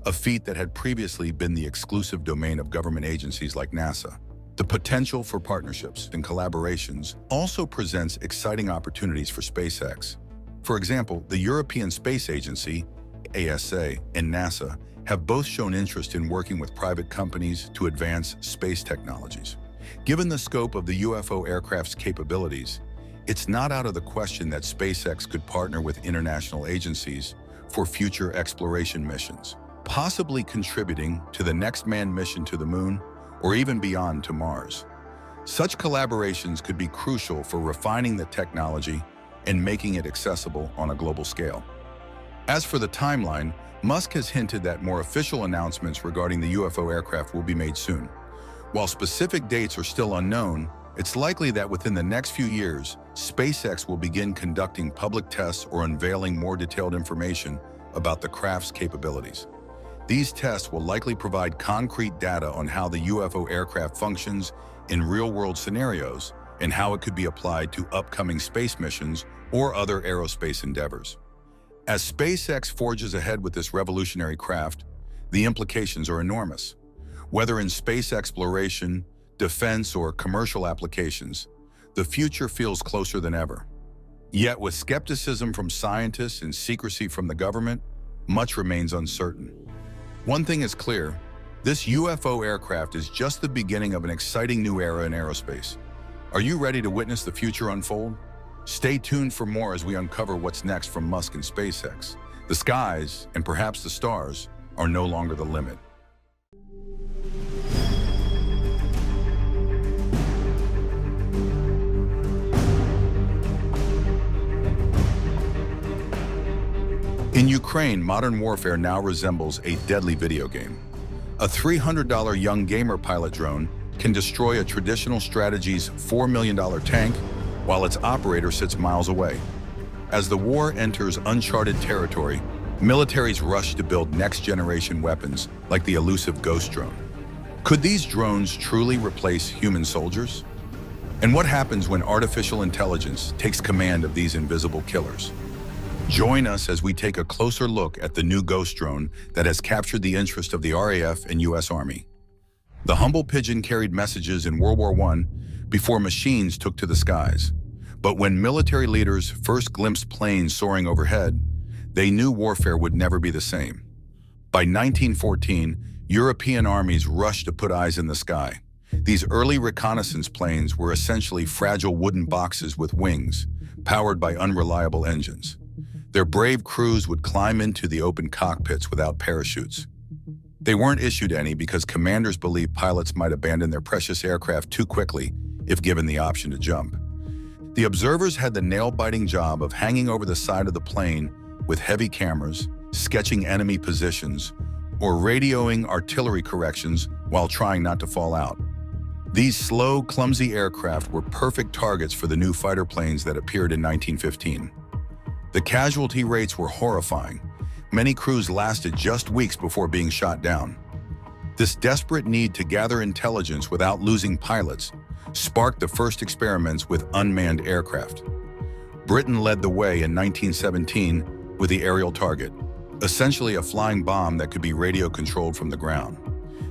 a feat that had previously been the exclusive domain of government agencies like NASA. The potential for partnerships and collaborations also presents exciting opportunities for SpaceX. For example, the European Space Agency, ESA, and NASA have both shown interest in working with private companies to advance space technologies. Given the scope of the UFO aircraft's capabilities, it's not out of the question that SpaceX could partner with international agencies for future exploration missions, possibly contributing to the next manned mission to the Moon or even beyond to Mars. Such collaborations could be crucial for refining the technology and making it accessible on a global scale. As for the timeline, Musk has hinted that more official announcements regarding the UFO aircraft will be made soon. While specific dates are still unknown, it's likely that within the next few years, SpaceX will begin conducting public tests or unveiling more detailed information about the craft's capabilities. These tests will likely provide concrete data on how the UFO aircraft functions in real-world scenarios and how it could be applied to upcoming space missions or other aerospace endeavors. As SpaceX forges ahead with this revolutionary craft, the implications are enormous. Whether in space exploration, defense, or commercial applications, the future feels closer than ever. Yet with skepticism from scientists and secrecy from the government, much remains uncertain. One thing is clear, this UFO aircraft is just the beginning of an exciting new era in aerospace. Are you ready to witness the future unfold? Stay tuned for more as we uncover what's next from Musk and SpaceX. The skies, and perhaps the stars, are no longer the limit. In Ukraine, modern warfare now resembles a deadly video game. A $300 young gamer pilot drone can destroy a traditional strategy's $4 million tank while its operator sits miles away. As the war enters uncharted territory, militaries rush to build next-generation weapons like the elusive Ghost drone. Could these drones truly replace human soldiers? And what happens when artificial intelligence takes command of these invisible killers? Join us as we take a closer look at the new Ghost drone that has captured the interest of the RAF and U.S. Army. The humble pigeon carried messages in World War I before machines took to the skies. But when military leaders first glimpsed planes soaring overhead, they knew warfare would never be the same. By 1914, European armies rushed to put eyes in the sky. These early reconnaissance planes were essentially fragile wooden boxes with wings, powered by unreliable engines. Their brave crews would climb into the open cockpits without parachutes. They weren't issued any because commanders believed pilots might abandon their precious aircraft too quickly if given the option to jump. The observers had the nail-biting job of hanging over the side of the plane with heavy cameras, sketching enemy positions, or radioing artillery corrections while trying not to fall out. These slow, clumsy aircraft were perfect targets for the new fighter planes that appeared in 1915. The casualty rates were horrifying. Many crews lasted just weeks before being shot down. This desperate need to gather intelligence without losing pilots sparked the first experiments with unmanned aircraft. Britain led the way in 1917 with the aerial target, essentially a flying bomb that could be radio-controlled from the ground.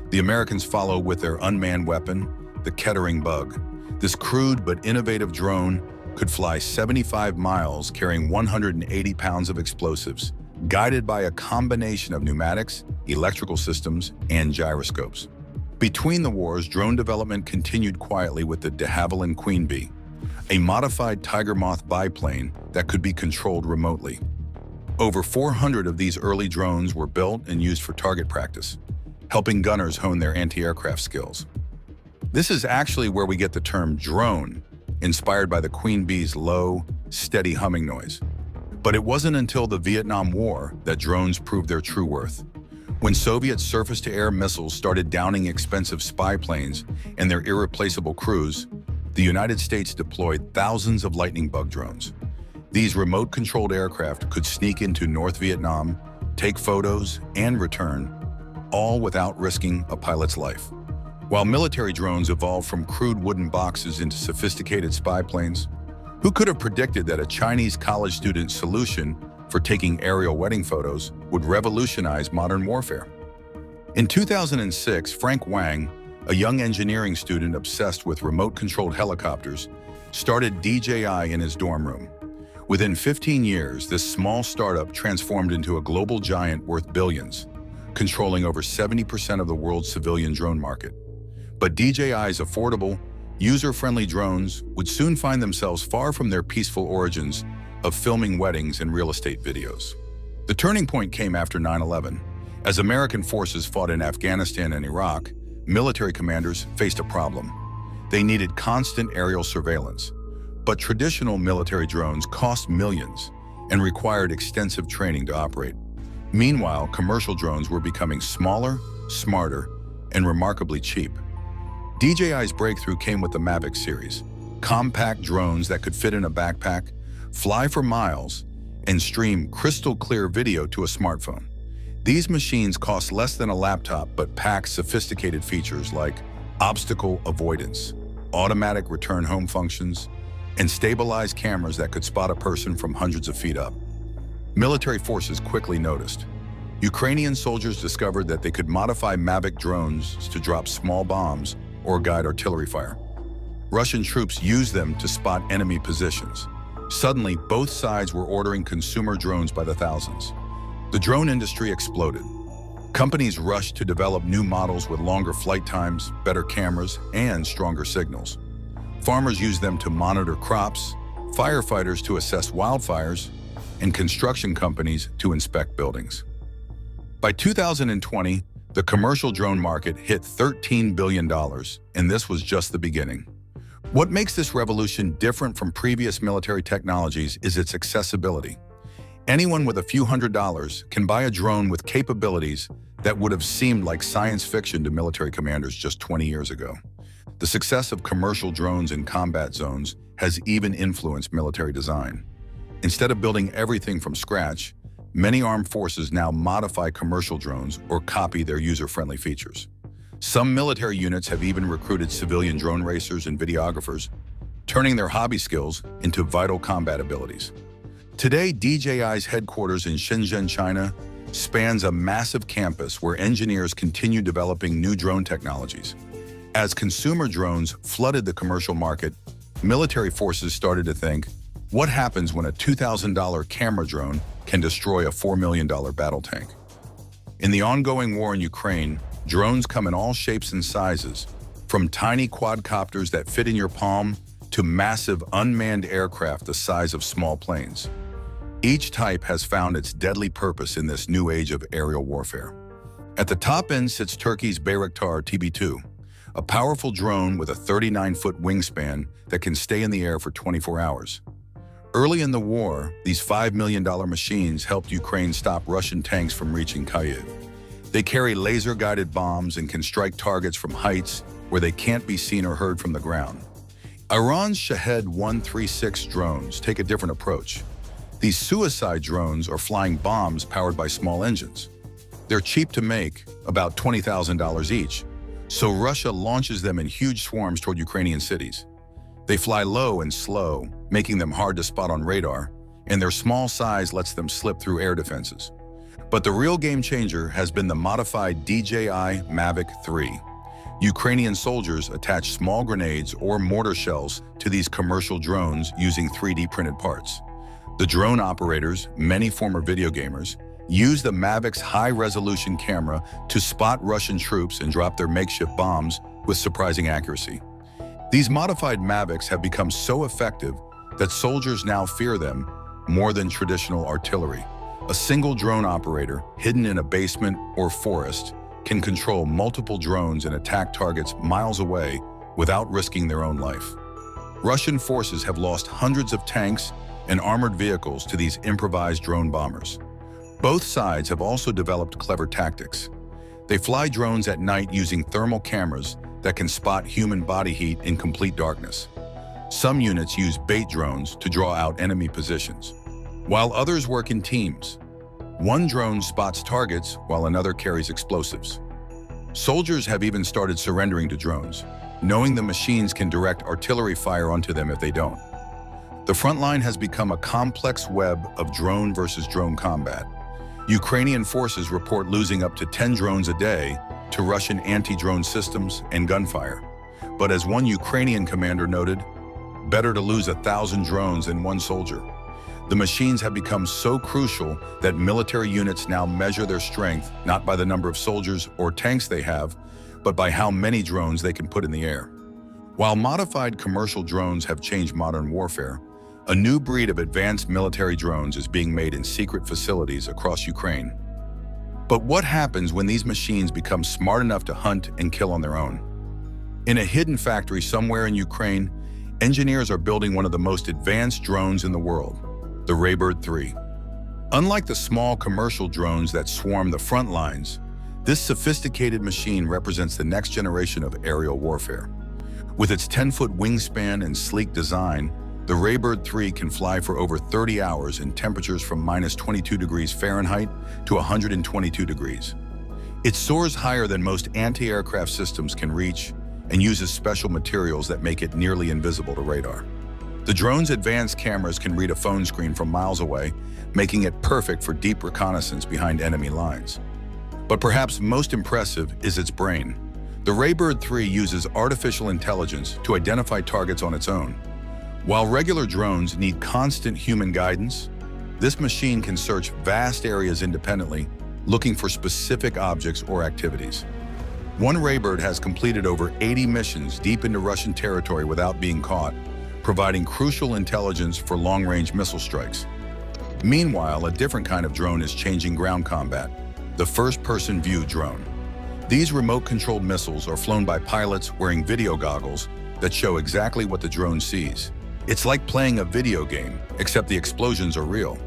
The Americans followed with their unmanned weapon, the Kettering Bug. This crude but innovative drone could fly 75 miles carrying 180 pounds of explosives, guided by a combination of pneumatics, electrical systems, and gyroscopes. Between the wars, drone development continued quietly with the de Havilland Queen Bee, a modified Tiger Moth biplane that could be controlled remotely. Over 400 of these early drones were built and used for target practice, helping gunners hone their anti-aircraft skills. This is actually where we get the term drone, inspired by the Queen Bee's low, steady humming noise. But it wasn't until the Vietnam War that drones proved their true worth. When Soviet surface-to-air missiles started downing expensive spy planes and their irreplaceable crews, the United States deployed thousands of Lightning Bug drones. These remote-controlled aircraft could sneak into North Vietnam, take photos, and return, all without risking a pilot's life. While military drones evolved from crude wooden boxes into sophisticated spy planes, who could have predicted that a Chinese college student's solution for taking aerial wedding photos would revolutionize modern warfare? In 2006, Frank Wang, a young engineering student obsessed with remote-controlled helicopters, started DJI in his dorm room. Within 15 years, this small startup transformed into a global giant worth billions, controlling over 70% of the world's civilian drone market. But DJI's affordable, user-friendly drones would soon find themselves far from their peaceful origins of filming weddings and real estate videos. The turning point came after 9/11. As American forces fought in Afghanistan and Iraq, military commanders faced a problem. They needed constant aerial surveillance, but traditional military drones cost millions and required extensive training to operate. Meanwhile, commercial drones were becoming smaller, smarter, and remarkably cheap. DJI's breakthrough came with the Mavic series, compact drones that could fit in a backpack, fly for miles, and stream crystal-clear video to a smartphone. These machines cost less than a laptop but pack sophisticated features like obstacle avoidance, automatic return home functions, and stabilized cameras that could spot a person from hundreds of feet up. Military forces quickly noticed. Ukrainian soldiers discovered that they could modify Mavic drones to drop small bombs or guide artillery fire. Russian troops used them to spot enemy positions. Suddenly, both sides were ordering consumer drones by the thousands. The drone industry exploded. Companies rushed to develop new models with longer flight times, better cameras, and stronger signals. Farmers used them to monitor crops, firefighters to assess wildfires, and construction companies to inspect buildings. By 2020, the commercial drone market hit $13 billion, and this was just the beginning. What makes this revolution different from previous military technologies is its accessibility. Anyone with a few $100s can buy a drone with capabilities that would have seemed like science fiction to military commanders just 20 years ago. The success of commercial drones in combat zones has even influenced military design. Instead of building everything from scratch, many armed forces now modify commercial drones or copy their user-friendly features. Some military units have even recruited civilian drone racers and videographers, turning their hobby skills into vital combat abilities. Today, DJI's headquarters in Shenzhen, China, spans a massive campus where engineers continue developing new drone technologies. As consumer drones flooded the commercial market, military forces started to think, what happens when a $2,000 camera drone can destroy a $4 million battle tank? In the ongoing war in Ukraine, drones come in all shapes and sizes, from tiny quadcopters that fit in your palm to massive unmanned aircraft the size of small planes. Each type has found its deadly purpose in this new age of aerial warfare. At the top end sits Turkey's Bayraktar TB2, a powerful drone with a 39-foot wingspan that can stay in the air for 24 hours. Early in the war, these $5 million machines helped Ukraine stop Russian tanks from reaching Kyiv. They carry laser-guided bombs and can strike targets from heights where they can't be seen or heard from the ground. Iran's Shahed 136 drones take a different approach. These suicide drones are flying bombs powered by small engines. They're cheap to make, about $20,000 each, so Russia launches them in huge swarms toward Ukrainian cities. They fly low and slow, making them hard to spot on radar, and their small size lets them slip through air defenses. But the real game changer has been the modified DJI Mavic 3. Ukrainian soldiers attach small grenades or mortar shells to these commercial drones using 3D printed parts. The drone operators, many former video gamers, use the Mavic's high-resolution camera to spot Russian troops and drop their makeshift bombs with surprising accuracy. These modified Mavics have become so effective that soldiers now fear them more than traditional artillery. A single drone operator, hidden in a basement or forest, can control multiple drones and attack targets miles away without risking their own life. Russian forces have lost hundreds of tanks and armored vehicles to these improvised drone bombers. Both sides have also developed clever tactics. They fly drones at night using thermal cameras that can spot human body heat in complete darkness. Some units use bait drones to draw out enemy positions, while others work in teams. One drone spots targets while another carries explosives. Soldiers have even started surrendering to drones, knowing the machines can direct artillery fire onto them if they don't. The front line has become a complex web of drone versus drone combat. Ukrainian forces report losing up to 10 drones a day to Russian anti-drone systems and gunfire. But as one Ukrainian commander noted, better to lose 1,000 drones than one soldier. The machines have become so crucial that military units now measure their strength not by the number of soldiers or tanks they have, but by how many drones they can put in the air. While modified commercial drones have changed modern warfare, a new breed of advanced military drones is being made in secret facilities across Ukraine. But what happens when these machines become smart enough to hunt and kill on their own? In a hidden factory somewhere in Ukraine, engineers are building one of the most advanced drones in the world, the Raybird 3. Unlike the small commercial drones that swarm the front lines, this sophisticated machine represents the next generation of aerial warfare. With its 10-foot wingspan and sleek design, the Raybird 3 can fly for over 30 hours in temperatures from -22 degrees Fahrenheit to 122 degrees. It soars higher than most anti-aircraft systems can reach and uses special materials that make it nearly invisible to radar. The drone's advanced cameras can read a phone screen from miles away, making it perfect for deep reconnaissance behind enemy lines. But perhaps most impressive is its brain. The Raybird 3 uses artificial intelligence to identify targets on its own. While regular drones need constant human guidance, this machine can search vast areas independently, looking for specific objects or activities. One Raybird has completed over 80 missions deep into Russian territory without being caught, providing crucial intelligence for long-range missile strikes. Meanwhile, a different kind of drone is changing ground combat, the first-person view drone. These remote-controlled missiles are flown by pilots wearing video goggles that show exactly what the drone sees. It's like playing a video game, except the explosions are real.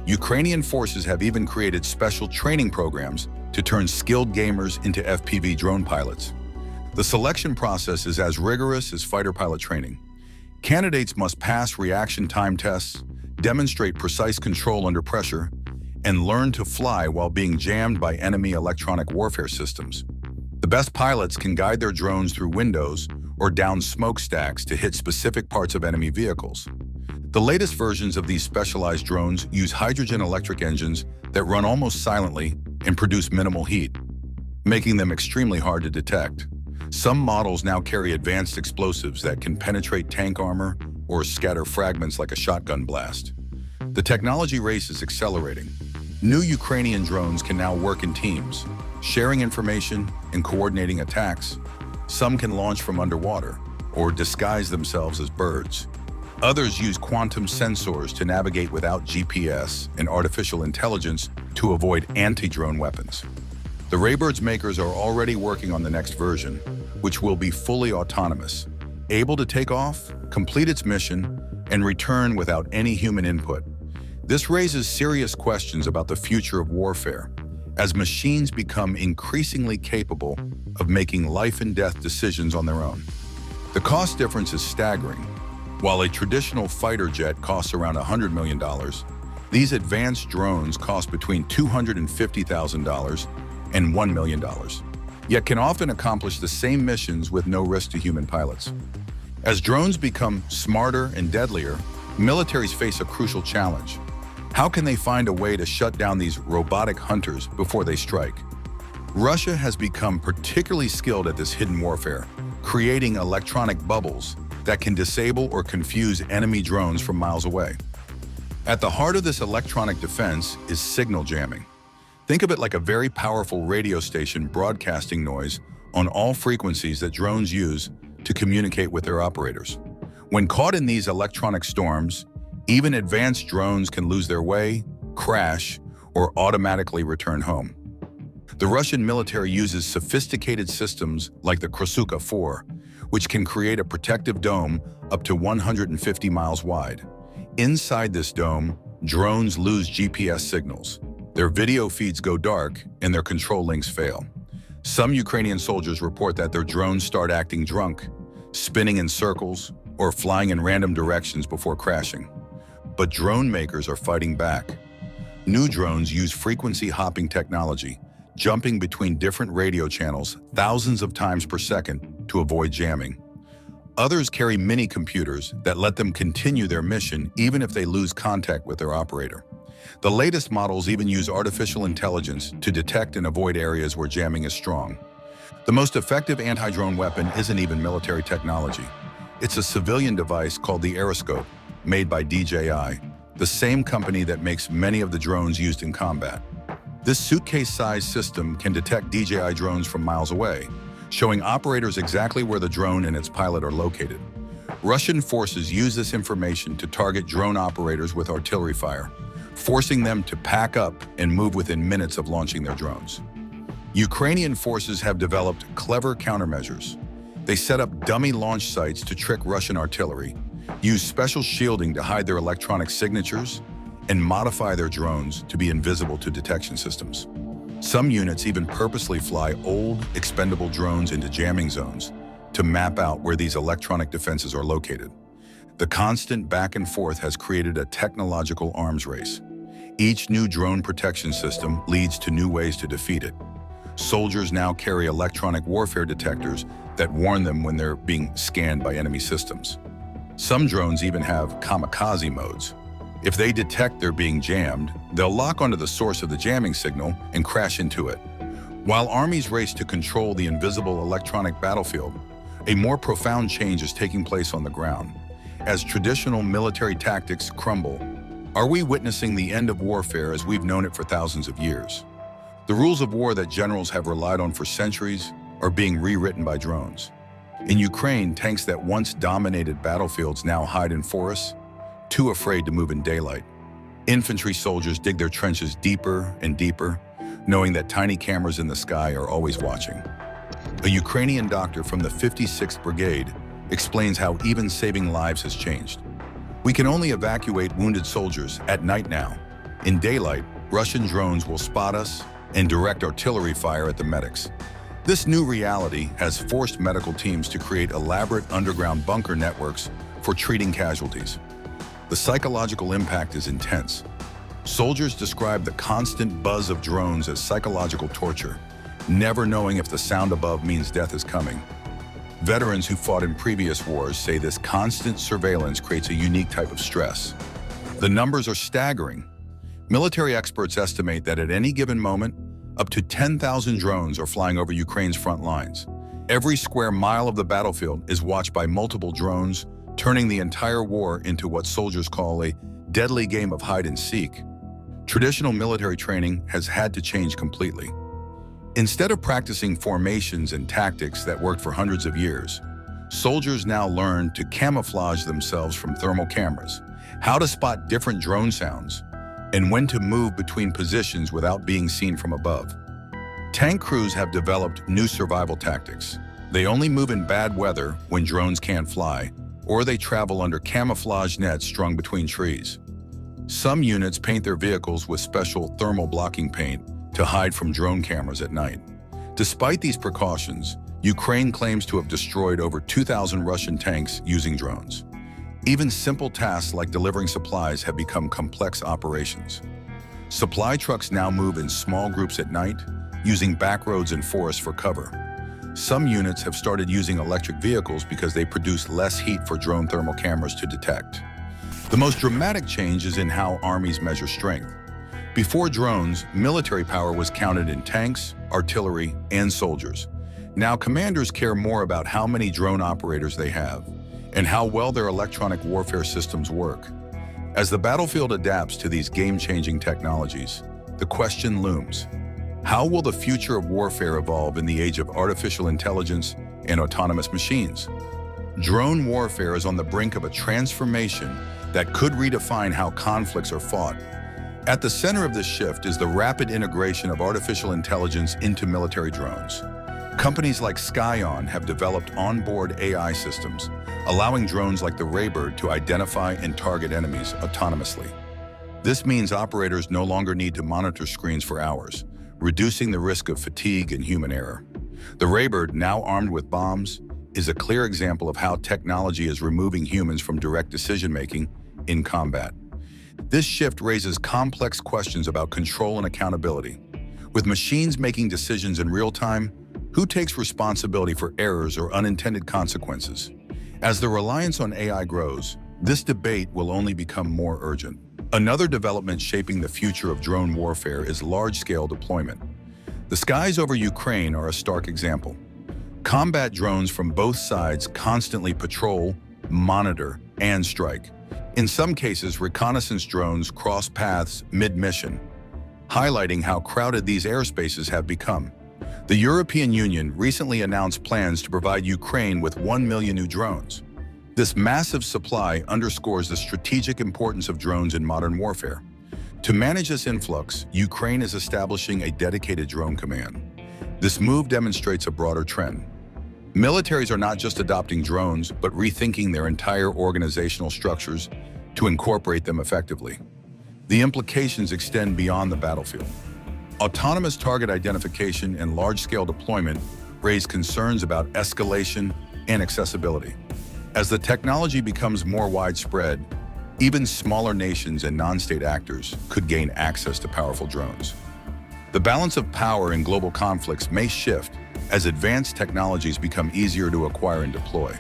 Ukrainian forces have even created special training programs to turn skilled gamers into FPV drone pilots. The selection process is as rigorous as fighter pilot training. Candidates must pass reaction time tests, demonstrate precise control under pressure, and learn to fly while being jammed by enemy electronic warfare systems. The best pilots can guide their drones through windows or down smokestacks to hit specific parts of enemy vehicles. The latest versions of these specialized drones use hydrogen electric engines that run almost silently and produce minimal heat, making them extremely hard to detect. Some models now carry advanced explosives that can penetrate tank armor or scatter fragments like a shotgun blast. The technology race is accelerating. New Ukrainian drones can now work in teams, sharing information and coordinating attacks. Some can launch from underwater or disguise themselves as birds. Others use quantum sensors to navigate without GPS and artificial intelligence to avoid anti-drone weapons. The Raybird's makers are already working on the next version, which will be fully autonomous, able to take off, complete its mission, and return without any human input. This raises serious questions about the future of warfare, as machines become increasingly capable of making life and death decisions on their own. The cost difference is staggering. While a traditional fighter jet costs around $100 million, These advanced drones cost between $250,000 and $1 million, yet can often accomplish the same missions with no risk to human pilots. As drones become smarter and deadlier, militaries face a crucial challenge. How can they find a way to shut down these robotic hunters before they strike? Russia has become particularly skilled at this hidden warfare, creating electronic bubbles that can disable or confuse enemy drones from miles away. At the heart of this electronic defense is signal jamming. Think of it like a very powerful radio station broadcasting noise on all frequencies that drones use to communicate with their operators. When caught in these electronic storms, even advanced drones can lose their way, crash, or automatically return home. The Russian military uses sophisticated systems like the Krasuka-4, which can create a protective dome up to 150 miles wide. Inside this dome, drones lose GPS signals. Their video feeds go dark and their control links fail. Some Ukrainian soldiers report that their drones start acting drunk, spinning in circles, or flying in random directions before crashing. But drone makers are fighting back. New drones use frequency hopping technology, jumping between different radio channels thousands of times per second to avoid jamming. Others carry mini computers that let them continue their mission even if they lose contact with their operator. The latest models even use artificial intelligence to detect and avoid areas where jamming is strong. The most effective anti-drone weapon isn't even military technology. It's a civilian device called the Aeroscope, made by DJI, the same company that makes many of the drones used in combat. This suitcase-sized system can detect DJI drones from miles away, showing operators exactly where the drone and its pilot are located. Russian forces use this information to target drone operators with artillery fire, forcing them to pack up and move within minutes of launching their drones. Ukrainian forces have developed clever countermeasures. They set up dummy launch sites to trick Russian artillery, use special shielding to hide their electronic signatures, and modify their drones to be invisible to detection systems. Some units even purposely fly old, expendable drones into jamming zones to map out where these electronic defenses are located. The constant back and forth has created a technological arms race. Each new drone protection system leads to new ways to defeat it. Soldiers now carry electronic warfare detectors that warn them when they're being scanned by enemy systems. Some drones even have kamikaze modes. If they detect they're being jammed, they'll lock onto the source of the jamming signal and crash into it. While armies race to control the invisible electronic battlefield, a more profound change is taking place on the ground. As traditional military tactics crumble, are we witnessing the end of warfare as we've known it for thousands of years? The rules of war that generals have relied on for centuries are being rewritten by drones. In Ukraine, tanks that once dominated battlefields now hide in forests, too afraid to move in daylight. Infantry soldiers dig their trenches deeper and deeper, knowing that tiny cameras in the sky are always watching. A Ukrainian doctor from the 56th Brigade explains how even saving lives has changed. We can only evacuate wounded soldiers at night now. In daylight, Russian drones will spot us and direct artillery fire at the medics. This new reality has forced medical teams to create elaborate underground bunker networks for treating casualties. The psychological impact is intense. Soldiers describe the constant buzz of drones as psychological torture, never knowing if the sound above means death is coming. Veterans who fought in previous wars say this constant surveillance creates a unique type of stress. The numbers are staggering. Military experts estimate that at any given moment, up to 10,000 drones are flying over Ukraine's front lines. Every square mile of the battlefield is watched by multiple drones, turning the entire war into what soldiers call a deadly game of hide and seek. Traditional military training has had to change completely. Instead of practicing formations and tactics that worked for hundreds of years, soldiers now learn to camouflage themselves from thermal cameras, how to spot different drone sounds, and when to move between positions without being seen from above. Tank crews have developed new survival tactics. They only move in bad weather when drones can't fly, or they travel under camouflage nets strung between trees. Some units paint their vehicles with special thermal blocking paint to hide from drone cameras at night. Despite these precautions, Ukraine claims to have destroyed over 2,000 Russian tanks using drones. Even simple tasks like delivering supplies have become complex operations. Supply trucks now move in small groups at night, using back roads and forests for cover. Some units have started using electric vehicles because they produce less heat for drone thermal cameras to detect. The most dramatic change is in how armies measure strength. Before drones, military power was counted in tanks, artillery, and soldiers. Now commanders care more about how many drone operators they have and how well their electronic warfare systems work. As the battlefield adapts to these game-changing technologies, the question looms: how will the future of warfare evolve in the age of artificial intelligence and autonomous machines? Drone warfare is on the brink of a transformation that could redefine how conflicts are fought. At the center of this shift is the rapid integration of artificial intelligence into military drones. Companies like Skyon have developed onboard AI systems, allowing drones like the Raybird to identify and target enemies autonomously. This means operators no longer need to monitor screens for hours, reducing the risk of fatigue and human error. The Raybird, now armed with bombs, is a clear example of how technology is removing humans from direct decision-making in combat. This shift raises complex questions about control and accountability. With machines making decisions in real time, who takes responsibility for errors or unintended consequences? As the reliance on AI grows, this debate will only become more urgent. Another development shaping the future of drone warfare is large-scale deployment. The skies over Ukraine are a stark example. Combat drones from both sides constantly patrol, monitor, and strike. In some cases, reconnaissance drones cross paths mid-mission, highlighting how crowded these airspaces have become. The European Union recently announced plans to provide Ukraine with 1 million new drones. This massive supply underscores the strategic importance of drones in modern warfare. To manage this influx, Ukraine is establishing a dedicated drone command. This move demonstrates a broader trend. Militaries are not just adopting drones, but rethinking their entire organizational structures to incorporate them effectively. The implications extend beyond the battlefield. Autonomous target identification and large-scale deployment raise concerns about escalation and accessibility. As the technology becomes more widespread, even smaller nations and non-state actors could gain access to powerful drones. The balance of power in global conflicts may shift as advanced technologies become easier to acquire and deploy.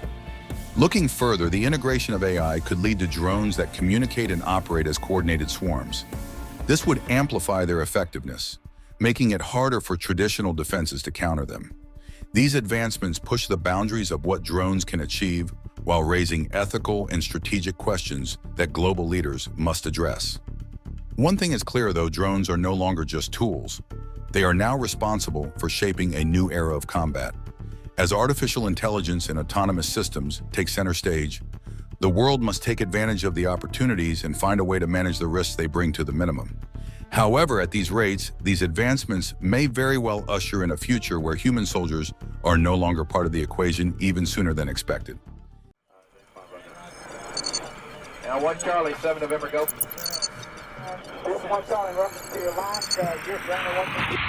Looking further, the integration of AI could lead to drones that communicate and operate as coordinated swarms. This would amplify their effectiveness, making it harder for traditional defenses to counter them. These advancements push the boundaries of what drones can achieve while raising ethical and strategic questions that global leaders must address. One thing is clear, though: drones are no longer just tools. They are now responsible for shaping a new era of combat. As artificial intelligence and autonomous systems take center stage, the world must take advantage of the opportunities and find a way to manage the risks they bring to the minimum. However, at these rates, these advancements may very well usher in a future where human soldiers are no longer part of the equation, even sooner than expected. Now 1 Charlie, 7 November, go. This is 1 Charlie, reference to your last just ran a 1.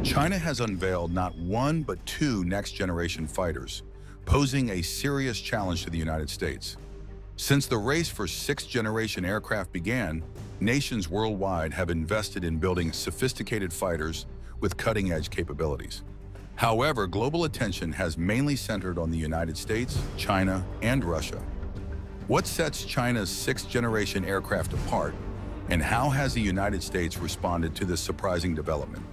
China has unveiled not one but 2 next-generation fighters, posing a serious challenge to the United States. Since the race for 6th-generation aircraft began, nations worldwide have invested in building sophisticated fighters with cutting-edge capabilities. However, global attention has mainly centered on the United States, China, and Russia. What sets China's 6th-generation aircraft apart, and how has the United States responded to this surprising development?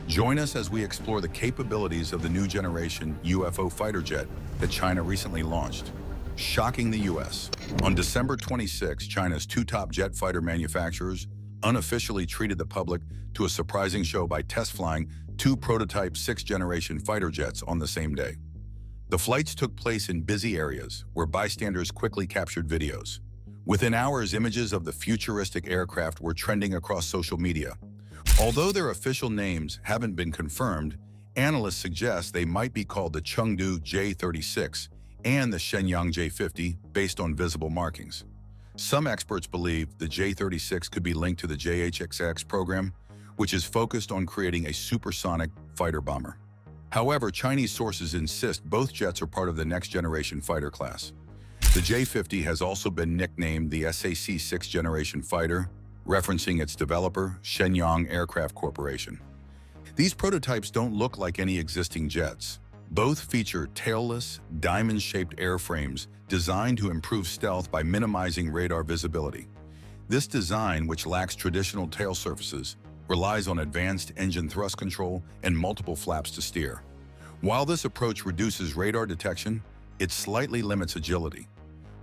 Join us as we explore the capabilities of the new generation UFO fighter jet that China recently launched, shocking the U.S. On December 26, China's 2 top jet fighter manufacturers unofficially treated the public to a surprising show by test flying 2 prototype 6th-generation fighter jets on the same day. The flights took place in busy areas where bystanders quickly captured videos. Within hours, images of the futuristic aircraft were trending across social media. Although their official names haven't been confirmed, analysts suggest they might be called the Chengdu J-36 and the Shenyang J-50 based on visible markings. Some experts believe the J-36 could be linked to the JHXX program, which is focused on creating a supersonic fighter bomber. However, Chinese sources insist both jets are part of the next-generation fighter class. The J-50 has also been nicknamed the SAC 6th-generation fighter, referencing its developer, Shenyang Aircraft Corporation. These prototypes don't look like any existing jets. Both feature tailless, diamond-shaped airframes designed to improve stealth by minimizing radar visibility. This design, which lacks traditional tail surfaces, relies on advanced engine thrust control and multiple flaps to steer. While this approach reduces radar detection, it slightly limits agility.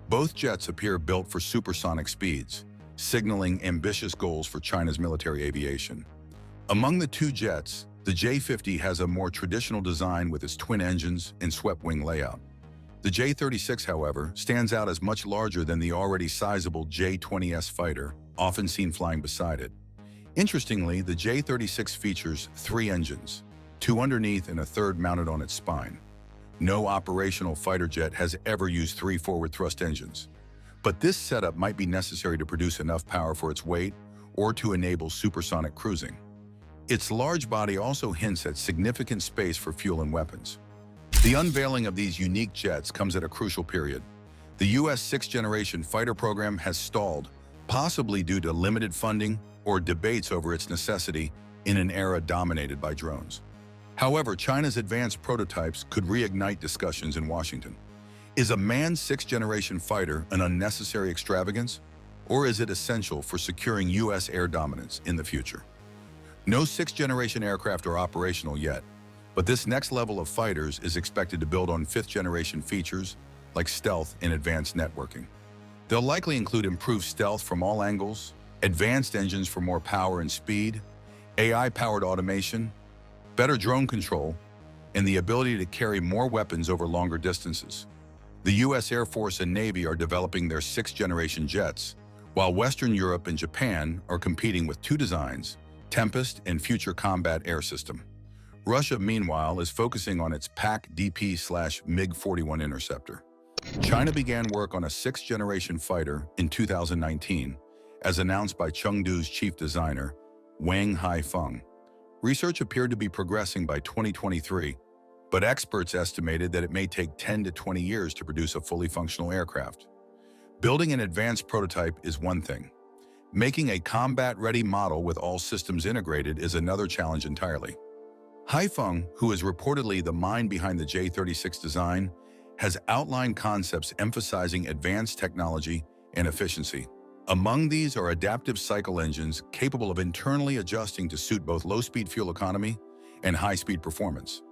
Both jets appear built for supersonic speeds, signaling ambitious goals for China's military aviation. Among the two jets, the J-50 has a more traditional design with its twin engines and swept-wing layout. The J-36, however, stands out as much larger than the already sizable J-20S fighter, often seen flying beside it. Interestingly, the J-36 features 3 engines, 2 underneath and a third mounted on its spine. No operational fighter jet has ever used 3 forward thrust engines. But this setup might be necessary to produce enough power for its weight or to enable supersonic cruising. Its large body also hints at significant space for fuel and weapons. The unveiling of these unique jets comes at a crucial period. The U.S. 6th-generation fighter program has stalled, possibly due to limited funding or debates over its necessity in an era dominated by drones. However, China's advanced prototypes could reignite discussions in Washington. Is a manned 6th-generation fighter an unnecessary extravagance, or is it essential for securing U.S. air dominance in the future? No 6th-generation aircraft are operational yet, but this next level of fighters is expected to build on 5th-generation features like stealth and advanced networking. They'll likely include improved stealth from all angles, advanced engines for more power and speed, AI-powered automation, better drone control, and the ability to carry more weapons over longer distances. The U.S. Air Force and Navy are developing their 6th-generation jets, while Western Europe and Japan are competing with 2 designs, Tempest and Future Combat Air System. Russia, meanwhile, is focusing on its PAC-DP/MiG-41 interceptor. China began work on a 6th-generation fighter in 2019, as announced by Chengdu's chief designer, Wang Haifeng. Research appeared to be progressing by 2023, but experts estimated that it may take 10 to 20 years to produce a fully functional aircraft. Building an advanced prototype is one thing. Making a combat-ready model with all systems integrated is another challenge entirely. Haifeng, who is reportedly the mind behind the J-36 design, has outlined concepts emphasizing advanced technology and efficiency. Among these are adaptive cycle engines capable of internally adjusting to suit both low-speed fuel economy and high-speed performance.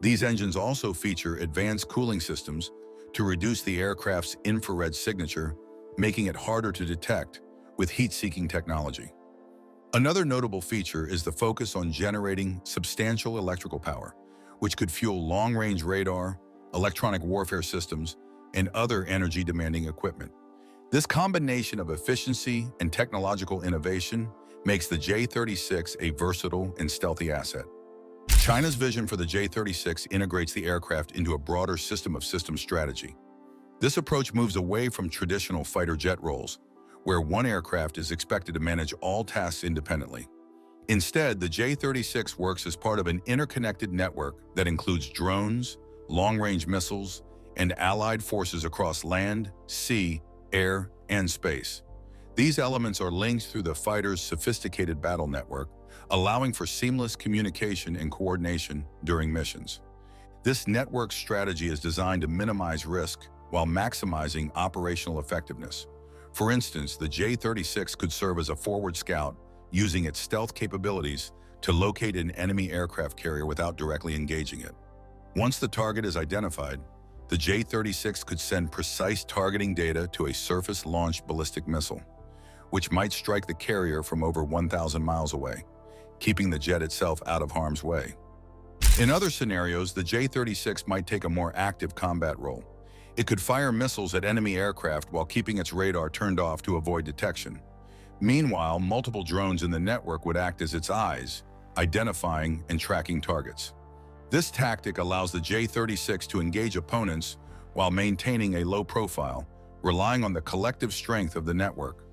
These engines also feature advanced cooling systems to reduce the aircraft's infrared signature, making it harder to detect with heat-seeking technology. Another notable feature is the focus on generating substantial electrical power, which could fuel long-range radar, electronic warfare systems, and other energy-demanding equipment. This combination of efficiency and technological innovation makes the J-36 a versatile and stealthy asset. China's vision for the J-36 integrates the aircraft into a broader system of systems strategy. This approach moves away from traditional fighter jet roles, where one aircraft is expected to manage all tasks independently. Instead, the J-36 works as part of an interconnected network that includes drones, long-range missiles, and allied forces across land, sea, air, and space. These elements are linked through the fighter's sophisticated battle network, allowing for seamless communication and coordination during missions. This network strategy is designed to minimize risk while maximizing operational effectiveness. For instance, the J-36 could serve as a forward scout, using its stealth capabilities to locate an enemy aircraft carrier without directly engaging it. Once the target is identified, the J-36 could send precise targeting data to a surface-launched ballistic missile, which might strike the carrier from over 1,000 miles away, keeping the jet itself out of harm's way. In other scenarios, the J-36 might take a more active combat role, It could fire missiles at enemy aircraft while keeping its radar turned off to avoid detection. Meanwhile, multiple drones in the network would act as its eyes, identifying and tracking targets. This tactic allows the J-36 to engage opponents while maintaining a low profile, relying on the collective strength of the network.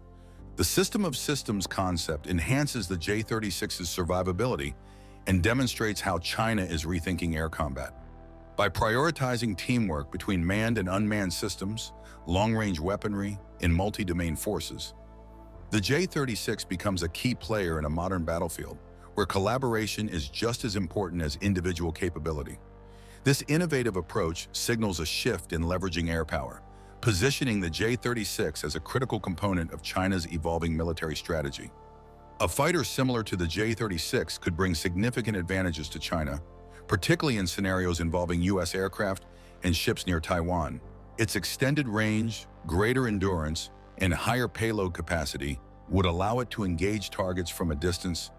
The system of systems concept enhances the J-36's survivability and demonstrates how China is rethinking air combat. By prioritizing teamwork between manned and unmanned systems, long-range weaponry, and multi-domain forces, the J-36 becomes a key player in a modern battlefield, where collaboration is just as important as individual capability. This innovative approach signals a shift in leveraging air power, positioning the J-36 as a critical component of China's evolving military strategy. A fighter similar to the J-36 could bring significant advantages to China, particularly in scenarios involving U.S. aircraft and ships near Taiwan. Its extended range, greater endurance, and higher payload capacity would allow it to engage targets from a distance,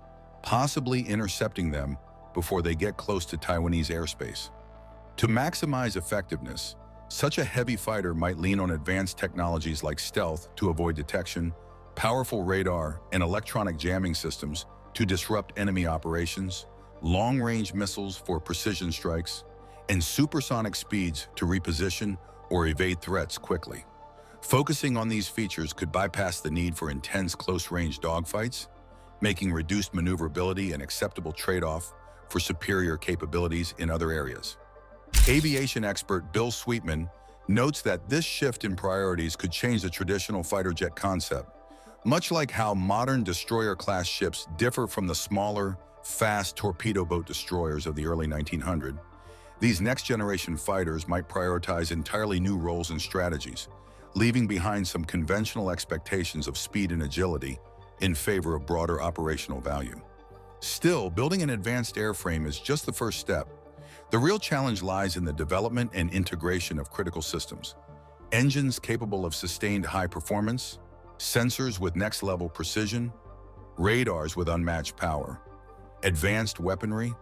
possibly intercepting them before they get close to Taiwanese airspace. To maximize effectiveness, such a heavy fighter might lean on advanced technologies like stealth to avoid detection, powerful radar and electronic jamming systems to disrupt enemy operations, long-range missiles for precision strikes, and supersonic speeds to reposition or evade threats quickly. Focusing on these features could bypass the need for intense close-range dogfights, making reduced maneuverability an acceptable trade-off for superior capabilities in other areas. Aviation expert Bill Sweetman notes that this shift in priorities could change the traditional fighter jet concept, much like how modern destroyer-class ships differ from the smaller, fast torpedo boat destroyers of the early 1900s. These next-generation fighters might prioritize entirely new roles and strategies, leaving behind some conventional expectations of speed and agility in favor of broader operational value. Still, building an advanced airframe is just the first step. The real challenge lies in the development and integration of critical systems. Engines capable of sustained high performance, sensors with next-level precision, radars with unmatched power, advanced weaponry,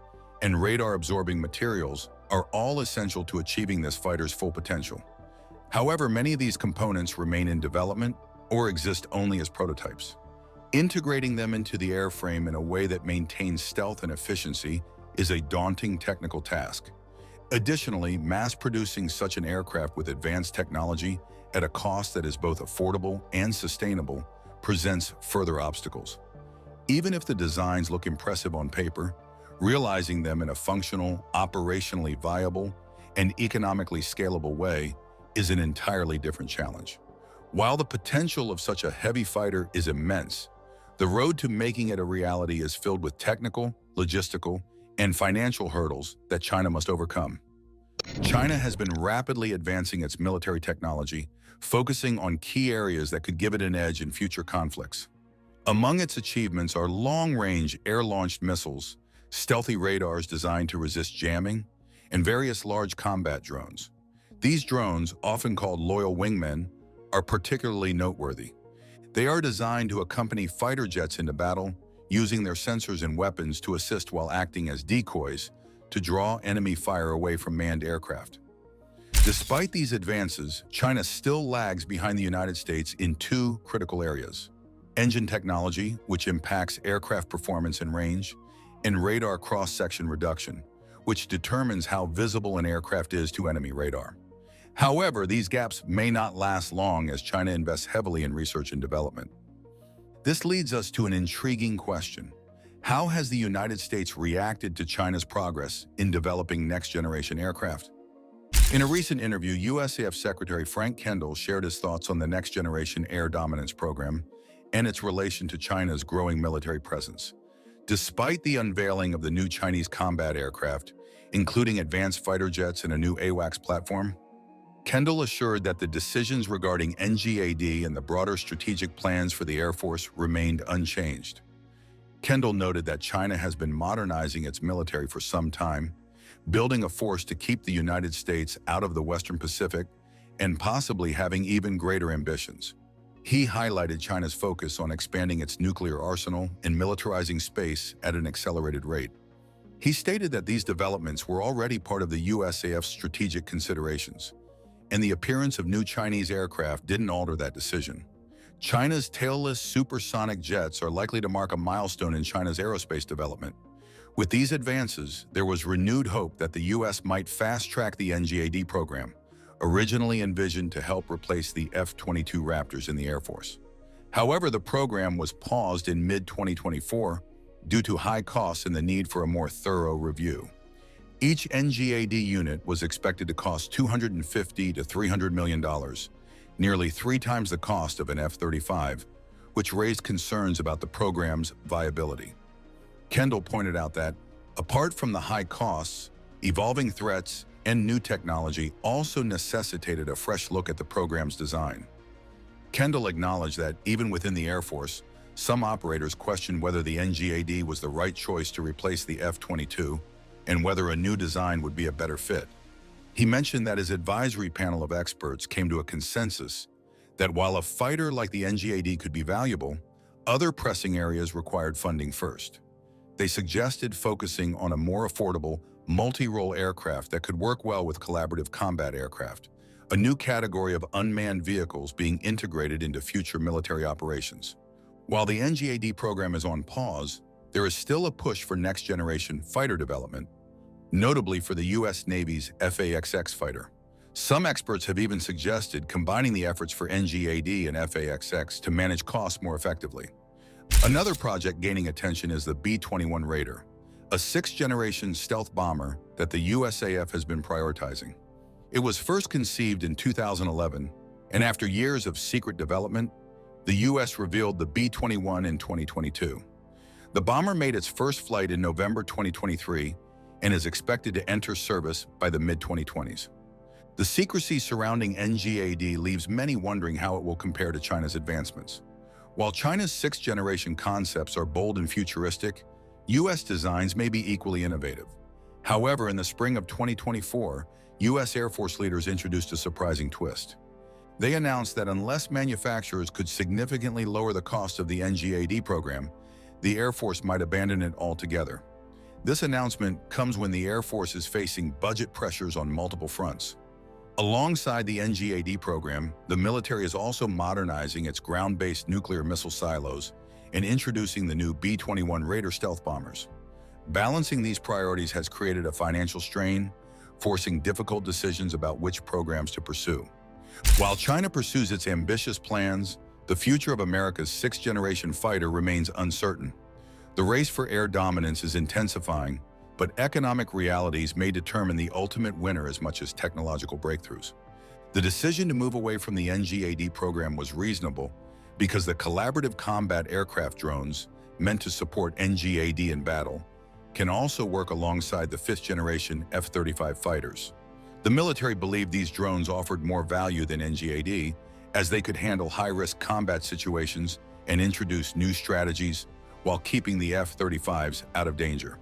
and radar-absorbing materials are all essential to achieving this fighter's full potential. However, many of these components remain in development or exist only as prototypes. Integrating them into the airframe in a way that maintains stealth and efficiency is a daunting technical task. Additionally, mass-producing such an aircraft with advanced technology at a cost that is both affordable and sustainable presents further obstacles. Even if the designs look impressive on paper, realizing them in a functional, operationally viable, and economically scalable way is an entirely different challenge. While the potential of such a heavy fighter is immense, the road to making it a reality is filled with technical, logistical, and financial hurdles that China must overcome. China has been rapidly advancing its military technology, focusing on key areas that could give it an edge in future conflicts. Among its achievements are long-range air-launched missiles, stealthy radars designed to resist jamming, and various large combat drones. These drones, often called loyal wingmen, are particularly noteworthy. They are designed to accompany fighter jets into battle, using their sensors and weapons to assist while acting as decoys to draw enemy fire away from manned aircraft. Despite these advances, China still lags behind the United States in two critical areas: engine technology, which impacts aircraft performance and range, and radar cross-section reduction, which determines how visible an aircraft is to enemy radar. However, these gaps may not last long as China invests heavily in research and development. This leads us to an intriguing question. How has the United States reacted to China's progress in developing next-generation aircraft? In a recent interview, USAF Secretary Frank Kendall shared his thoughts on the next-generation air dominance program and its relation to China's growing military presence. Despite the unveiling of the new Chinese combat aircraft, including advanced fighter jets and a new AWACS platform, Kendall assured that the decisions regarding NGAD and the broader strategic plans for the Air Force remained unchanged. Kendall noted that China has been modernizing its military for some time, building a force to keep the United States out of the Western Pacific and possibly having even greater ambitions. He highlighted China's focus on expanding its nuclear arsenal and militarizing space at an accelerated rate. He stated that these developments were already part of the USAF's strategic considerations, and the appearance of new Chinese aircraft didn't alter that decision. China's tailless supersonic jets are likely to mark a milestone in China's aerospace development. With these advances, there was renewed hope that the U.S. might fast-track the NGAD program, originally envisioned to help replace the F-22 Raptors in the Air Force. However, the program was paused in mid-2024 due to high costs and the need for a more thorough review. Each NGAD unit was expected to cost $250 to $300 million, nearly 3 times the cost of an F-35, which raised concerns about the program's viability. Kendall pointed out that, apart from the high costs, evolving threats and new technology also necessitated a fresh look at the program's design. Kendall acknowledged that, even within the Air Force, some operators questioned whether the NGAD was the right choice to replace the F-22 and whether a new design would be a better fit. He mentioned that his advisory panel of experts came to a consensus that while a fighter like the NGAD could be valuable, other pressing areas required funding first. They suggested focusing on a more affordable, multi-role aircraft that could work well with collaborative combat aircraft, a new category of unmanned vehicles being integrated into future military operations. While the NGAD program is on pause, there is still a push for next-generation fighter development, notably for the U.S. Navy's F/A-XX fighter. Some experts have even suggested combining the efforts for NGAD and F/A-XX to manage costs more effectively. Another project gaining attention is the B-21 Raider, a 6th-generation stealth bomber that the USAF has been prioritizing. It was first conceived in 2011, and after years of secret development, the U.S. revealed the B-21 in 2022. The bomber made its first flight in November 2023 and is expected to enter service by the mid-2020s. The secrecy surrounding NGAD leaves many wondering how it will compare to China's advancements. While China's 6th-generation concepts are bold and futuristic, U.S. designs may be equally innovative. However, in the spring of 2024, U.S. Air Force leaders introduced a surprising twist. They announced that unless manufacturers could significantly lower the cost of the NGAD program, the Air Force might abandon it altogether. This announcement comes when the Air Force is facing budget pressures on multiple fronts. Alongside the NGAD program, the military is also modernizing its ground-based nuclear missile silos and introducing the new B-21 Raider stealth bombers. Balancing these priorities has created a financial strain, forcing difficult decisions about which programs to pursue. While China pursues its ambitious plans, the future of America's 6th-generation fighter remains uncertain. The race for air dominance is intensifying, but economic realities may determine the ultimate winner as much as technological breakthroughs. The decision to move away from the NGAD program was reasonable because the collaborative combat aircraft drones, meant to support NGAD in battle, can also work alongside the 5th-generation F-35 fighters. The military believed these drones offered more value than NGAD, as they could handle high-risk combat situations and introduce new strategies while keeping the F-35s out of danger.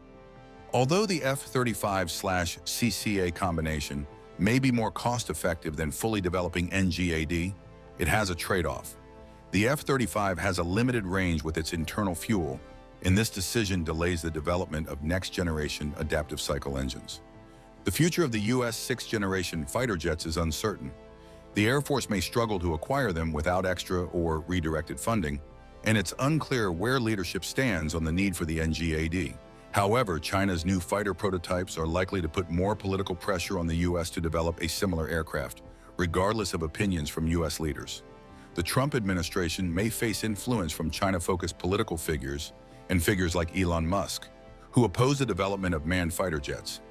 Although the F-35/CCA combination may be more cost-effective than fully developing NGAD, it has a trade-off. The F-35 has a limited range with its internal fuel, and this decision delays the development of next-generation adaptive cycle engines. The future of the U.S. 6th-generation fighter jets is uncertain. The Air Force may struggle to acquire them without extra or redirected funding, and it's unclear where leadership stands on the need for the NGAD. However, China's new fighter prototypes are likely to put more political pressure on the U.S. to develop a similar aircraft, regardless of opinions from U.S. leaders. The Trump administration may face influence from China-focused political figures and figures like Elon Musk, who oppose the development of manned fighter jets.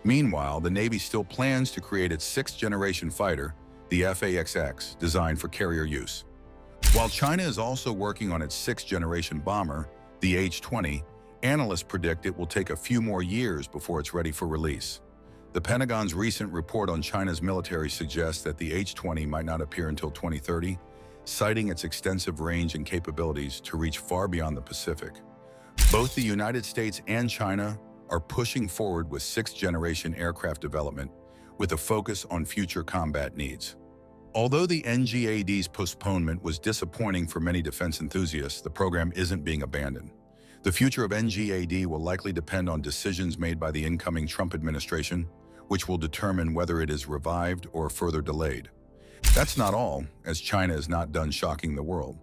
Meanwhile, the Navy still plans to create its 6th-generation fighter, the F/A-XX, designed for carrier use. While China is also working on its 6th-generation bomber, the H-20, analysts predict it will take a few more years before it's ready for release. The Pentagon's recent report on China's military suggests that the H-20 might not appear until 2030, citing its extensive range and capabilities to reach far beyond the Pacific. Both the United States and China are pushing forward with 6th-generation aircraft development, with a focus on future combat needs. Although the NGAD's postponement was disappointing for many defense enthusiasts, the program isn't being abandoned. The future of NGAD will likely depend on decisions made by the incoming Trump administration, which will determine whether it is revived or further delayed. That's not all, as China is not done shocking the world.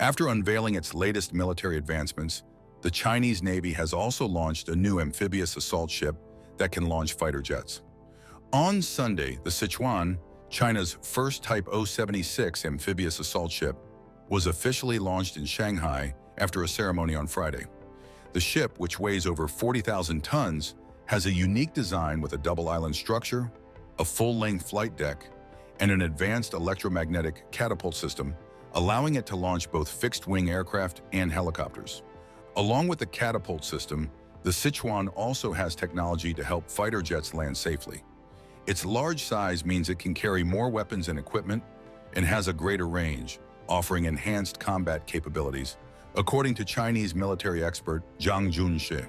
After unveiling its latest military advancements, the Chinese Navy has also launched a new amphibious assault ship that can launch fighter jets. On Sunday, the Sichuan, China's first Type 076 amphibious assault ship, was officially launched in Shanghai after a ceremony on Friday. The ship, which weighs over 40,000 tons, has a unique design with a double-island structure, a full-length flight deck, and an advanced electromagnetic catapult system, allowing it to launch both fixed-wing aircraft and helicopters. Along with the catapult system, the Sichuan also has technology to help fighter jets land safely. Its large size means it can carry more weapons and equipment and has a greater range, offering enhanced combat capabilities, according to Chinese military expert Zhang Junshi.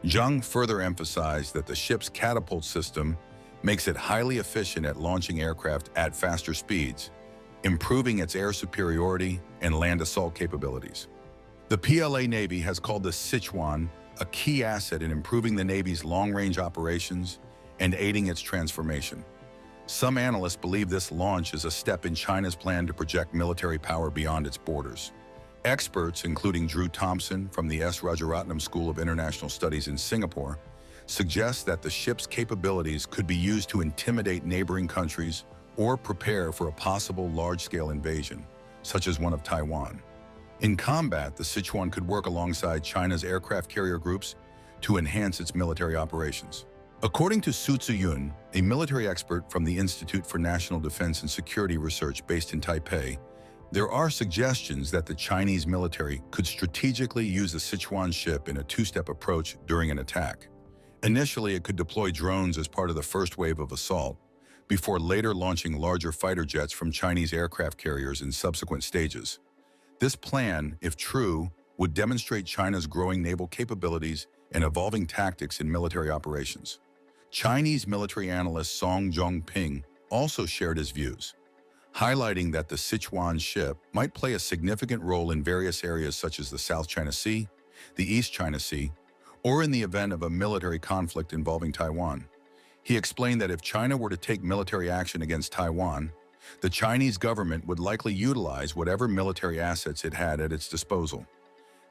Zhang further emphasized that the ship's catapult system makes it highly efficient at launching aircraft at faster speeds, improving its air superiority and land assault capabilities. The PLA Navy has called the Sichuan a key asset in improving the Navy's long-range operations and aiding its transformation. Some analysts believe this launch is a step in China's plan to project military power beyond its borders. Experts, including Drew Thompson from the S. Rajaratnam School of International Studies in Singapore, suggest that the ship's capabilities could be used to intimidate neighboring countries or prepare for a possible large-scale invasion, such as one of Taiwan. In combat, the Sichuan could work alongside China's aircraft carrier groups to enhance its military operations. According to Su Ziyun, a military expert from the Institute for National Defense and Security Research based in Taipei, there are suggestions that the Chinese military could strategically use the Sichuan ship in a two-step approach during an attack. Initially, it could deploy drones as part of the first wave of assault, before later launching larger fighter jets from Chinese aircraft carriers in subsequent stages. This plan, if true, would demonstrate China's growing naval capabilities and evolving tactics in military operations. Chinese military analyst Song Zhongping also shared his views, highlighting that the Sichuan ship might play a significant role in various areas such as the South China Sea, the East China Sea, or in the event of a military conflict involving Taiwan. He explained that if China were to take military action against Taiwan, the Chinese government would likely utilize whatever military assets it had at its disposal.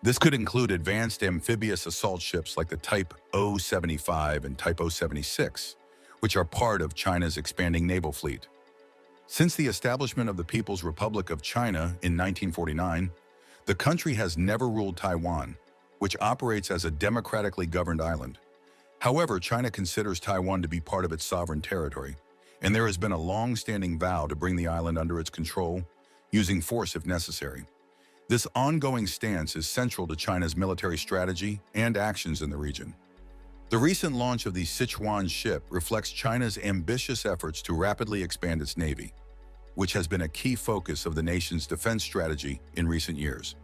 This could include advanced amphibious assault ships like the Type 075 and Type 076, which are part of China's expanding naval fleet. Since the establishment of the People's Republic of China in 1949, the country has never ruled Taiwan, which operates as a democratically governed island. However, China considers Taiwan to be part of its sovereign territory, and there has been a long-standing vow to bring the island under its control, using force if necessary. This ongoing stance is central to China's military strategy and actions in the region. The recent launch of the Sichuan ship reflects China's ambitious efforts to rapidly expand its navy, which has been a key focus of the nation's defense strategy in recent years.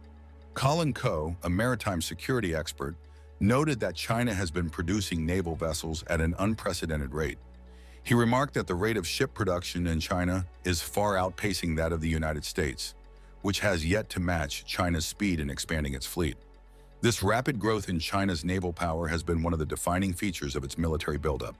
Colin Coe, a maritime security expert, noted that China has been producing naval vessels at an unprecedented rate. He remarked that the rate of ship production in China is far outpacing that of the United States, which has yet to match China's speed in expanding its fleet. This rapid growth in China's naval power has been one of the defining features of its military buildup.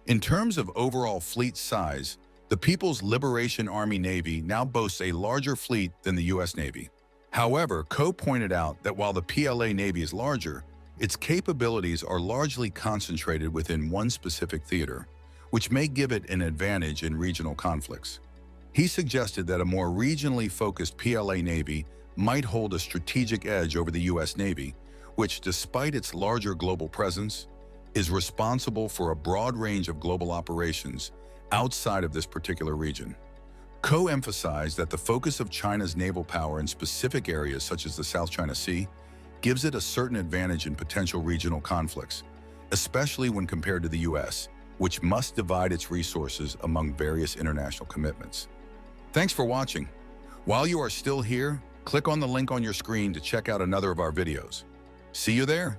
In terms of overall fleet size, the People's Liberation Army Navy now boasts a larger fleet than the U.S. Navy. However, Coe pointed out that while the PLA Navy is larger, its capabilities are largely concentrated within one specific theater, which may give it an advantage in regional conflicts. He suggested that a more regionally focused PLA Navy might hold a strategic edge over the U.S. Navy, which, despite its larger global presence, is responsible for a broad range of global operations outside of this particular region. Coe emphasized that the focus of China's naval power in specific areas such as the South China Sea gives it a certain advantage in potential regional conflicts, especially when compared to the U.S., which must divide its resources among various international commitments. Thanks for watching. While you are still here, click on the link on your screen to check out another of our videos. See you there.